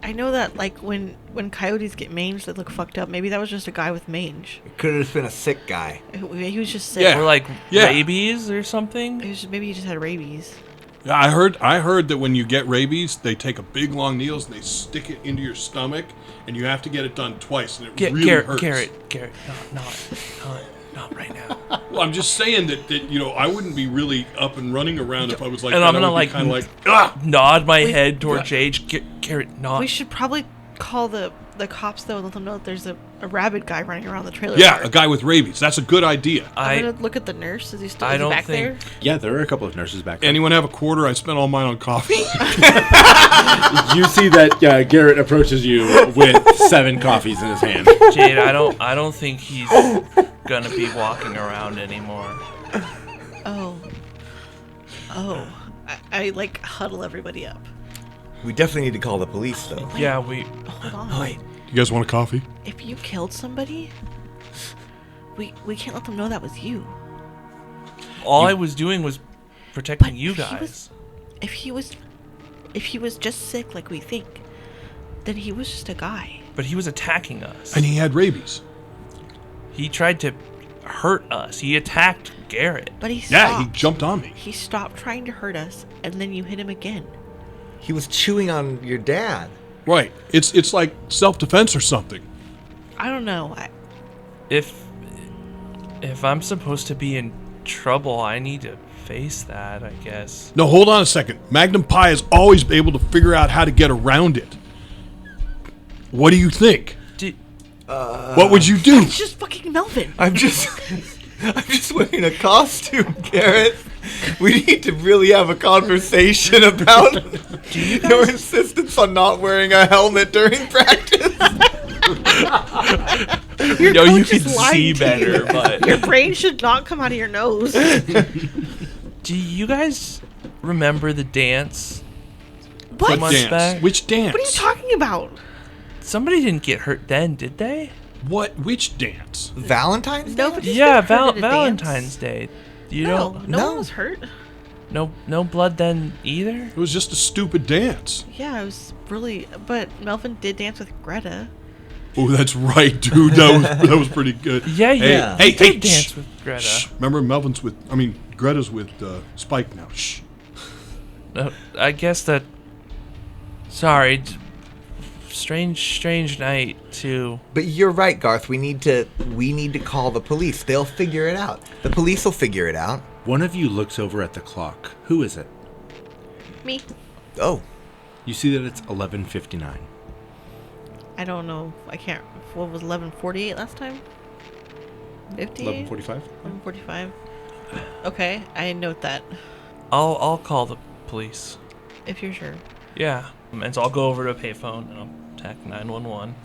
I know that, like, when coyotes get mange, they look fucked up. Maybe that was just a guy with mange. It could have just been a sick guy. He was just sick. Yeah. Or like Yeah. rabies or something? Maybe he just had rabies. Yeah, I heard that when you get rabies, they take a big long needles and they stick it into your stomach, and you have to get it done twice, and it really hurts. Garrett, not right now. Well, I'm just saying that I wouldn't be really up and running around if I was like And that. I'm gonna kind of like nod my head toward Jade. Garrett, not. We should probably call the cops, though, and let them know that there's a rabid guy running around the trailer yeah, park. a guy with rabies. That's a good idea. I'm gonna look at the nurse. Is he still I don't back think- there? Yeah, there are a couple of nurses back there. Anyone have a quarter? I spent all mine on coffee. You see that Garrett approaches you with 7 coffees in his hand. Jade, I don't think he's gonna be walking around anymore. Oh. I like huddle everybody up. We definitely need to call the police, though. Yeah, Hold on. Wait. You guys want a coffee? If you killed somebody, we can't let them know that was you. all I was doing was protecting you guys. If he was just sick like we think, then he was just a guy. But he was attacking us. And he had rabies. He tried to hurt us. He attacked Garrett. But he stopped. Yeah, he jumped on me. He stopped trying to hurt us, and then you hit him again. He was chewing on your dad. Right. It's like self-defense or something. I don't know. If I'm supposed to be in trouble, I need to face that, I guess. No, hold on a second. Magnum Pi is always able to figure out how to get around it. What do you think? What would you do? It's just fucking Melvin. I'm just wearing a costume, Garrett. We need to really have a conversation about your insistence on not wearing a helmet during practice. Your No, you coach can is lying see to better, you. but Your brain should not come out of your nose. do you guys remember the dance? What? months Dance. back? Which dance? What are you talking about? Somebody didn't get hurt then, did they? Which dance? Valentine's Day? Nobody's Yeah, been hurt at a Valentine's dance. Day. You No, don't no No. one was hurt. no blood then either? It was just a stupid dance. Yeah, it was really. But Melvin did dance with Greta. Oh, that's right, dude. That was pretty good. Yeah, yeah. Hey, He did hey, dance shh. with Greta. Shh. Remember, Greta's with Spike now. Shh. No, I guess that. Sorry. Strange night too. But you're right, Garth. We need to call the police. They'll figure it out. The police will figure it out. One of you looks over at the clock. Who is it? Me. Oh, You see that it's 11:59. I don't know. I can't. What was 11:48 last time? 58. 11:45. 11:45. Okay, I note that. I'll call the police. If you're sure. Yeah. And so I'll go over to a payphone and I'll tack 911.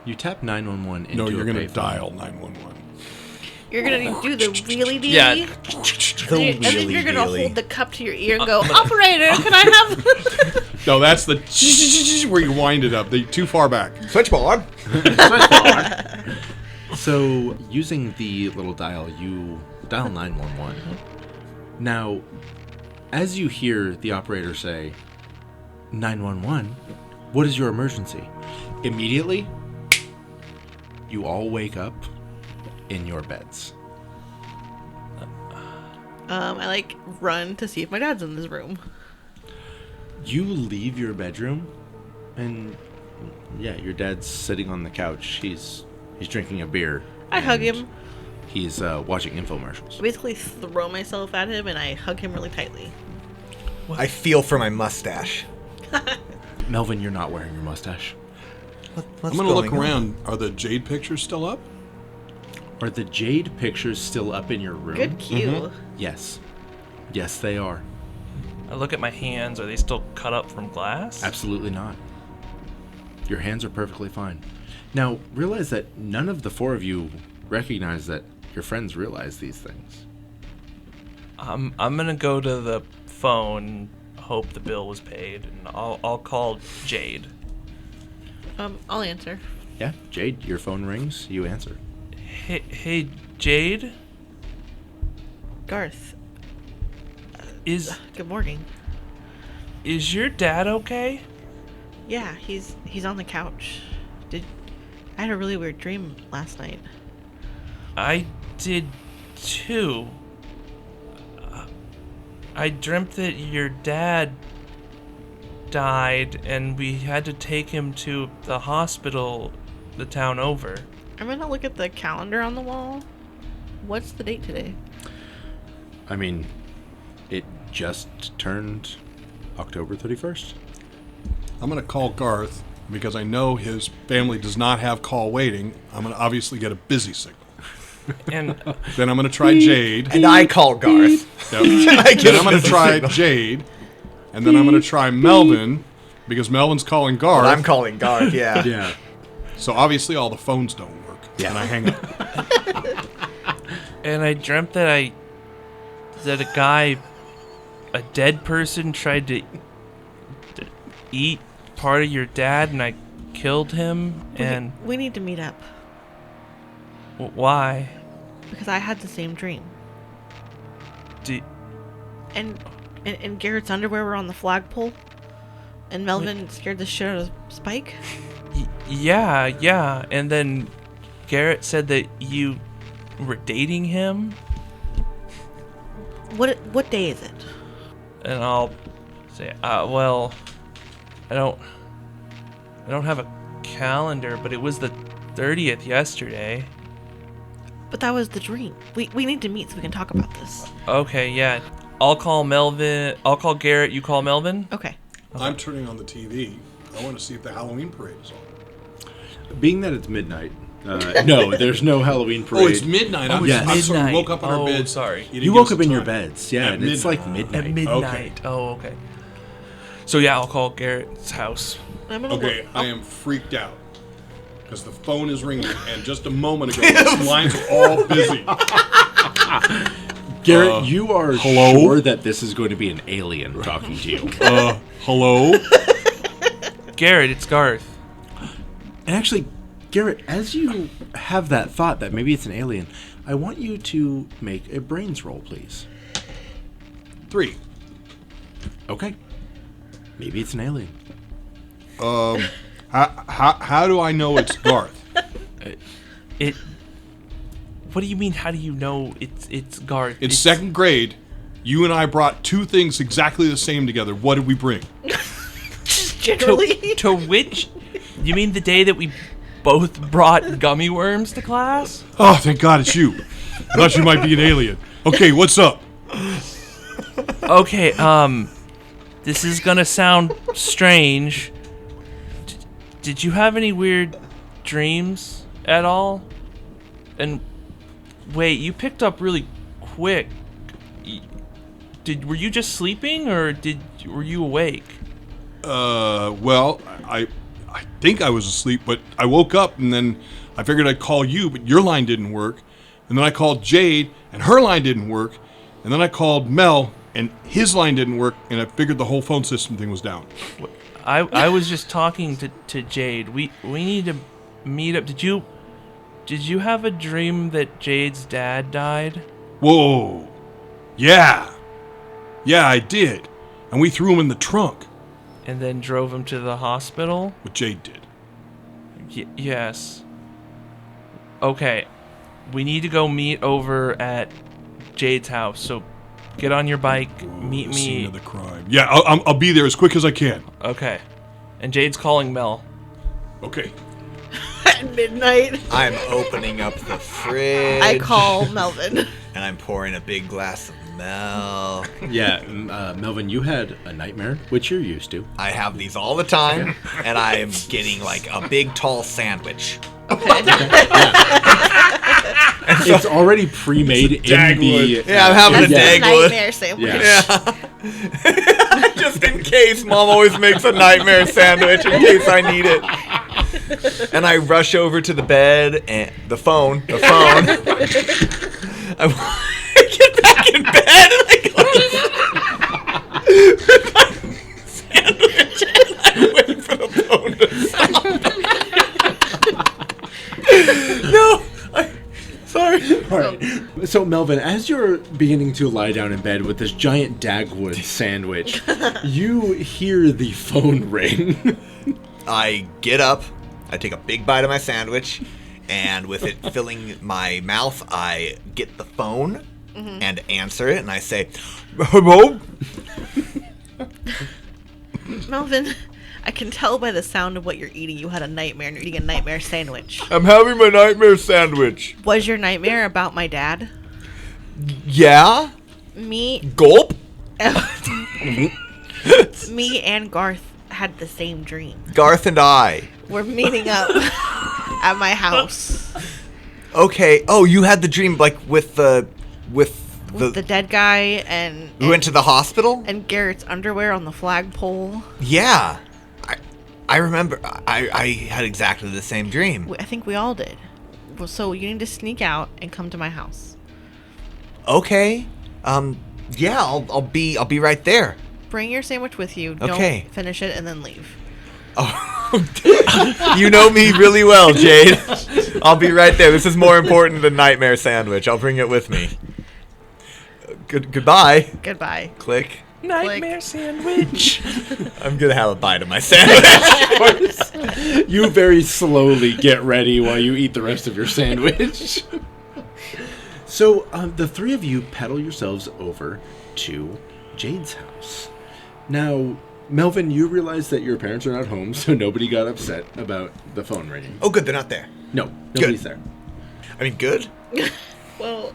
You tap 911 into No, you're a gonna payphone. dial 911. You're gonna do the wheelie dealie. Yeah. the And then you're gonna wheelie-dealy. hold the cup to your ear and go, "Operator, can I have?" No, that's the where you wind it up. Too far back. Switchboard. So, using the little dial, you dial 911. Now, as you hear the operator say, 911, what is your emergency? Immediately, you all wake up in your beds. I run to see if my dad's in this room. You leave your bedroom, and yeah, your dad's sitting on the couch. He's drinking a beer. I hug him. He's watching infomercials. I basically throw myself at him and I hug him really tightly. I feel for my mustache. Melvin, you're not wearing your mustache. I'm going to look around. Are the Jade pictures still up? Are the Jade pictures still up in your room? Good cue. Yes. Yes, they are. I look at my hands. Are they still cut up from glass? Absolutely not. Your hands are perfectly fine. Now, realize that none of the four of you recognize that your friends realize these things. I'm gonna go to the phone, hope the bill was paid, and I'll call Jade. I'll answer. Yeah, Jade, your phone rings. You answer. Hey, Jade. Garth. Good morning. Is your dad okay? Yeah, he's on the couch. I had a really weird dream last night. I did too. I dreamt that your dad died and we had to take him to the hospital the town over. I'm gonna look at the calendar on the wall. What's the date today? I mean, it just turned October 31st. I'm going to call Garth because I know his family does not have call waiting. I'm going to obviously get a busy signal. And Then I'm going to try Jade. And I call Garth. Yep. Then I'm going to try Jade. And then I'm going to try Melvin because Melvin's calling Garth. Well, I'm calling Garth, yeah. Yeah. So obviously all the phones don't work. Yeah. And I hang up. and I dreamt that a dead person tried to eat part of your dad and I killed him. And We need to meet up. Why? Because I had the same dream. And Garrett's underwear were on the flagpole. And Melvin scared the shit out of Spike. Yeah. And then Garrett said that you were dating him. What day is it? And I'll say, well, I don't have a calendar, but it was the 30th yesterday. But that was the dream. We need to meet so we can talk about this. Okay, yeah. I'll call Melvin. I'll call Garrett. You call Melvin? Okay. I'm turning on the TV. I want to see if the Halloween parade is on. Being that it's midnight, no, there's no Halloween parade. Oh, it's midnight. I'm sorry. We woke up in our beds. Sorry. You woke up in your beds, yeah, and it's like midnight. At midnight. Okay. Oh, okay. So yeah, I'll call Garrett's house. Okay, I am freaked out because the phone is ringing, and just a moment ago, the lines are all busy. Garrett, you are hello? sure that this is going to be an alien talking to you. Hello? Garrett, it's Garth. And actually, Garrett, as you have that thought that maybe it's an alien, I want you to make a brains roll, please. 3. Okay. Maybe it's an alien. How do I know it's Garth? What do you mean? How do you know it's Garth? In second grade, you and I brought two things exactly the same together. What did we bring? Generally. To which? You mean the day that we both brought gummy worms to class? Oh, thank God it's you. I thought you might be an alien. Okay, what's up? Okay, this is gonna sound strange. Did you have any weird dreams at all? And wait, you picked up really quick. Were you just sleeping or were you awake? Well, I think I was asleep, but I woke up and then I figured I'd call you, but your line didn't work. And then I called Jade and her line didn't work. And then I called Mel and his line didn't work, and I figured the whole phone system thing was down. I was just talking to Jade. We need to meet up. Did you have a dream that Jade's dad died? Whoa. Yeah. Yeah, I did. And we threw him in the trunk. And then drove him to the hospital? What Jade did. Yes. Okay. We need to go meet over at Jade's house. So get on your bike, meet The scene me. of the crime. Yeah, I'll be there as quick as I can. Okay. And Jade's calling Mel. Okay. At midnight, I'm opening up the fridge. I call Melvin. And I'm pouring a big glass of milk. Yeah, Melvin, you had a nightmare, which you're used to. I have these all the time, and I'm getting like a big tall sandwich. It's already pre-made in the... Yeah, I'm having a That's a Dagwood. nightmare sandwich. Yeah. Just in case, Mom always makes a nightmare sandwich in case I need it. And I rush over to the bed and the phone. I get back in bed and I go with my sandwich and I wait for the phone to stop. No, sorry. All right. So, Melvin, as you're beginning to lie down in bed with this giant Dagwood sandwich, you hear the phone ring. I get up, I take a big bite of my sandwich, and with it filling my mouth, I get the phone and answer it, and I say, "Hello?" Melvin, I can tell by the sound of what you're eating you had a nightmare and you're eating a nightmare sandwich. I'm having my nightmare sandwich. Was your nightmare about my dad? Yeah? Me Gulp? me and Garth had the same dream. Garth and I. We're meeting up at my house. Okay. Oh, you had the dream like with the With the dead guy and we went to the hospital? and Garrett's underwear on the flagpole. Yeah. I remember I had exactly the same dream. I think we all did. Well, so you need to sneak out and come to my house. Okay. Yeah, I'll be right there. Bring your sandwich with you. Okay. Don't finish it and then leave. You know me really well, Jade. I'll be right there. This is more important than nightmare sandwich. I'll bring it with me. Goodbye. Goodbye. Click. Nightmare sandwich. I'm gonna have a bite of my sandwich. You very slowly get ready while you eat the rest of your sandwich. So, the three of you pedal yourselves over to Jade's house. Now, Melvin, you realize that your parents are not home, so nobody got upset about the phone ringing. Oh, good. They're not there. No, nobody's there. I mean, good. Well,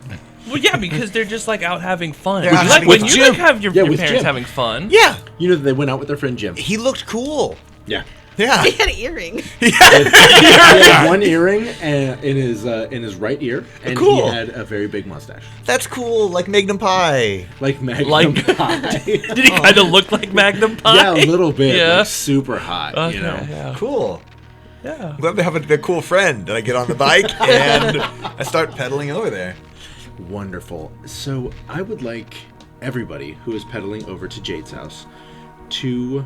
Yeah, because they're just like out having fun. They're out Like having when fun. you like have your with parents Jim. having fun. Yeah. You know that they went out with their friend Jim. He looked cool. Yeah. Yeah. he had an earring. He had one earring in his right ear, and Cool. he had a very big mustache, That's cool. Like Magnum Pie. like Magnum Like- Pie. Did he kind of look like Magnum Pie? Yeah, a little bit. Yeah. Like super hot. Okay, You know. Yeah. Cool. Yeah. I'm glad to have a cool friend. And I get on the bike and I start pedaling over there. Wonderful. So I would like everybody who is pedaling over to Jade's house to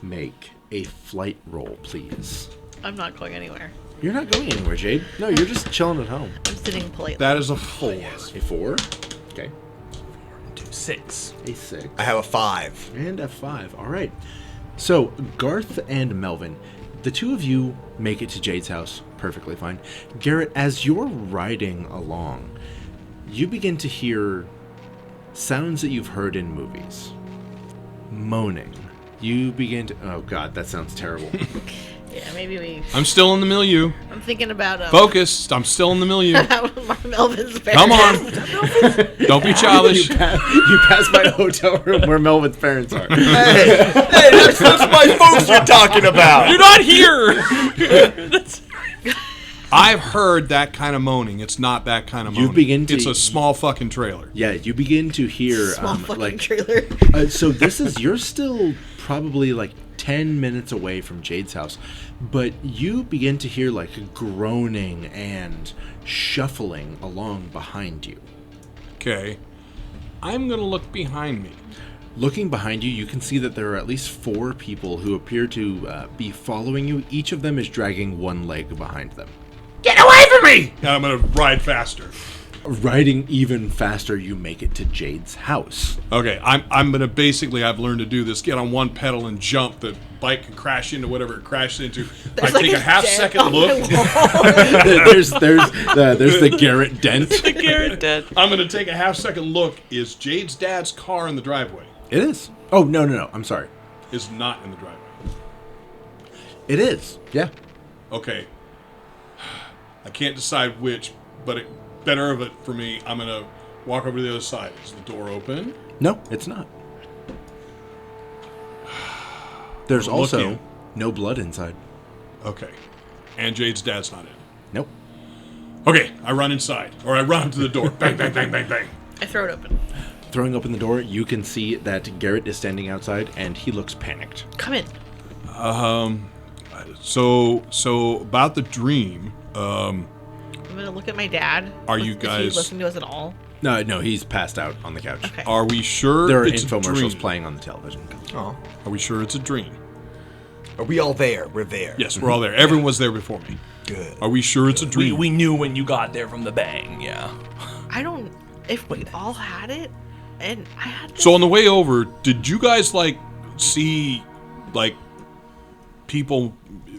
make a flight roll, please. I'm not going anywhere. You're not going anywhere, Jade. No, you're just chilling at home. I'm sitting politely. That is a 4. A 4. Okay. 6. A 6. I have a 5. And a 5. All right. So, Garth and Melvin, the two of you make it to Jade's house perfectly fine. Garrett, as you're riding along, you begin to hear sounds that you've heard in movies. Moaning. You begin to... Oh, God, that sounds terrible. Yeah, maybe we... I'm still in the milieu. I'm thinking about Focused. I'm still in the milieu. Melvin's parents. Come on. Don't be childish. You pass by a hotel room where Melvin's parents are. Hey, that's my folks you're talking about. You're not here. I've heard that kind of moaning. It's not that kind of You moaning. begin to- It's a small fucking trailer. Yeah, you begin to hear... Small fucking like, trailer. so this is... You're still probably like 10 minutes away from Jade's house, but you begin to hear like groaning and shuffling along behind you. Okay. I'm going to look behind me. Looking behind you, you can see that there are at least 4 people who appear to be following you. Each of them is dragging one leg behind them. Get away from me! And I'm going to ride faster. Riding even faster, you make it to Jade's house. Okay, I'm going to basically, I've learned to do this, get on one pedal and jump. The bike can crash into whatever it crashes into. There's I take a half-second look. there's the Garrett dent. The Garrett dent. I'm going to take a half-second look. Is Jade's dad's car in the driveway? It is. Oh, no. I'm sorry. Is not in the driveway. It is. Yeah. Okay. I can't decide which, but better of it for me, I'm going to walk over to the other side. Is the door open? No, it's not. There's also Looking. no blood inside. Okay. And Jade's dad's not in. Nope. Okay, I run inside. Or I run to the door. Bang, bang, bang, bang, bang. I throw it open. Throwing open the door, you can see that Garrett is standing outside, and he looks panicked. Come in. So about the dream, I'm gonna look at my dad. Are you Is guys- he listening to us at all? No, he's passed out on the couch. Okay. are we sure There are it's a infomercials dream? playing on the television. Oh. Are we sure it's a dream? Are we all there? We're there. Yes, we're all there. Everyone was there before me. Good. Are we sure it's a dream? We knew when you got there from the bang, yeah. I don't. If we all had it, and I had. This, So on the way over, did you guys see people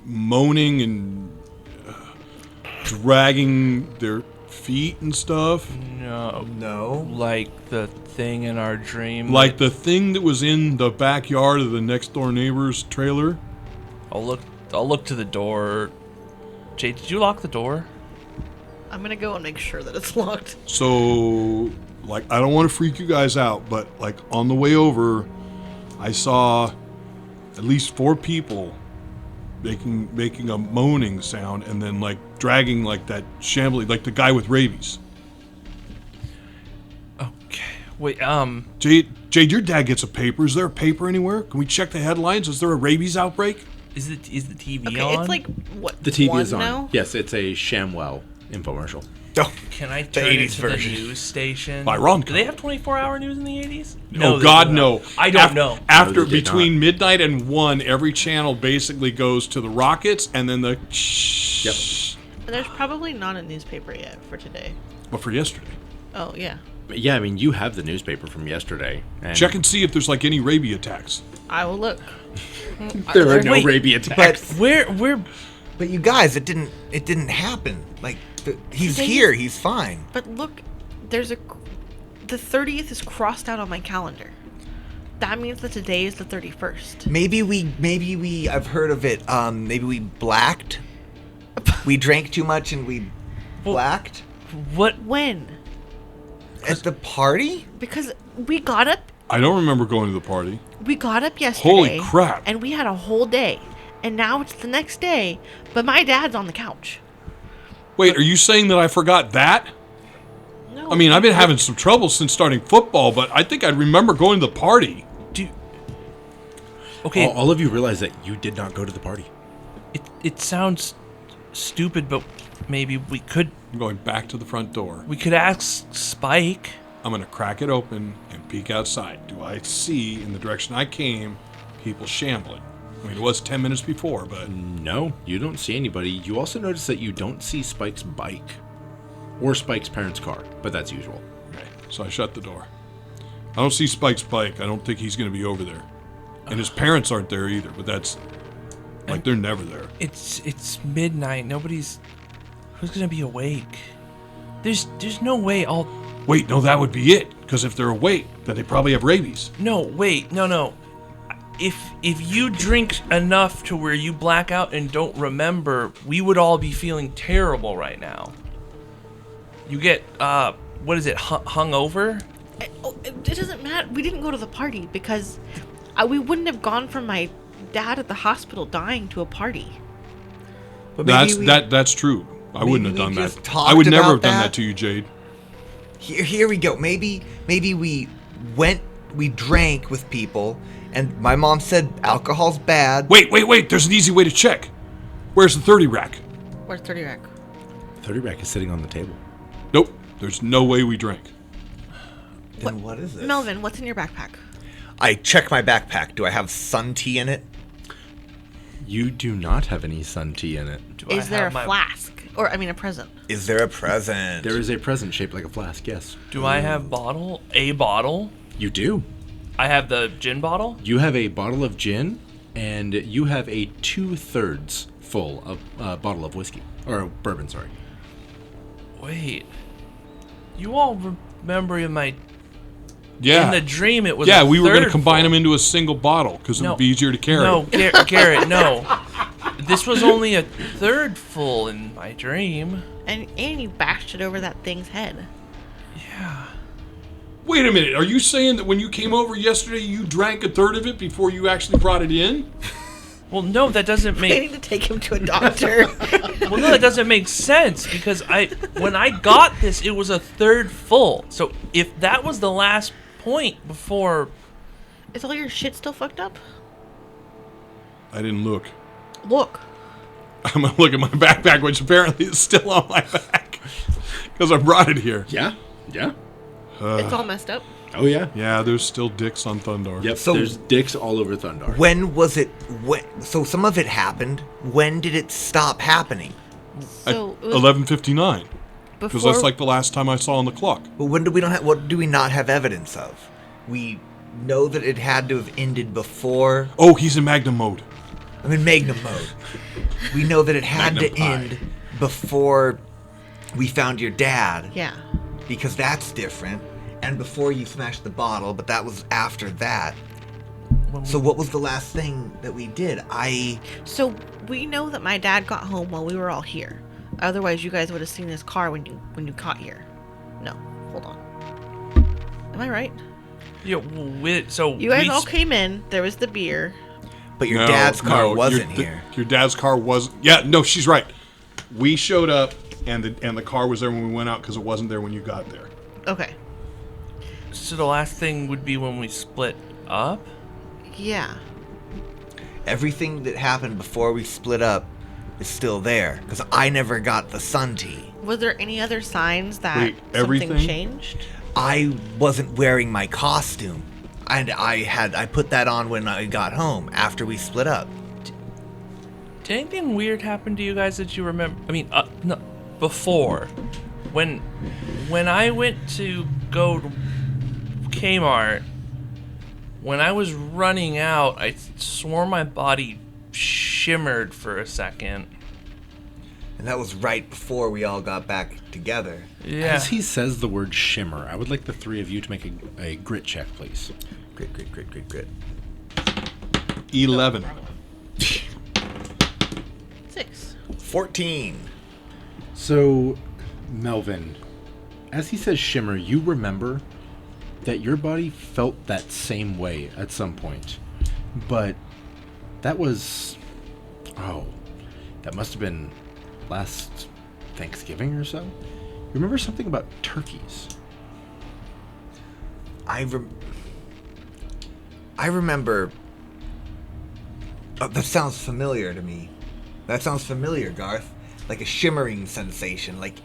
moaning and dragging their feet and stuff? No. Like the thing in our dream. Like the thing that was in the backyard of the next door neighbor's trailer? I'll look to the door. Jade, did you lock the door? I'm gonna go and make sure that it's locked. So, I don't want to freak you guys out, but on the way over, I saw at least 4 people making a moaning sound and then dragging that shambling, like the guy with rabies. Okay. Wait, Jade, your dad gets a paper. Is there a paper anywhere? Can we check the headlines? Is there a rabies outbreak? is the TV Okay, on? it's like what? The TV 1 is on. now? Yes, it's a ShamWow infomercial. Oh. Can I The turn it 80s to version. the news station? By Ron Do they have 24-hour news in the 80s? Oh they God, do no! not. I don't know. After No, they did between midnight and 1, every channel basically goes to the Rockets, and then the And there's probably not a newspaper yet for today. But for yesterday, Oh yeah, But yeah, I mean, you have the newspaper from yesterday. And check and see if there's any rabies attacks. I will look. There are no Wait, rabies But attacks. We're but you guys, it didn't happen. He's Today- here. He's fine. But look, the 30th is crossed out on my calendar. That means that today is the 31st. Maybe we I've heard of it. Maybe we blacked. We drank too much and we blacked what? When? at the party. Because we got up. I don't remember going to the party. We got up yesterday. Holy crap. And we had a whole day. And now it's the next day, but my dad's on the couch. Wait, are you saying that I forgot that? No. I mean, I've been having some trouble since starting football, but I think I remember going to the party. Okay, All of you realize that you did not go to the party. it sounds stupid, but maybe we could I'm going back to the front door. ask Spike. I'm going to crack it open and peek outside. Do I see, in the direction I came, people shambling? I mean, it was 10 minutes before, but... No, you don't see anybody. You also notice that you don't see Spike's bike. Or Spike's parents' car, but that's usual. Okay, so I shut the door. I don't see Spike's bike. I don't think he's going to be over there. And his parents aren't there either, but that's... they're never there. It's midnight. Who's gonna be awake? There's no way I'll. Wait, no, that would be it. Because if they're awake, then they probably have rabies. No, wait, no. If you drink enough to where you black out and don't remember, we would all be feeling terrible right now. You get what is it? Hung over? It doesn't matter. We didn't go to the party because we wouldn't have gone from my dad at the hospital dying to a party. But That's true. I wouldn't have maybe done we that. just talked I would never about have done that. that to you, Jade. Here we go. Maybe we drank with people, and my mom said alcohol's bad. Wait. There's an easy way to check. Where's the 30 rack? Where's 30 rack? 30 rack is sitting on the table. Nope. There's no way we drank. Then what is this? Melvin, what's in your backpack? I check my backpack. Do I have sun tea in it? You do not have any sun tea in it. Is there a flask? Or, I mean, a present? Is there a present? There is a present shaped like a flask, yes. Do I have a bottle? You do. I have the gin bottle? You have a bottle of gin, and you have a 2/3 full of bottle of whiskey. Or bourbon, sorry. Wait. You all remember in my... Yeah. In the dream, it was Yeah, we were going to third combine full. them into a single bottle because it would be easier to carry. No, Garrett, no. This was only a third full in my dream. And you bashed it over that thing's head. Yeah. Wait a minute. Are you saying that when you came over yesterday, you drank a third of it before you actually brought it in? Well, no, that doesn't I make... need to take him to a doctor. Well, no, that doesn't make sense because when I got this, it was a third full. So if that was the last point before... Is all your shit still fucked up? I didn't look. Look. I'm going to look at my backpack, which apparently is still on my back because I brought it here. Yeah? Yeah? It's all messed up. Oh, yeah. Yeah, there's still dicks on Thundar. Yep, So- there's dicks all over Thundar. When was it? So some of it happened. When did it stop happening? So it was 11:59. Because before... that's like the last time I saw on the clock. But when do we not? What do we not have evidence of? We know that it had to have ended before. Oh, he's in Magnum mode. I'm in Magnum mode. We know that it had Magnum to pie. end before we found your dad. Yeah. Because that's different. And before you smashed the bottle, but that was after that. So what was the last thing that we did? So we know that my dad got home while we were all here. Otherwise, you guys would have seen his car when you got here. No, hold on. Am I right? Yeah, so You guys all came in. There was the beer. But your dad's car wasn't here. Your dad's car was. Yeah, no, she's right. We showed up, and the car was there when we went out because it wasn't there when you got there. Okay. So the last thing would be when we split up? Yeah. Everything that happened before we split up is still there because I never got the sun tea. Was there any other signs that Wait, something everything? changed? I wasn't wearing my costume, and I put that on when I got home after we split up. Did anything weird happen to you guys that you remember? I mean, no, before. When I went to go to Kmart, when I was running out, I swore my body shimmered for a second. And that was right before we all got back together. Yeah. As he says the word shimmer, I would like the three of you to make a grit check, please. Grit. 11. 6. 14. So, Melvin, as he says shimmer, you remember that your body felt that same way at some point. But that was... Oh, that must have been last Thanksgiving or so? You remember something about turkeys? I remember... that sounds familiar to me. That sounds familiar, Garth. Like a shimmering sensation. Like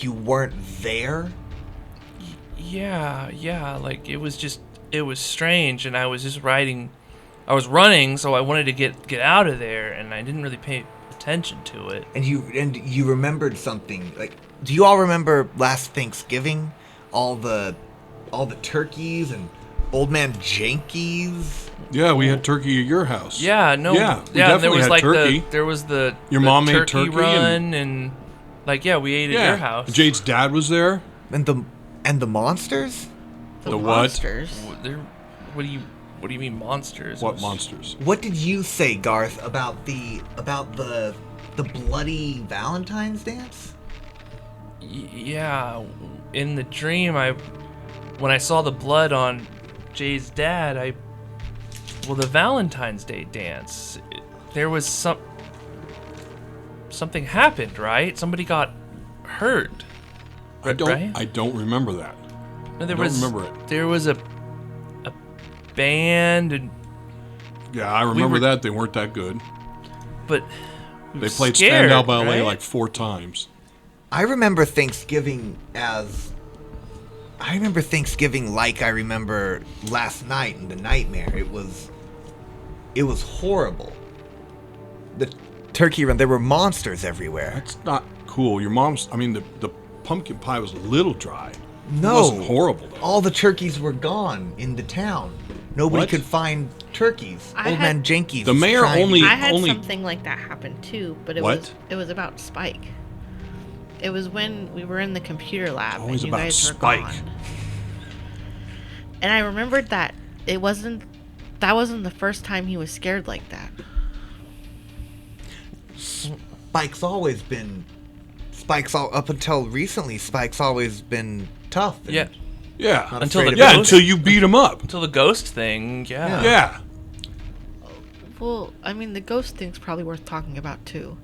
you weren't there? Yeah, like it was strange, and I was running, so I wanted to get out of there, and I didn't really pay attention to it. And you remembered something. Like, do you all remember last Thanksgiving? All the turkeys and Old Man Jankies? Yeah, we had turkey at your house. Yeah, no, Yeah, we there definitely was had like turkey. there was the Your the mom made turkey turkey run, and like we ate at your house. Jade's dad was there. And the monsters? The what? Monsters. What do you mean monsters? What monsters? What did you say, Garth, about the bloody Valentine's dance? Yeah, in the dream, when I saw the blood on Jay's dad, the Valentine's Day dance, there was something happened, right? Somebody got hurt. I Right? don't remember that. No, I don't remember it. There was a band, and Yeah, I remember that. They weren't that good. but we They were played scared, Stand Out by LA right? like 4 times. I remember Thanksgiving as I remember Thanksgiving like I remember last night in the nightmare. It was horrible. The turkey run, there were monsters everywhere. That's not cool. Your mom's, I mean, the pumpkin pie was a little dry. No. It wasn't horrible, though. All the turkeys were gone in the town. Nobody What? could find turkeys. Old Man Jenkins. The was mayor trying- only- I had something like that happen too, but What? it was about Spike. It was when we were in the computer lab Always and you about guys Spike. were gone. And I remembered that that wasn't the first time he was scared like that. Up until recently, Spike's always been tough. and- Yeah. Yeah. Not Until afraid the of Yeah, ghost, until you beat him up. until the ghost thing. Yeah. Yeah. Well, I mean, the ghost thing's probably worth talking about too.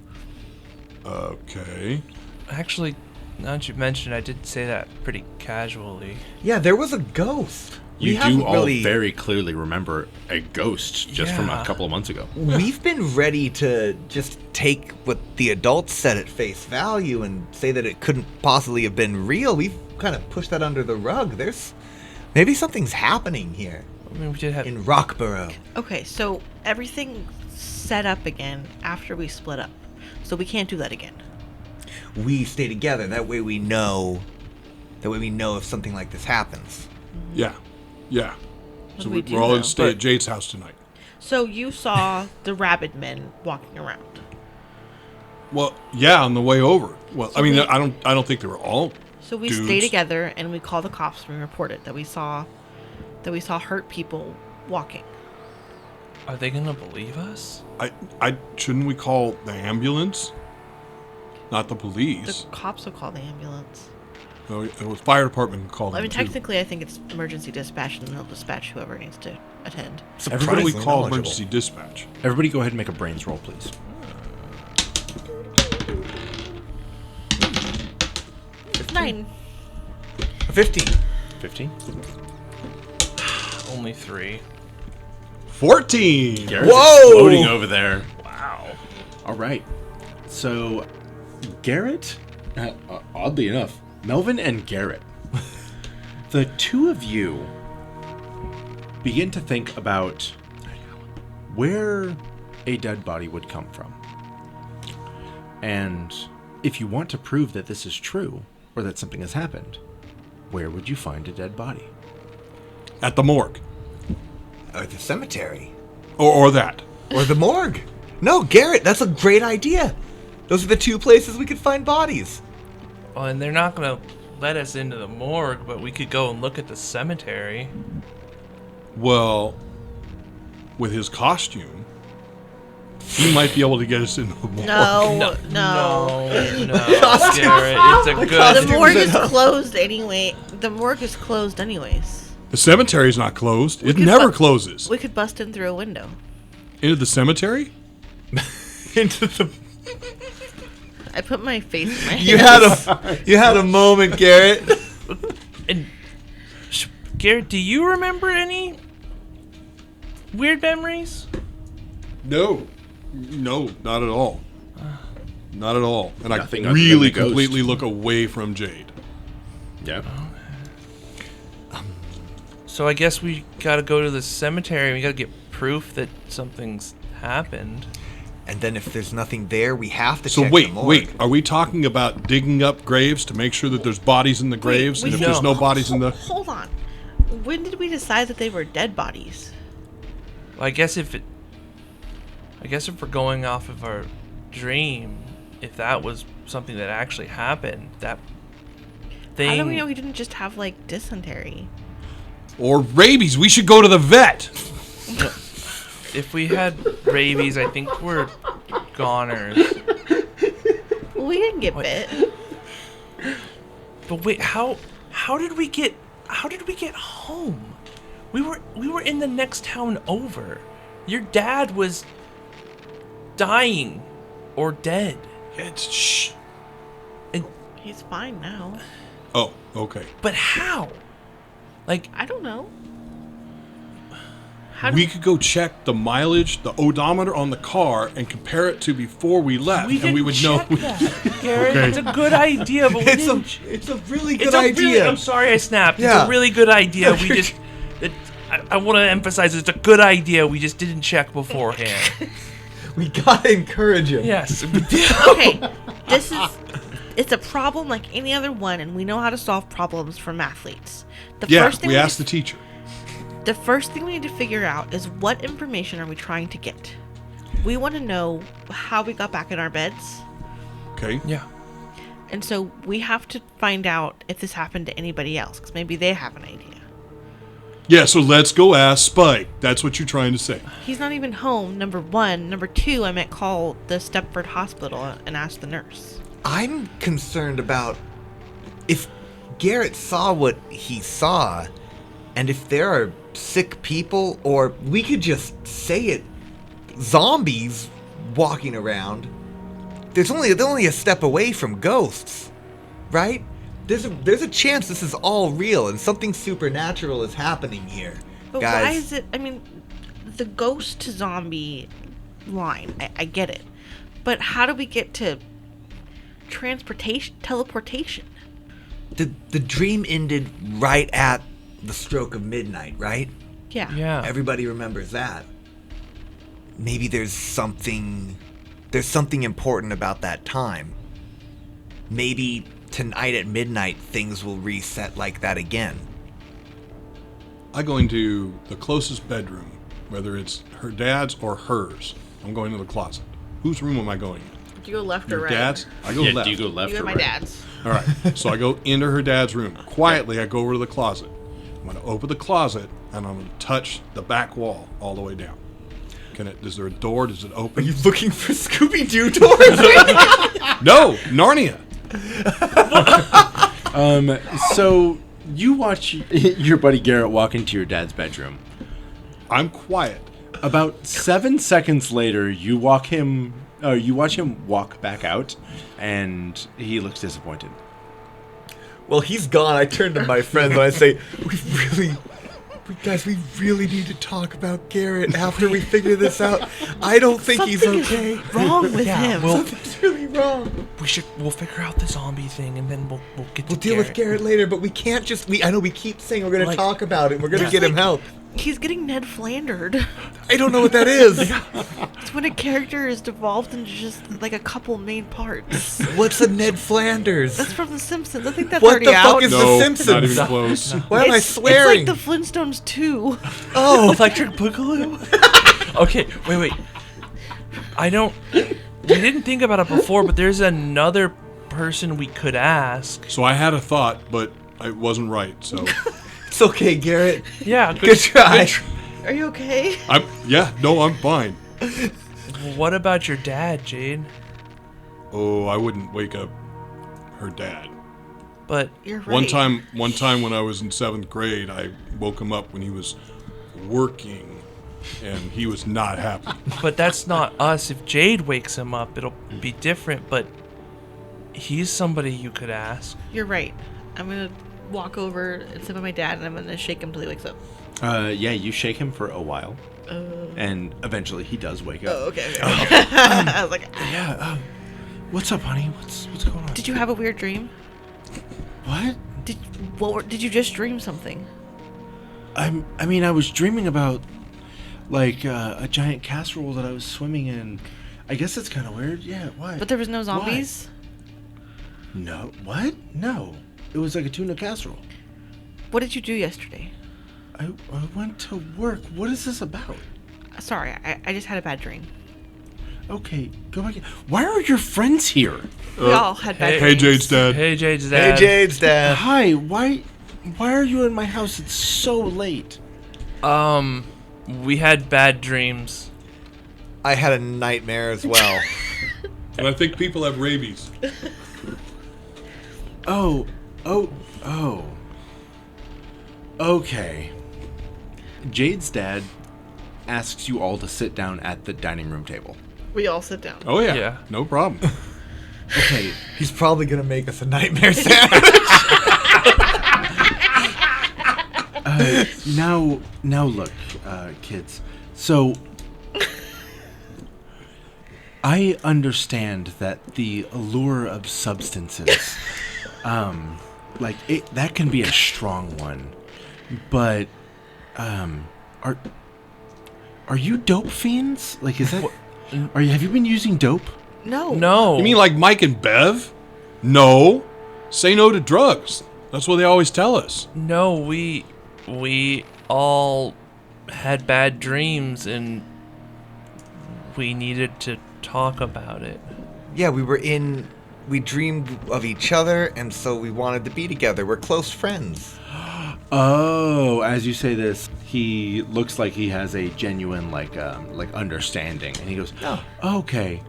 Okay. Actually, now that you mentioned, I did say that pretty casually. Yeah, there was a ghost. We You haven't do all really- very clearly remember a ghost just from Yeah. a couple of months ago. We've been ready to just take what the adults said at face value and say that it couldn't possibly have been real. We've kind of pushed that under the rug. Maybe something's happening here I mean, we did have. in Rockborough. Okay, so everything set up again after we split up. So we can't do that again. We stay together. That way we know if something like this happens. Yeah. Yeah. What So do we do, we're all going though? to stay at Jade's house tonight. So you saw the rabbit men walking around. Well, yeah, on the way over. Well, So I mean, we- I don't think they were all. So we Dudes. stay together and we call the cops and we report it that we saw hurt people walking. Are they gonna believe us? I shouldn't we call the ambulance? Not the The police. cops will call the ambulance. No, it was fire department who called I mean, them too. technically, I think it's emergency dispatch, and they'll dispatch whoever needs to attend. What do we Surprisingly call knowledgeable. emergency dispatch? Everybody go ahead and make a brains roll, please. It's 9. 15. 15. Only 3. 14. Garrett's Whoa! exploding over there. Wow. All right. So, Garrett, oddly enough, Melvin and Garrett, the two of you begin to think about where a dead body would come from. And if you want to prove that this is true, or that something has happened, where would you find a dead body? At the morgue. Or the cemetery. Or that. Or the morgue. No, Garrett, that's a great idea. Those are the two places we could find bodies. Well, and they're not gonna let us into the morgue, but we could go and look at the cemetery. Well, with his costume, he might be able to get us into the morgue. No. No, Garrett, it's a good. The morgue is closed anyway. The morgue is closed anyways. The cemetery's not closed. It could never bu- closes. We could bust in through a window. Into the cemetery? Into the. I put my face in my You had a moment, Garrett. And Garrett, do you remember any weird memories? No. No, not at all. Not at all. And Nothing I other than really the ghost. completely look away from Jade. Yeah. So I guess we gotta go to the cemetery. We gotta get proof that something's happened. And then if there's nothing there, we have to So check wait, the morgue. wait. Are we talking about digging up graves to make sure that there's bodies in the graves? wait, and if there's no bodies in the... Hold on. When did we decide that they were dead bodies? Well, I guess if we're going off of our dream, if that was something that actually happened, that thing. How do we know he didn't just have like dysentery? Or rabies. We should go to the vet. If we had rabies, I think we're goners. Well, we didn't get bit. But wait, how did we get home? We were in the next town over. Your dad was dying or dead. Shh. And He's fine now. Oh, okay. but how? Like I don't know. We could go check the mileage, the odometer on the car, and compare it to before we left, and we would know. Garrett, Okay. it's a good idea, but It's a really good idea. I'm sorry I snapped. Yeah. It's a really good idea. We just... I want to emphasize it's a good idea. We just didn't check beforehand. We gotta encourage him. Yes. Okay, it's a problem like any other one, and we know how to solve problems from athletes. We asked the teacher. The first thing we need to figure out is what information are we trying to get. We want to know how we got back in our beds, Okay. Yeah. and so we have to find out if this happened to anybody else, because maybe they have an idea. Yeah, so let's go ask Spike. That's what you're trying to say. He's not even home, number one. Number two, I might call the Stepford Hospital and ask the nurse. I'm concerned about if Garrett saw what he saw, and if there are sick people, or we could just say it, zombies walking around. They're only a step away from ghosts, right? There's a chance this is all real and something supernatural is happening here. But guys. why is it? I mean, the ghost to zombie line, I get it. But how do we get to teleportation? The dream ended right at the stroke of midnight, right? Yeah. Yeah. Everybody remembers that. Maybe there's something important about that time. Maybe tonight at midnight things will reset like that again. I go into the closest bedroom, whether it's her dad's or hers. I'm going to the closet. Whose room am I going in? Do you go left or Your right? dad's? I go Yeah, left. do you go left You or go my right? dad's. All right. So I go into her dad's room. Quietly, I go over to the closet. I'm going to open the closet, and I'm going to touch the back wall all the way down. Is there a door? Does it open? Are you looking for Scooby-Doo doors? No, Narnia. So you watch your buddy Garrett walk into your dad's bedroom. I'm quiet. About 7 seconds later, you watch him walk back out, and he looks disappointed. Well, he's gone. I turn to my friends and I say, we really need to talk about Garrett after we figure this out. I don't think he's okay. Wrong with him. Something's really wrong. We'll figure out the zombie thing, and then we'll get to We'll deal with Garrett later, but we can't just... I know we keep saying we're going to Like- talk about it. We're going to get him help. He's getting Ned Flandered. I don't know what that is. It's when a character is devolved into just like a couple main parts. What's a Ned Flanders? That's from The Simpsons. I think that's What already the fuck out. is No, The Simpsons? not even close. Why am I swearing? It's like the Flintstones 2. Oh, Electric Boogaloo? Okay, wait. We didn't think about it before, but there's another person we could ask. So I had a thought, but it wasn't right. So it's okay, Garrett. Yeah, Good try. Are you okay? I'm fine. What about your dad, Jade? Oh, I wouldn't wake up her dad. But You're right. One time when I was in 7th grade, I woke him up when he was working, and he was not happy. But that's not us. If Jade wakes him up, it'll be different, but he's somebody you could ask. You're right. I'm going to walk over and sit by my dad, and I'm going to shake him till he wakes up. Yeah, you shake him for a while, and eventually he does wake up. Okay. I was like, Yeah. What's up, honey? What's going on? did you have a weird dream? What? Did you just dream something? I mean, I was dreaming about like a giant casserole that I was swimming in. I guess it's kind of weird. Yeah. Why? But there was no zombies? No. What? No. It was like a tuna casserole. What did you do yesterday? I went to work. What is this about? Sorry, I just had a bad dream. Okay, go back. Why are your friends here? We all had bad Hey, dreams. Jade's dad. Hey, Jade's dad. Hey, Jade's dad. Hi. Why are you in my house? It's so late. We had bad dreams. I had a nightmare as well. And I think people have rabies. Oh. Okay. Jade's dad asks you all to sit down at the dining room table. We all sit down. Oh yeah. Yeah. No problem. Okay. He's probably going to make us a nightmare sandwich. Now look. kids. So, I understand that the allure of substances, that can be a strong one. But, are you dope fiends? Like, is that? Have you been using dope? No. You mean like Mike and Bev? No. Say no to drugs. That's what they always tell us. No, we all had bad dreams and we needed to talk about it. Yeah, we dreamed of each other, and so we wanted to be together. We're close friends. Oh, as you say this, he looks like he has a genuine like understanding, and he goes, "Oh, okay.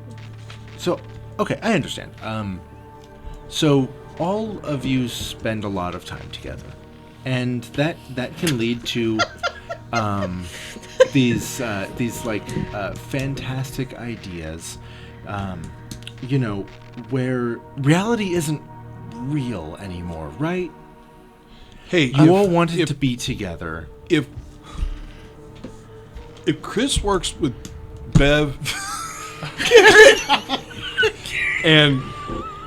So, okay, I understand. So all of you spend a lot of time together, and that can lead to these fantastic ideas, where reality isn't real anymore, right? Hey, You all wanted to be together. If Chris works with Bev and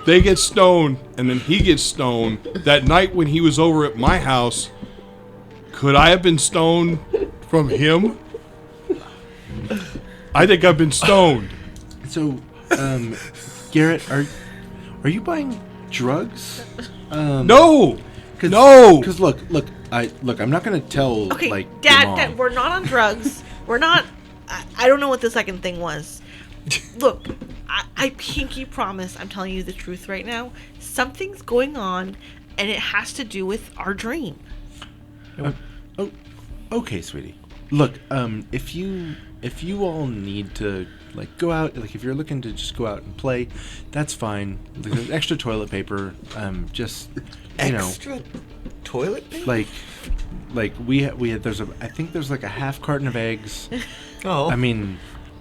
they get stoned and then he gets stoned, that night when he was over at my house, could I have been stoned from him? I think I've been stoned. So, Garrett, are you buying drugs? No! Cause, No! Because look, I'm not gonna tell Okay, your Dad, mom. we're not on drugs. We're not. I don't know what the second thing was. Look, I pinky promise. I'm telling you the truth right now. Something's going on, and it has to do with our dream. Okay, sweetie. Look, if you all need to go out, if you're looking to just go out and play, that's fine. There's extra toilet paper. Just Extra toilet paper? we had I think there's a half carton of eggs. Oh. I mean,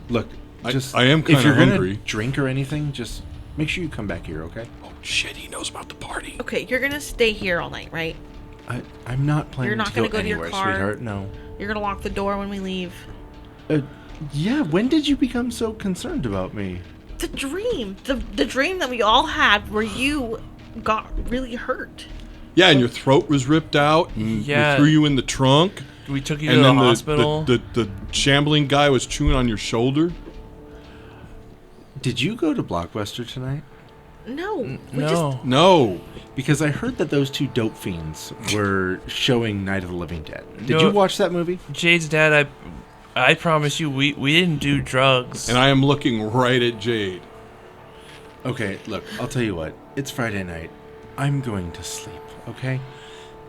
look, just I am if kinda you're hungry. gonna drink or anything, just make sure you come back here, okay? Oh, shit, he knows about the party. Okay, you're gonna stay here all night, right? I'm not planning You're not to gonna go go to your anywhere, car? sweetheart. No. You're gonna lock the door when we leave. Yeah. When did you become so concerned about me? The dream, the dream that we all had, where you got really hurt. Yeah, and your throat was ripped out, and Yeah. we threw you in the trunk. We took you And to the then hospital. the shambling guy was chewing on your shoulder. Did you go to Blockbuster tonight? No, we no. No. Because I heard that those two dope fiends were showing Night of the Living Dead. Did No. you watch that movie? Jade's dad, I promise you, we didn't do drugs. And I am looking right at Jade. Okay, look, I'll tell you what. It's Friday night. I'm going to sleep, okay?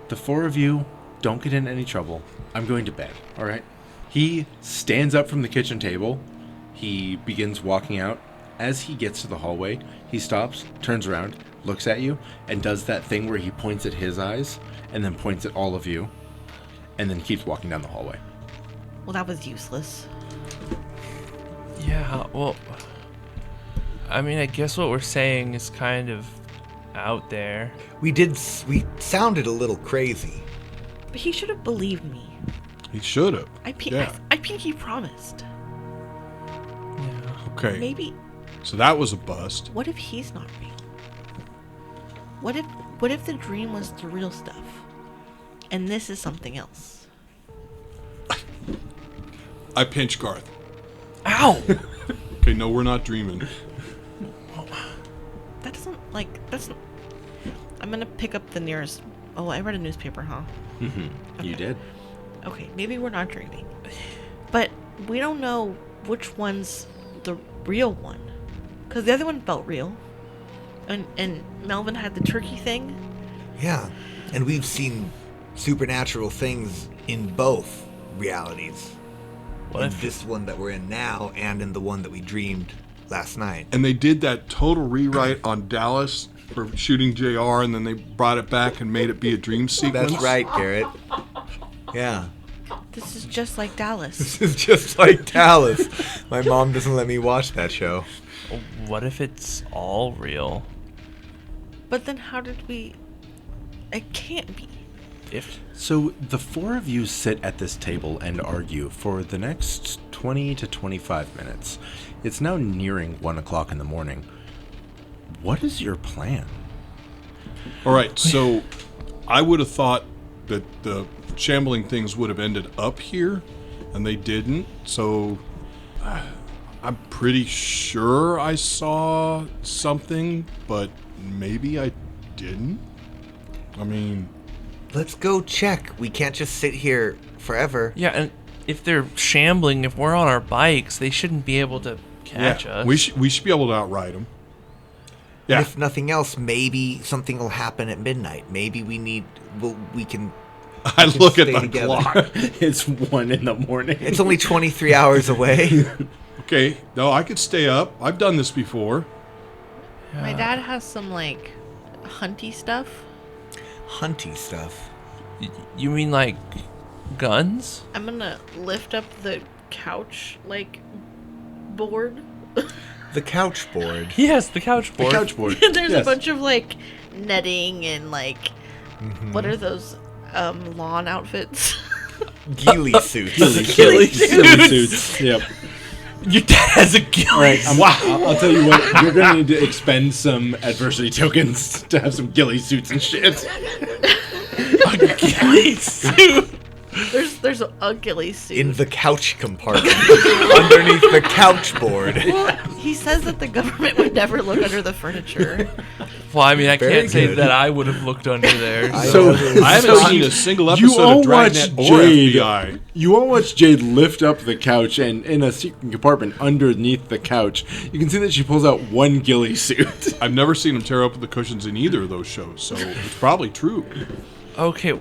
The four of you, don't get in any trouble. I'm going to bed, all right? He stands up from the kitchen table. He begins walking out. As he gets to the hallway, he stops, turns around, looks at you, and does that thing where he points at his eyes and then points at all of you, and then keeps walking down the hallway. Well, that was useless. Yeah, well, I mean, I guess what we're saying is kind of out there. We sounded a little crazy. But he should have believed me. He should have. I pinky promised. Yeah. Okay. Maybe. So that was a bust. What if he's not real? What if the dream was the real stuff, and this is something else? I pinch Garth. Ow! Okay, no, we're not dreaming. That doesn't that's. I'm gonna pick up the nearest. Oh, I read a newspaper, huh? Mm-hmm. You Okay. did? Okay, maybe we're not dreaming, but we don't know which one's the real one, because the other one felt real, and Melvin had the turkey thing. Yeah. And we've seen supernatural things in both realities. What in if this one that we're in now and in the one that we dreamed last night. And they did that total rewrite on Dallas for shooting JR, and then they brought it back and made it be a dream sequence. That's right, Garrett. Yeah. This is just like Dallas. This is just like Dallas. My mom doesn't let me watch that show. What if it's all real? But then how did we... It can't be. If So the four of you sit at this table and argue for the next 20 to 25 minutes. It's now nearing 1 o'clock in the morning. What is your plan? All right, so I would have thought that the shambling things would have ended up here, and they didn't. So I'm pretty sure I saw something, but maybe I didn't. I mean, Let's go check. We can't just sit here forever. yeah, and if they're shambling, if we're on our bikes, they shouldn't be able to catch us. we should be able to outride them. And Yeah, if nothing else, maybe something will happen at midnight. Maybe we can. I look at stay the together. clock. It's 1 in the morning. It's only 23 hours away. Okay, no, I could stay up. I've done this before. My dad has some like hunty stuff. Hunty stuff. You mean like guns? I'm gonna lift up the couch like board. The couch board. Yes, the couch board. Couch board. There's Yes. a bunch of like netting and like what are those lawn outfits? Ghillie suits. Ghillie Silly suits. suits. Yep. Your dad has a ghillie. All right. I'll tell you what. You're gonna need to expend some adversity tokens to have some ghillie suits and shit. A ghillie suit. There's a ghillie suit. In the couch compartment. Underneath the couch board. Well, he says that the government would never look under the furniture. Well, I mean, I Very can't say good. that I would have looked under there. So I haven't seen a single you episode all of Dragnet watch or Jade. FBI. You all watch Jade lift up the couch, and in a secret compartment underneath the couch, you can see that she pulls out one ghillie suit. I've never seen him tear open the cushions in either of those shows, so it's probably true. Okay.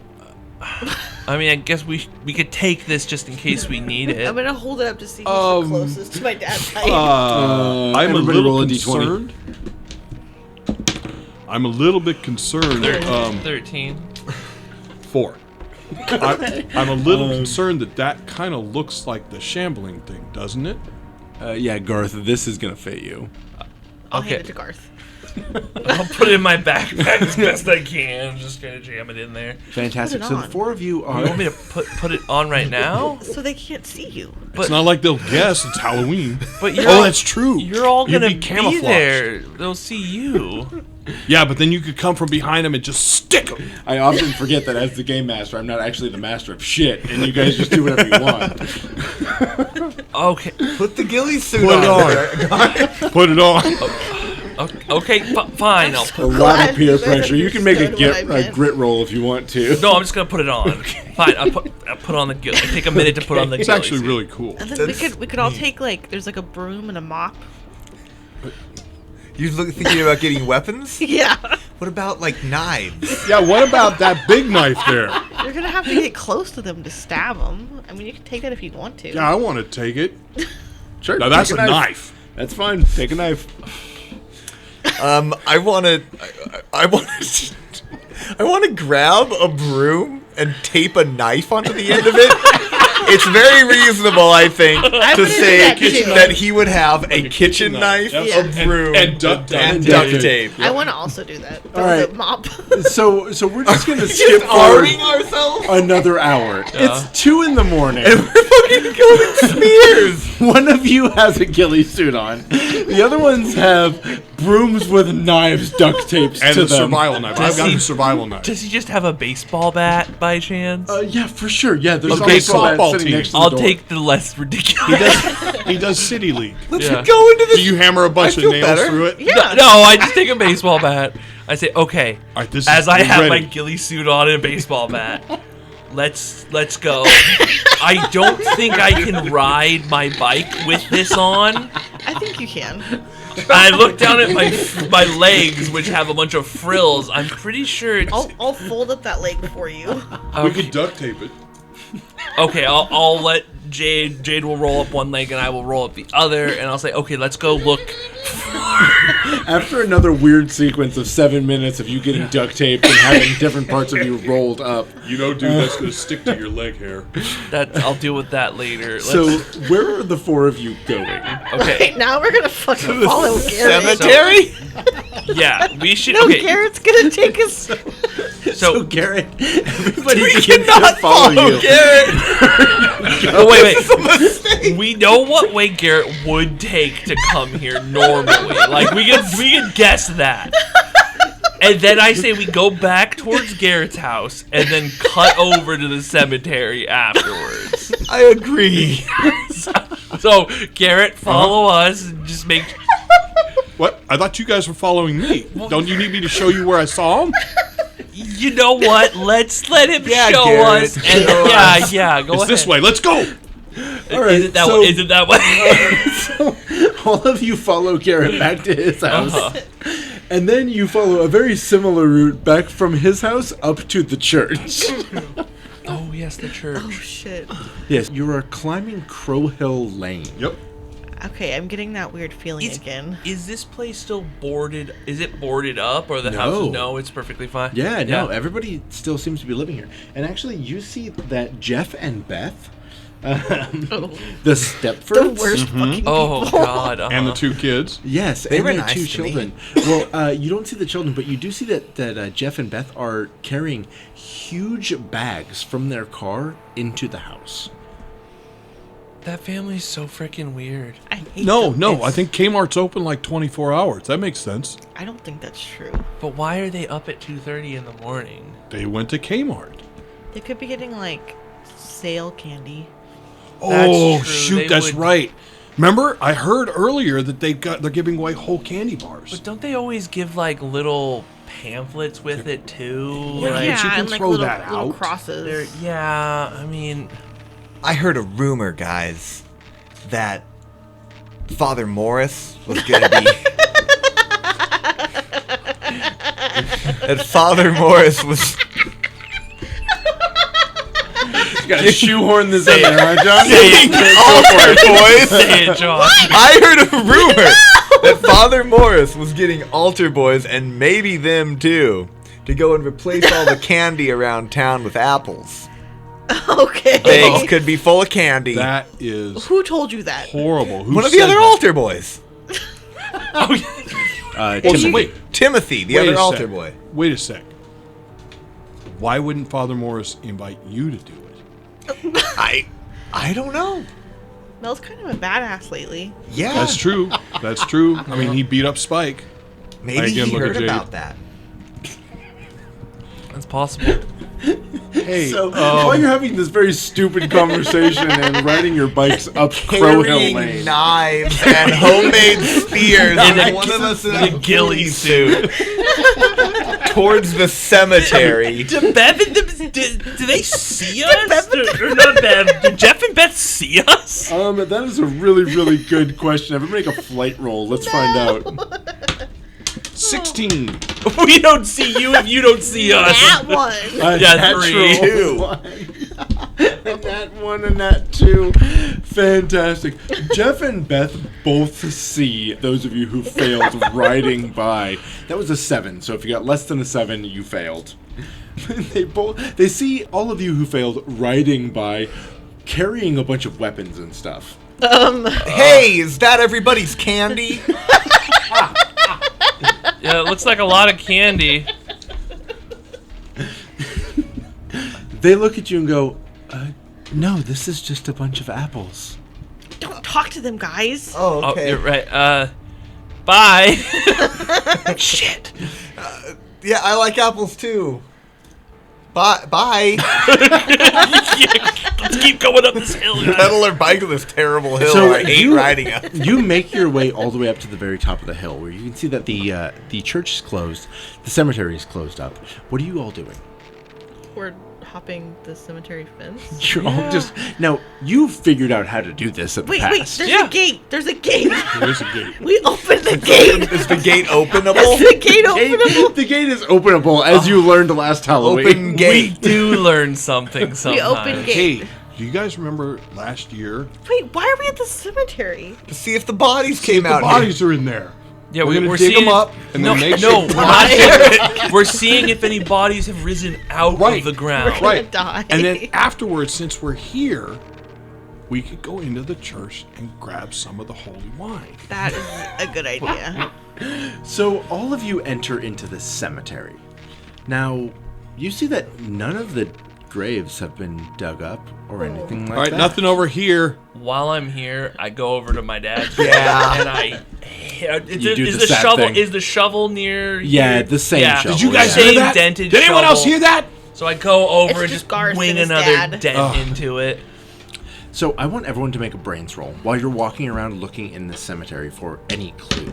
I mean, I guess we could take this just in case we need I'm it. gonna hold it up to see who's the closest to my dad's height. I'm a everybody little roll a D20. concerned. I'm a little bit concerned. 13. 4. I'm a little concerned that kind of looks like the shambling thing, doesn't it? Yeah, Garth, this is gonna fit you. I'll Okay. hand it to Garth. I'll put it in my backpack as best I can. Just gonna jam it in there. Fantastic. Put it So the on. four of you You are. want me to put it on right now? So they can't see you. It's not like they'll guess it's Halloween. But you're Oh, all, that's true. You're all You'd gonna be be camouflaged. there. They'll see you. Yeah, but then you could come from behind them and just stick them. I often forget that as the game master, I'm not actually the master of shit, and you guys just do whatever you want. Okay. Put the ghillie suit Put it on. on. Put it on. Okay. Fine. I'll A put. lot Glad of peer you pressure. You can make a, understood what I a meant. grit roll if you want to. No, I'm just gonna put it on. Fine. I'll put on the ghillie. Take a minute to put on the It's ghillie actually suit. really cool. And then we could all take like there's like a broom and a mop. You thinking about getting weapons? Yeah. What about like knives? Yeah, what about that big knife there? You're gonna have to get close to them to stab them. I mean, you can take that if you want to. Yeah, I want to take it. Sure. Now that's a take knife. That's fine. Take a knife. I want to grab a broom and tape a knife onto the end of it. It's very reasonable, I think, to would've say done that too. that he would have a kitchen knife, Yep. a broom, And duct tape. and duct tape. I want to also do that. All right. The mop. So we're just gonna skip Just forward arming ourselves. another hour. It's 2 in the morning. We're fucking going smears. One of you has a ghillie suit on. The other ones have brooms with knives duct taped And to a them. survival knife. I've got he- a survival knife. Does he just have a baseball bat by chance? Yeah, for sure. Yeah, there's Okay, a baseball bat softball sitting team. next to the I'll door. take the less ridiculous. He does City League. Let's Yeah. go into Do this. you hammer a bunch I of feel nails better. through it? Yeah. No, I just take a baseball bat. I say, okay. All right, this As is I have my ready. ghillie suit on and a baseball bat, let's go. I don't think I can ride my bike with this on. I think you can. I look down at my legs, which have a bunch of frills. I'm pretty sure it's I'll fold up that leg for you. We could duct tape it. okay. I'll let Jade. Jade will roll up one leg and I will roll up the other, and I'll say, okay, let's go look. After another weird sequence of 7 minutes of you getting duct taped and having different parts of you rolled up. You know, dude, that's going to stick to your leg hair. That I'll deal with that later. So, where are the four of you going? Okay. Now we're gonna fucking follow Garrett. Cemetery? Yeah, we should. No, Okay. Garrett's gonna take us. So Garrett, everybody We begins cannot to follow you. Garrett. Oh, wait. We know what way Garrett would take to come here normally. Like, we can guess that. And then I say we go back towards Garrett's house and then cut over to the cemetery afterwards. I agree. So, Garrett, follow us and just make... What? I thought you guys were following me. Don't you need me to show you where I saw him? You know what? Let's let him show Garrett. us. And go It's ahead. this way. Let's go. All right, Is it that way? Is it that way? So all of you follow Garrett back to his house. Uh-huh. And then you follow a very similar route back from his house up to the church. Oh, yes, the church. Oh shit. Yes, you are climbing Crow Hill Lane. Yep. Okay, I'm getting that weird feeling again. Is this place still boarded? Is it boarded up, or the No. house? No, it's perfectly fine. Yeah, no, everybody still seems to be living here. And actually, you see that Jeff and Beth, the Stepfords, The worst fucking Oh people. God. And the two kids. yes, They and were their nice two to me. children. Well, you don't see the children, but you do see that Jeff and Beth are carrying huge bags from their car into the house. That family's so freaking weird. I hate No, them. no. It's- I think Kmart's open like 24 hours. That makes sense. I don't think that's true. But why are they up at 2:30 in the morning? They went to Kmart. They could be getting like sale candy. Oh, true. shoot, They that's would- right. Remember, I heard earlier that they're giving away whole candy bars. But don't they always give like little pamphlets with it too? Yeah, Like, you can and like throw little, that little out. crosses. yeah, I mean, I heard a rumor, guys, that Father Morris was gonna be. That Father Morris was. You gotta shoehorn this in there, huh, John? Altar boys. say it, John. I heard a rumor that Father Morris was getting altar boys and maybe them too to go and replace all the candy around town with apples. Okay. Eggs could be full of candy. That is Who told you that? horrible. Who One of the said other that? altar boys. Well, Timothy. wait, Timothy, the wait other a altar sec. boy. Wait a sec. Why wouldn't Father Morris invite you to do it? I don't know. Mel's kind of a badass lately. Yeah, That's true. That's true. I mean, he beat up Spike. maybe Again, he look at heard Jade. about that. That's possible. Hey, So while you're having this very stupid conversation and riding your bikes up Crow Hill Carrying Lane, knives and homemade spears, and one of us in a ghillie suit towards the cemetery. Do Bev and them, do they see us? Or not Bev? Do Jeff and Beth see us? that is a really, really good question. Everybody make a flight roll. Let's find out. 16. We don't see you if you don't see us. That one. Yeah, natural 3. And that one and that two. Fantastic. Jeff and Beth both see those of you who failed riding by. That was a 7, so if you got less than a 7, you failed. They see all of you who failed riding by, carrying a bunch of weapons and stuff. Hey, is that everybody's candy? Yeah, it looks like a lot of candy. They look at you and go, no, this is just a bunch of apples. Don't talk to them, guys. Oh, Oh, okay. you're right. Bye. Shit. Yeah, I like apples too. Bye. Let's keep going up this hill. guys. Pedal or bike on this terrible hill. So I hate you- riding up. You make your way all the way up to the very top of the hill, where you can see that the church is closed, the cemetery is closed up. What are you all doing? We're hopping the cemetery fence. You're all just now. You figured out how to do this at the Wait, past. there's Yeah. a gate. There's a gate. There's a gate. We opened the gate. Is the gate openable? Is the gate openable? The gate is openable, as you learned last Halloween. Open We gate. do learn something sometimes. open gate. Hey, do you guys remember last year? Wait, why are we at the cemetery? To see if the bodies came The out. bodies are in there. Yeah, We're gonna we're dig seeing them up and no, then make no, sure. we're not doing We're seeing if any bodies have risen out Right. of the ground. We're Right. die. And then afterwards, since we're here, we could go into the church and grab some of the holy wine. That is a good idea. So all of you enter into this cemetery. Now, you see that none of the graves have been dug up or anything like that. All right, nothing over here. While I'm here, I go over to my dad's Yeah. and I. You do Is the the sad shovel? thing. Is the shovel near? Yeah, here? the same shovel. Did you guys yeah. hear Same that? dented Did anyone else shovel. hear that? So I go over It's and just just Garth wing and his another dad. dent into it. So I want everyone to make a brains roll while you're walking around looking in the cemetery for any clue.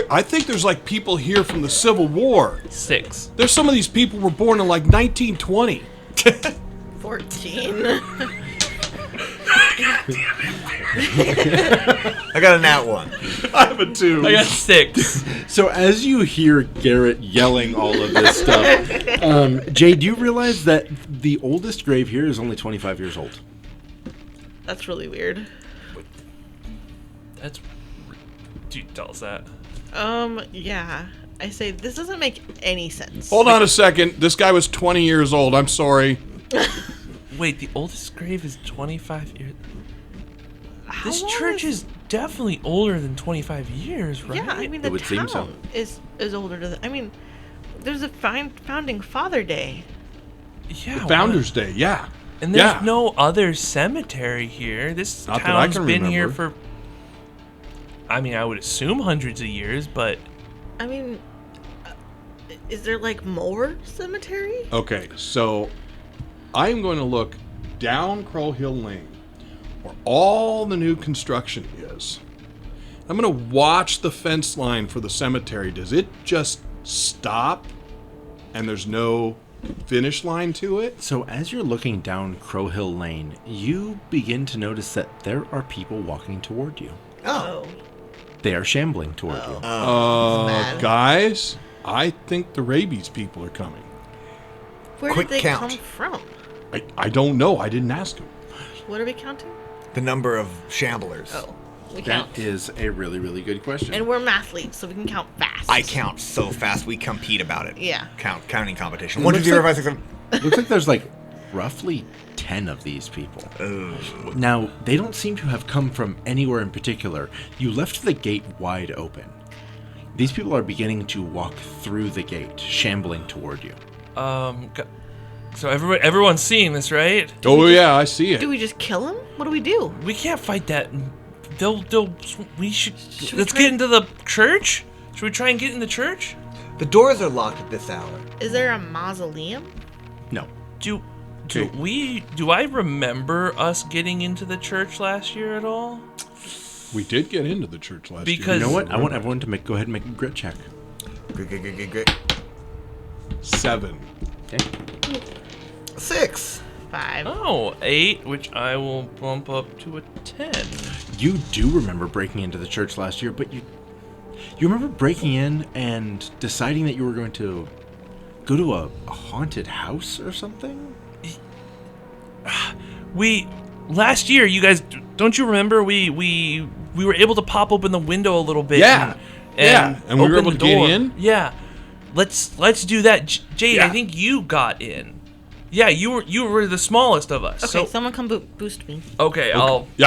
I think there's like people here from the Civil War. 6. There's some of these people were born in like 1920. 14. I got a nat 1. I have a 2. I got 6. So as you hear Garrett yelling all of this stuff, Jay, do you realize that the oldest grave here is only 25 years old? That's really weird. That's. Dude, tell us that. Yeah. I say this doesn't make any sense. Hold on a second. This guy was 20 years old. I'm sorry. Wait, the oldest grave is 25 years. How This long church is definitely older than 25 years, right? Yeah, I mean It the would seem so. town is older than. I mean, there's a founding father day. Yeah. Founders Day, yeah. And there's Yeah. no other cemetery here. This Not that I town's can been here remember. for. I mean, I would assume hundreds of years, but I mean, is there like more cemetery? Okay, so I am going to look down Crow Hill Lane, where all the new construction is. I'm going to watch the fence line for the cemetery. Does it just stop and there's no finish line to it? So as you're looking down Crow Hill Lane, you begin to notice that there are people walking toward you. Oh. They are shambling toward you. Mad. Guys, I think the rabies people are coming. Where Quick did they count. come from? I don't know. I didn't ask him. What are we counting? The number of shamblers. Oh, we count. That is a really, really good question. And we're mathletes, so we can count fast. I count so fast. We compete about it. Yeah. Counting competition. It 1, 2, looks 3, 4, like- 5, 6, 7. Looks like there's like roughly 10 of these people. Now, they don't seem to have come from anywhere in particular. You left the gate wide open. These people are beginning to walk through the gate, shambling toward you. so everyone's seeing this, right? Oh, yeah, I see it. Do we just kill him? What do we do? We can't fight that. We should. we Let's try- get into the church. Should we try and get in the church? The doors are locked at this hour. Is there a mausoleum? No. Do Okay. I remember us getting into the church last year at all? We did get into the church last year. Because- You know what? I want everyone to go ahead and make a grit check. Great. 7. Okay. 6. 5. Oh, 8, which I will bump up to a 10. You do remember breaking into the church last year, but you remember breaking in and deciding that you were going to go to a haunted house or something? Last year, you guys, don't you remember we were able to pop open the window a little bit? Yeah. And we were open able the to get door. in? Yeah. Let's do that. Jade, Yeah. I think you got in. Yeah, you were the smallest of us. Okay, So someone come boost me. okay, Yeah,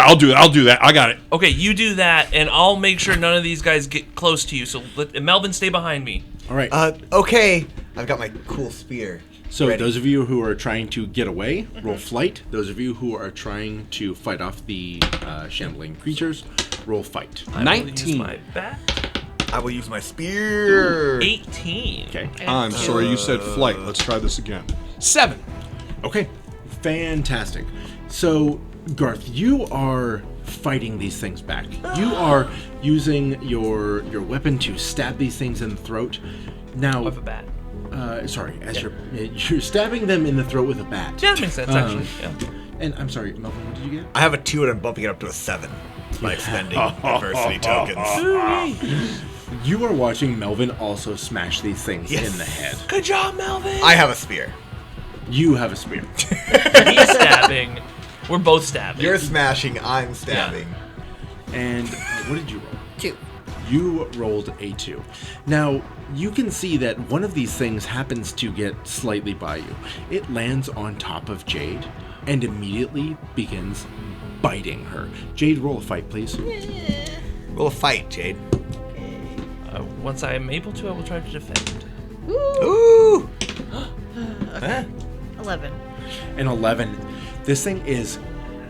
I'll do that. I got it. okay, you do that, and I'll make sure none of these guys get close to you. So and Melvin, stay behind me. All right. Okay. I've got my cool spear. So ready. those of you who are trying to get away, roll flight. Those of you who are trying to fight off the shambling creatures, roll fight. I will 19. use my bat. I will use my spear. 18. Okay. I'm sorry, you said flight. Let's try this again. 7. Okay. Fantastic. So, Garth, you are fighting these things back. You are using your weapon to stab these things in the throat. Now, With a bat. you're stabbing them in the throat with a bat. Yeah, that makes sense, actually. Yeah. And I'm sorry, Melvin, what did you get? I have a 2 and I'm bumping it up to a 7 by expending adversity tokens. You are watching Melvin also smash these things in the head. Good job, Melvin. I have a spear. You have a spear. He's stabbing. We're both stabbing. You're smashing, I'm stabbing. And what did you roll? 2. You rolled a 2. Now, you can see that one of these things happens to get slightly by you. It lands on top of Jade and immediately begins biting her. Jade, roll a fight, please. Roll a fight, Jade. Once I am able to, I will try to defend. Ooh! Okay. 11. An 11. This thing is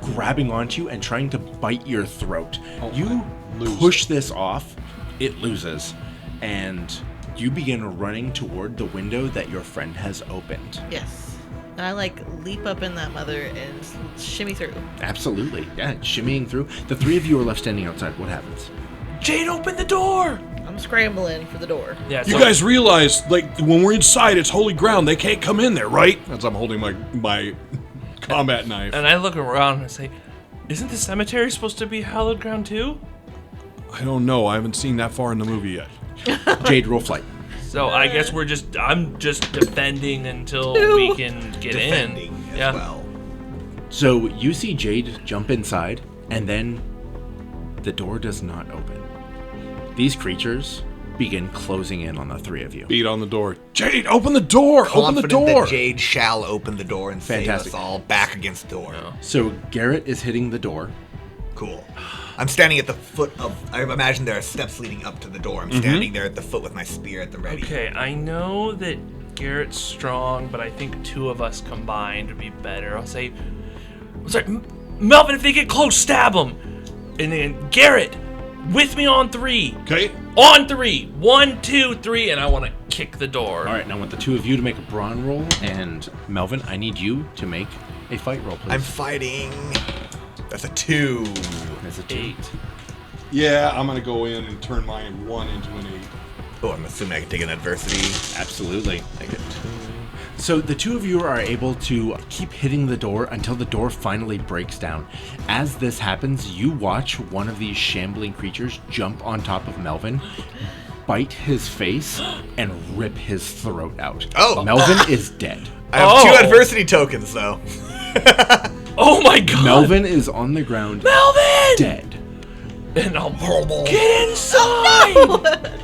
grabbing onto you and trying to bite your throat. You push this off, it loses, and you begin running toward the window that your friend has opened. Yes. And I leap up in that mother and shimmy through. Absolutely. Yeah, shimmying through. The three of you are left standing outside. What happens? Jade, open the door! I'm scrambling for the door. Yeah, You guys realize, when we're inside, it's holy ground. They can't come in there, right? As I'm holding my combat knife. And I look around and I say, isn't the cemetery supposed to be hallowed ground too? I don't know. I haven't seen that far in the movie yet. Jade, roll flight. So I guess I'm just defending until we can get Defending in. as well. So you see Jade jump inside, and then the door does not open. These creatures begin closing in on the three of you. Beat on the door. Jade, open the door! Open the Confident door! that Jade shall open the door and Fantastic. save us all back against the door. So Garrett is hitting the door. Cool. I'm standing at the foot of... I imagine there are steps leading up to the door. I'm standing there at the foot with my spear at the ready. Okay, I know that Garrett's strong, but I think two of us combined would be better. I'll say, Melvin, if they get close, stab them. And then Garrett, with me on 3. Okay. On 3. 1, 2, 3, and I want to kick the door. All right, now I want the two of you to make a brawn roll, and Melvin, I need you to make a fight roll, please. I'm fighting... That's a 2. That's a 2. 8. Yeah, I'm going to go in and turn my 1 into an 8. Oh, I'm assuming I can take an adversity. Absolutely. So the two of you are able to keep hitting the door until the door finally breaks down. As this happens, you watch one of these shambling creatures jump on top of Melvin, bite his face, and rip his throat out. Oh. Melvin is dead. I have 2 adversity tokens, though. Oh my god! Melvin is on the ground, Melvin! dead. And I'll get inside!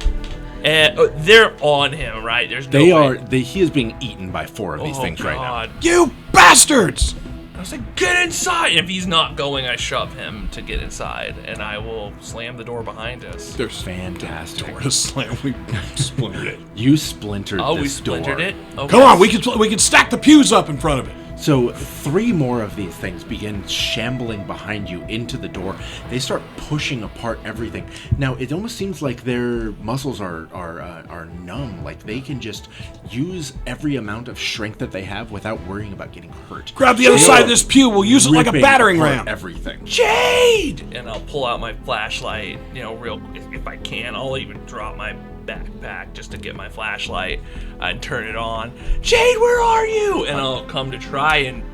And they're on him, right? There's no way. He is being eaten by 4 of these things right now. You bastards! I was like, get inside! And if he's not going, I shove him to get inside, and I will slam the door behind us. There's Fantastic. door to slam. We splintered it. You splintered Oh, this we splintered door. it? Okay. Come on, we can stack the pews up in front of it. So 3 more of these things begin shambling behind you into the door. They start pushing apart everything. Now it almost seems like their muscles are numb. Like they can just use every amount of strength that they have without worrying about getting hurt. Grab the other side of this pew. We'll use it like a Ripping battering apart ram. Everything. Jade! And I'll pull out my flashlight, if I can. I'll even drop my backpack just to get my flashlight and turn it on. Jade, where are you? And I'll come to try and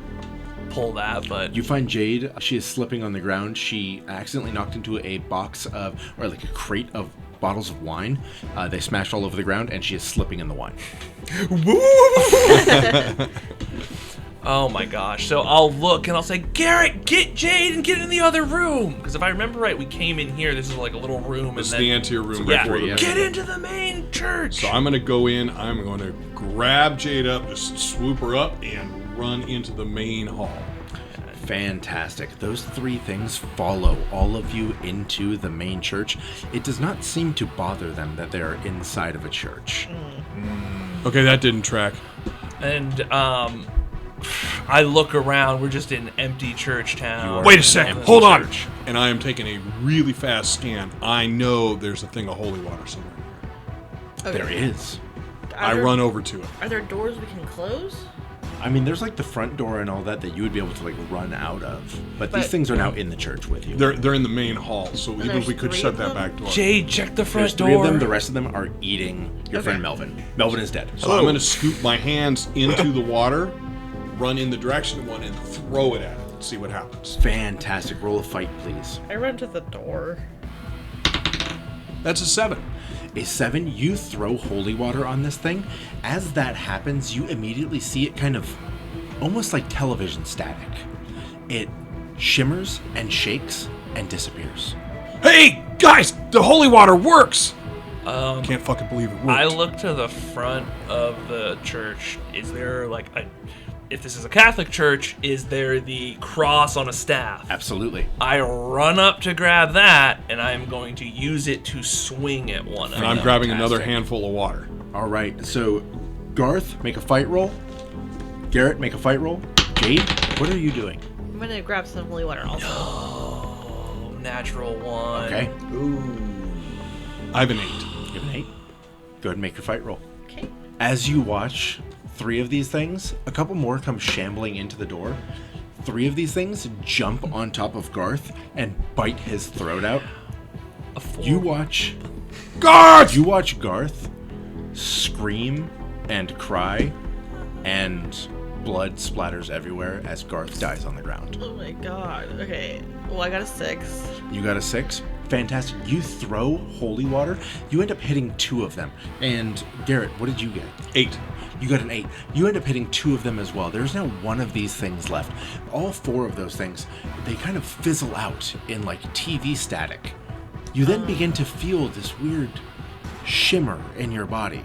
pull that, but You find Jade. She is slipping on the ground. She accidentally knocked into a a crate of bottles of wine. They smashed all over the ground, and she is slipping in the wine. oh my gosh. So I'll look and I'll say, Garrett, get Jade and get in the other room. Because if I remember right, we came in here. This is like a little room. It's and then, the anterior room. yeah, before the get into the main church. So I'm going to go in. I'm going to grab Jade up, just swoop her up, and run into the main hall. Fantastic. Those 3 things follow all of you into the main church. It does not seem to bother them that they're inside of a church. Okay, that didn't track. And I look around. We're just in empty church town. Wait a second. Empty Hold on. church. And I am taking a really fast scan. I know there's a thing of holy water somewhere. Okay. There is. I run over to it. Are there doors we can close? I mean, there's like the front door and all that you would be able to like run out of. But these things are now in the church with you. They're in the main hall, so even if we could there's shut 3 that of back door. Jade, check the front There's door. 3 of them. The rest of them are eating your friend Melvin. Melvin is dead. So I'm going to scoop my hands into the water, run in the direction of one, and throw it at it. See what happens. Fantastic. Roll a fight, please. I run to the door. That's a 7. A 7, you throw holy water on this thing. As that happens, you immediately see it kind of almost like television static. It shimmers and shakes and disappears. Hey, guys, the holy water works! Can't fucking believe it worked. I look to the front of the church. Is there if this is a Catholic church, is there the cross on a staff? Absolutely. I run up to grab that, and I'm going to use it to swing at one of And them. I'm grabbing another Fantastic. handful of water. All right, so Garth, make a fight roll. Garrett, make a fight roll. Jade, what are you doing? I'm gonna grab some holy water also. Oh, natural one. Okay. I have an 8. You have an 8. Go ahead and make your fight roll. Okay. As you watch 3 of these things, a couple more come shambling into the door. 3 of these things jump on top of Garth and bite his throat out. A 4. You watch Garth! You watch Garth scream and cry, and blood splatters everywhere as Garth dies on the ground. Oh my god. Okay. Well, I got a 6. You got a 6? Fantastic. You throw holy water. You end up hitting 2 of them. And Garrett, what did you get? 8. You got an 8. You end up hitting 2 of them as well. There's now 1 of these things left. All 4 of those things, they kind of fizzle out in like TV static. You then begin to feel this weird shimmer in your body.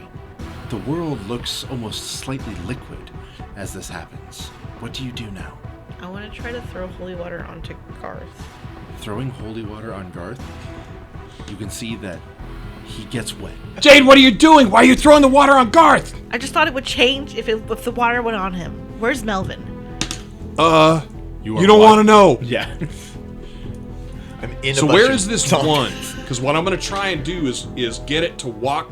The world looks almost slightly liquid as this happens. What do you do now? I want to try to throw holy water onto Garth. Throwing holy water on Garth, you can see that he gets wet. Jade, what are you doing? Why are you throwing the water on Garth? I just thought it would change if the water went on him. Where's Melvin? You don't want to know. Yeah. I'm in So a bunch where of is this zombies. one? Because what I'm going to try and do is get it to walk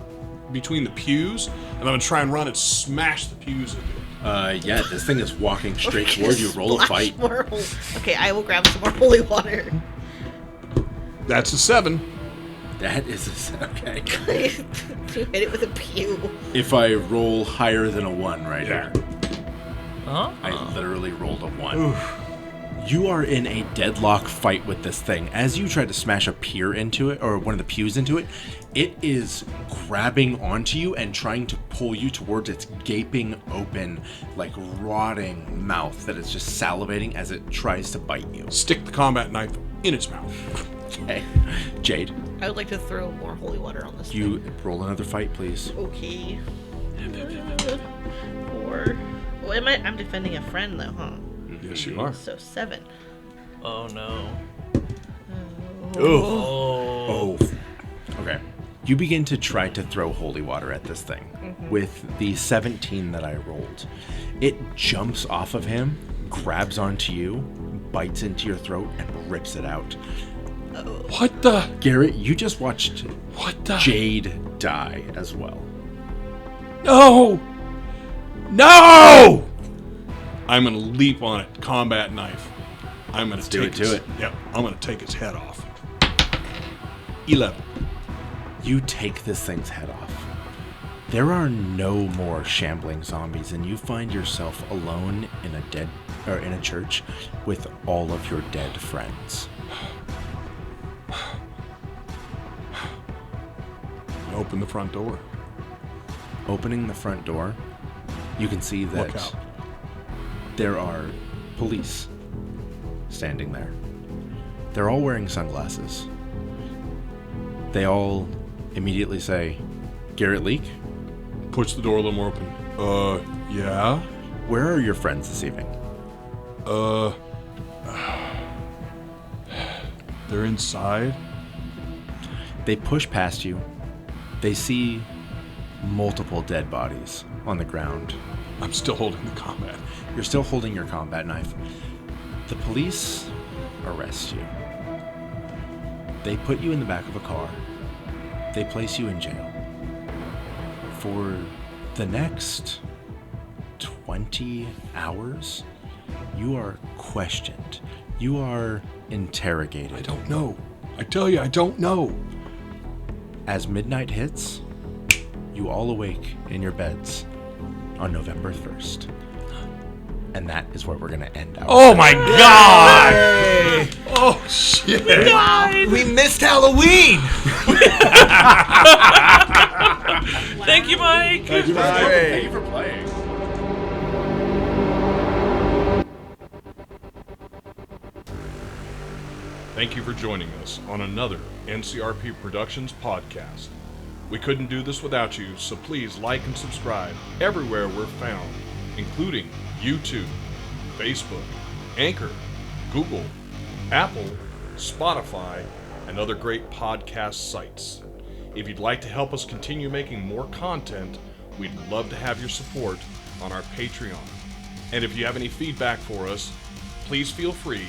between the pews, and I'm going to try and run and smash the pews into it. Yeah, this thing is walking straight toward you. Roll a Splash fight. more okay, I will grab some more holy water. That's a 7. That is okay. To hit it with a pew. If I roll higher than a 1 right here, Huh? I literally rolled a 1. You are in a deadlock fight with this thing. As you try to smash a pier into it, or one of the pews into it, it is grabbing onto you and trying to pull you towards its gaping open, like rotting mouth that is just salivating as it tries to bite you. Stick the combat knife in its mouth. Okay. Jade, I would like to throw more holy water on this you roll another fight, please. thing. Okay. 4. Well, I'm defending a friend though, huh? Yes, you are. So 7. Oh no. Oh. Okay. You begin to try to throw holy water at this thing. With the 17 that I rolled, it jumps off of him, grabs onto you, bites into your throat, and rips it out. What the? Garrett, you just watched What the? Jade die as well. No! No! I'm going to leap on it, combat knife. I'm going to do take it to it. Yep, I'm going to take its head off. 11. You take this thing's head off. There are no more shambling zombies, and you find yourself alone in a church with all of your dead friends. Open the front door. Opening the front door, you can see that Look out. there are police standing there. They're all wearing sunglasses. They all immediately say, Garrett Leak, Push the door a little more open. Yeah? where are your friends this evening? They're inside. They push past you. They see multiple dead bodies on the ground. I'm still holding the combat. You're still holding your combat knife. The police arrest you. They put you in the back of a car. They place you in jail. For the next 20 hours, you are questioned. You are interrogated. I don't know. I tell you, I don't know. As midnight hits, you all awake in your beds on November 1st. And that is where we're going to end our Oh my god! Oh shit! We missed Halloween! Thank you, Mike. Thank you for playing. Thank you for joining us on another NCRP Productions podcast. We couldn't do this without you, so please like and subscribe everywhere we're found, including YouTube, Facebook, Anchor, Google, Apple, Spotify, and other great podcast sites. If you'd like to help us continue making more content, we'd love to have your support on our Patreon. And if you have any feedback for us, please feel free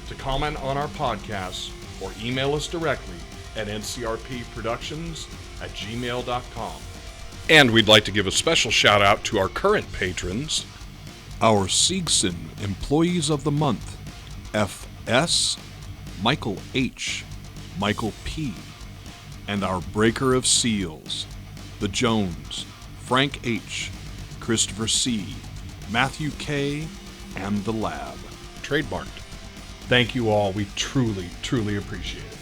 to comment on our podcasts or email us directly at ncrpproductions@gmail.com. And we'd like to give a special shout out to our current patrons, our Siegson Employees of the Month, F.S., Michael H., Michael P., and our Breaker of Seals, the Jones, Frank H., Christopher C., Matthew K., and the Lab. Trademarked. Thank you all. We truly, truly appreciate it.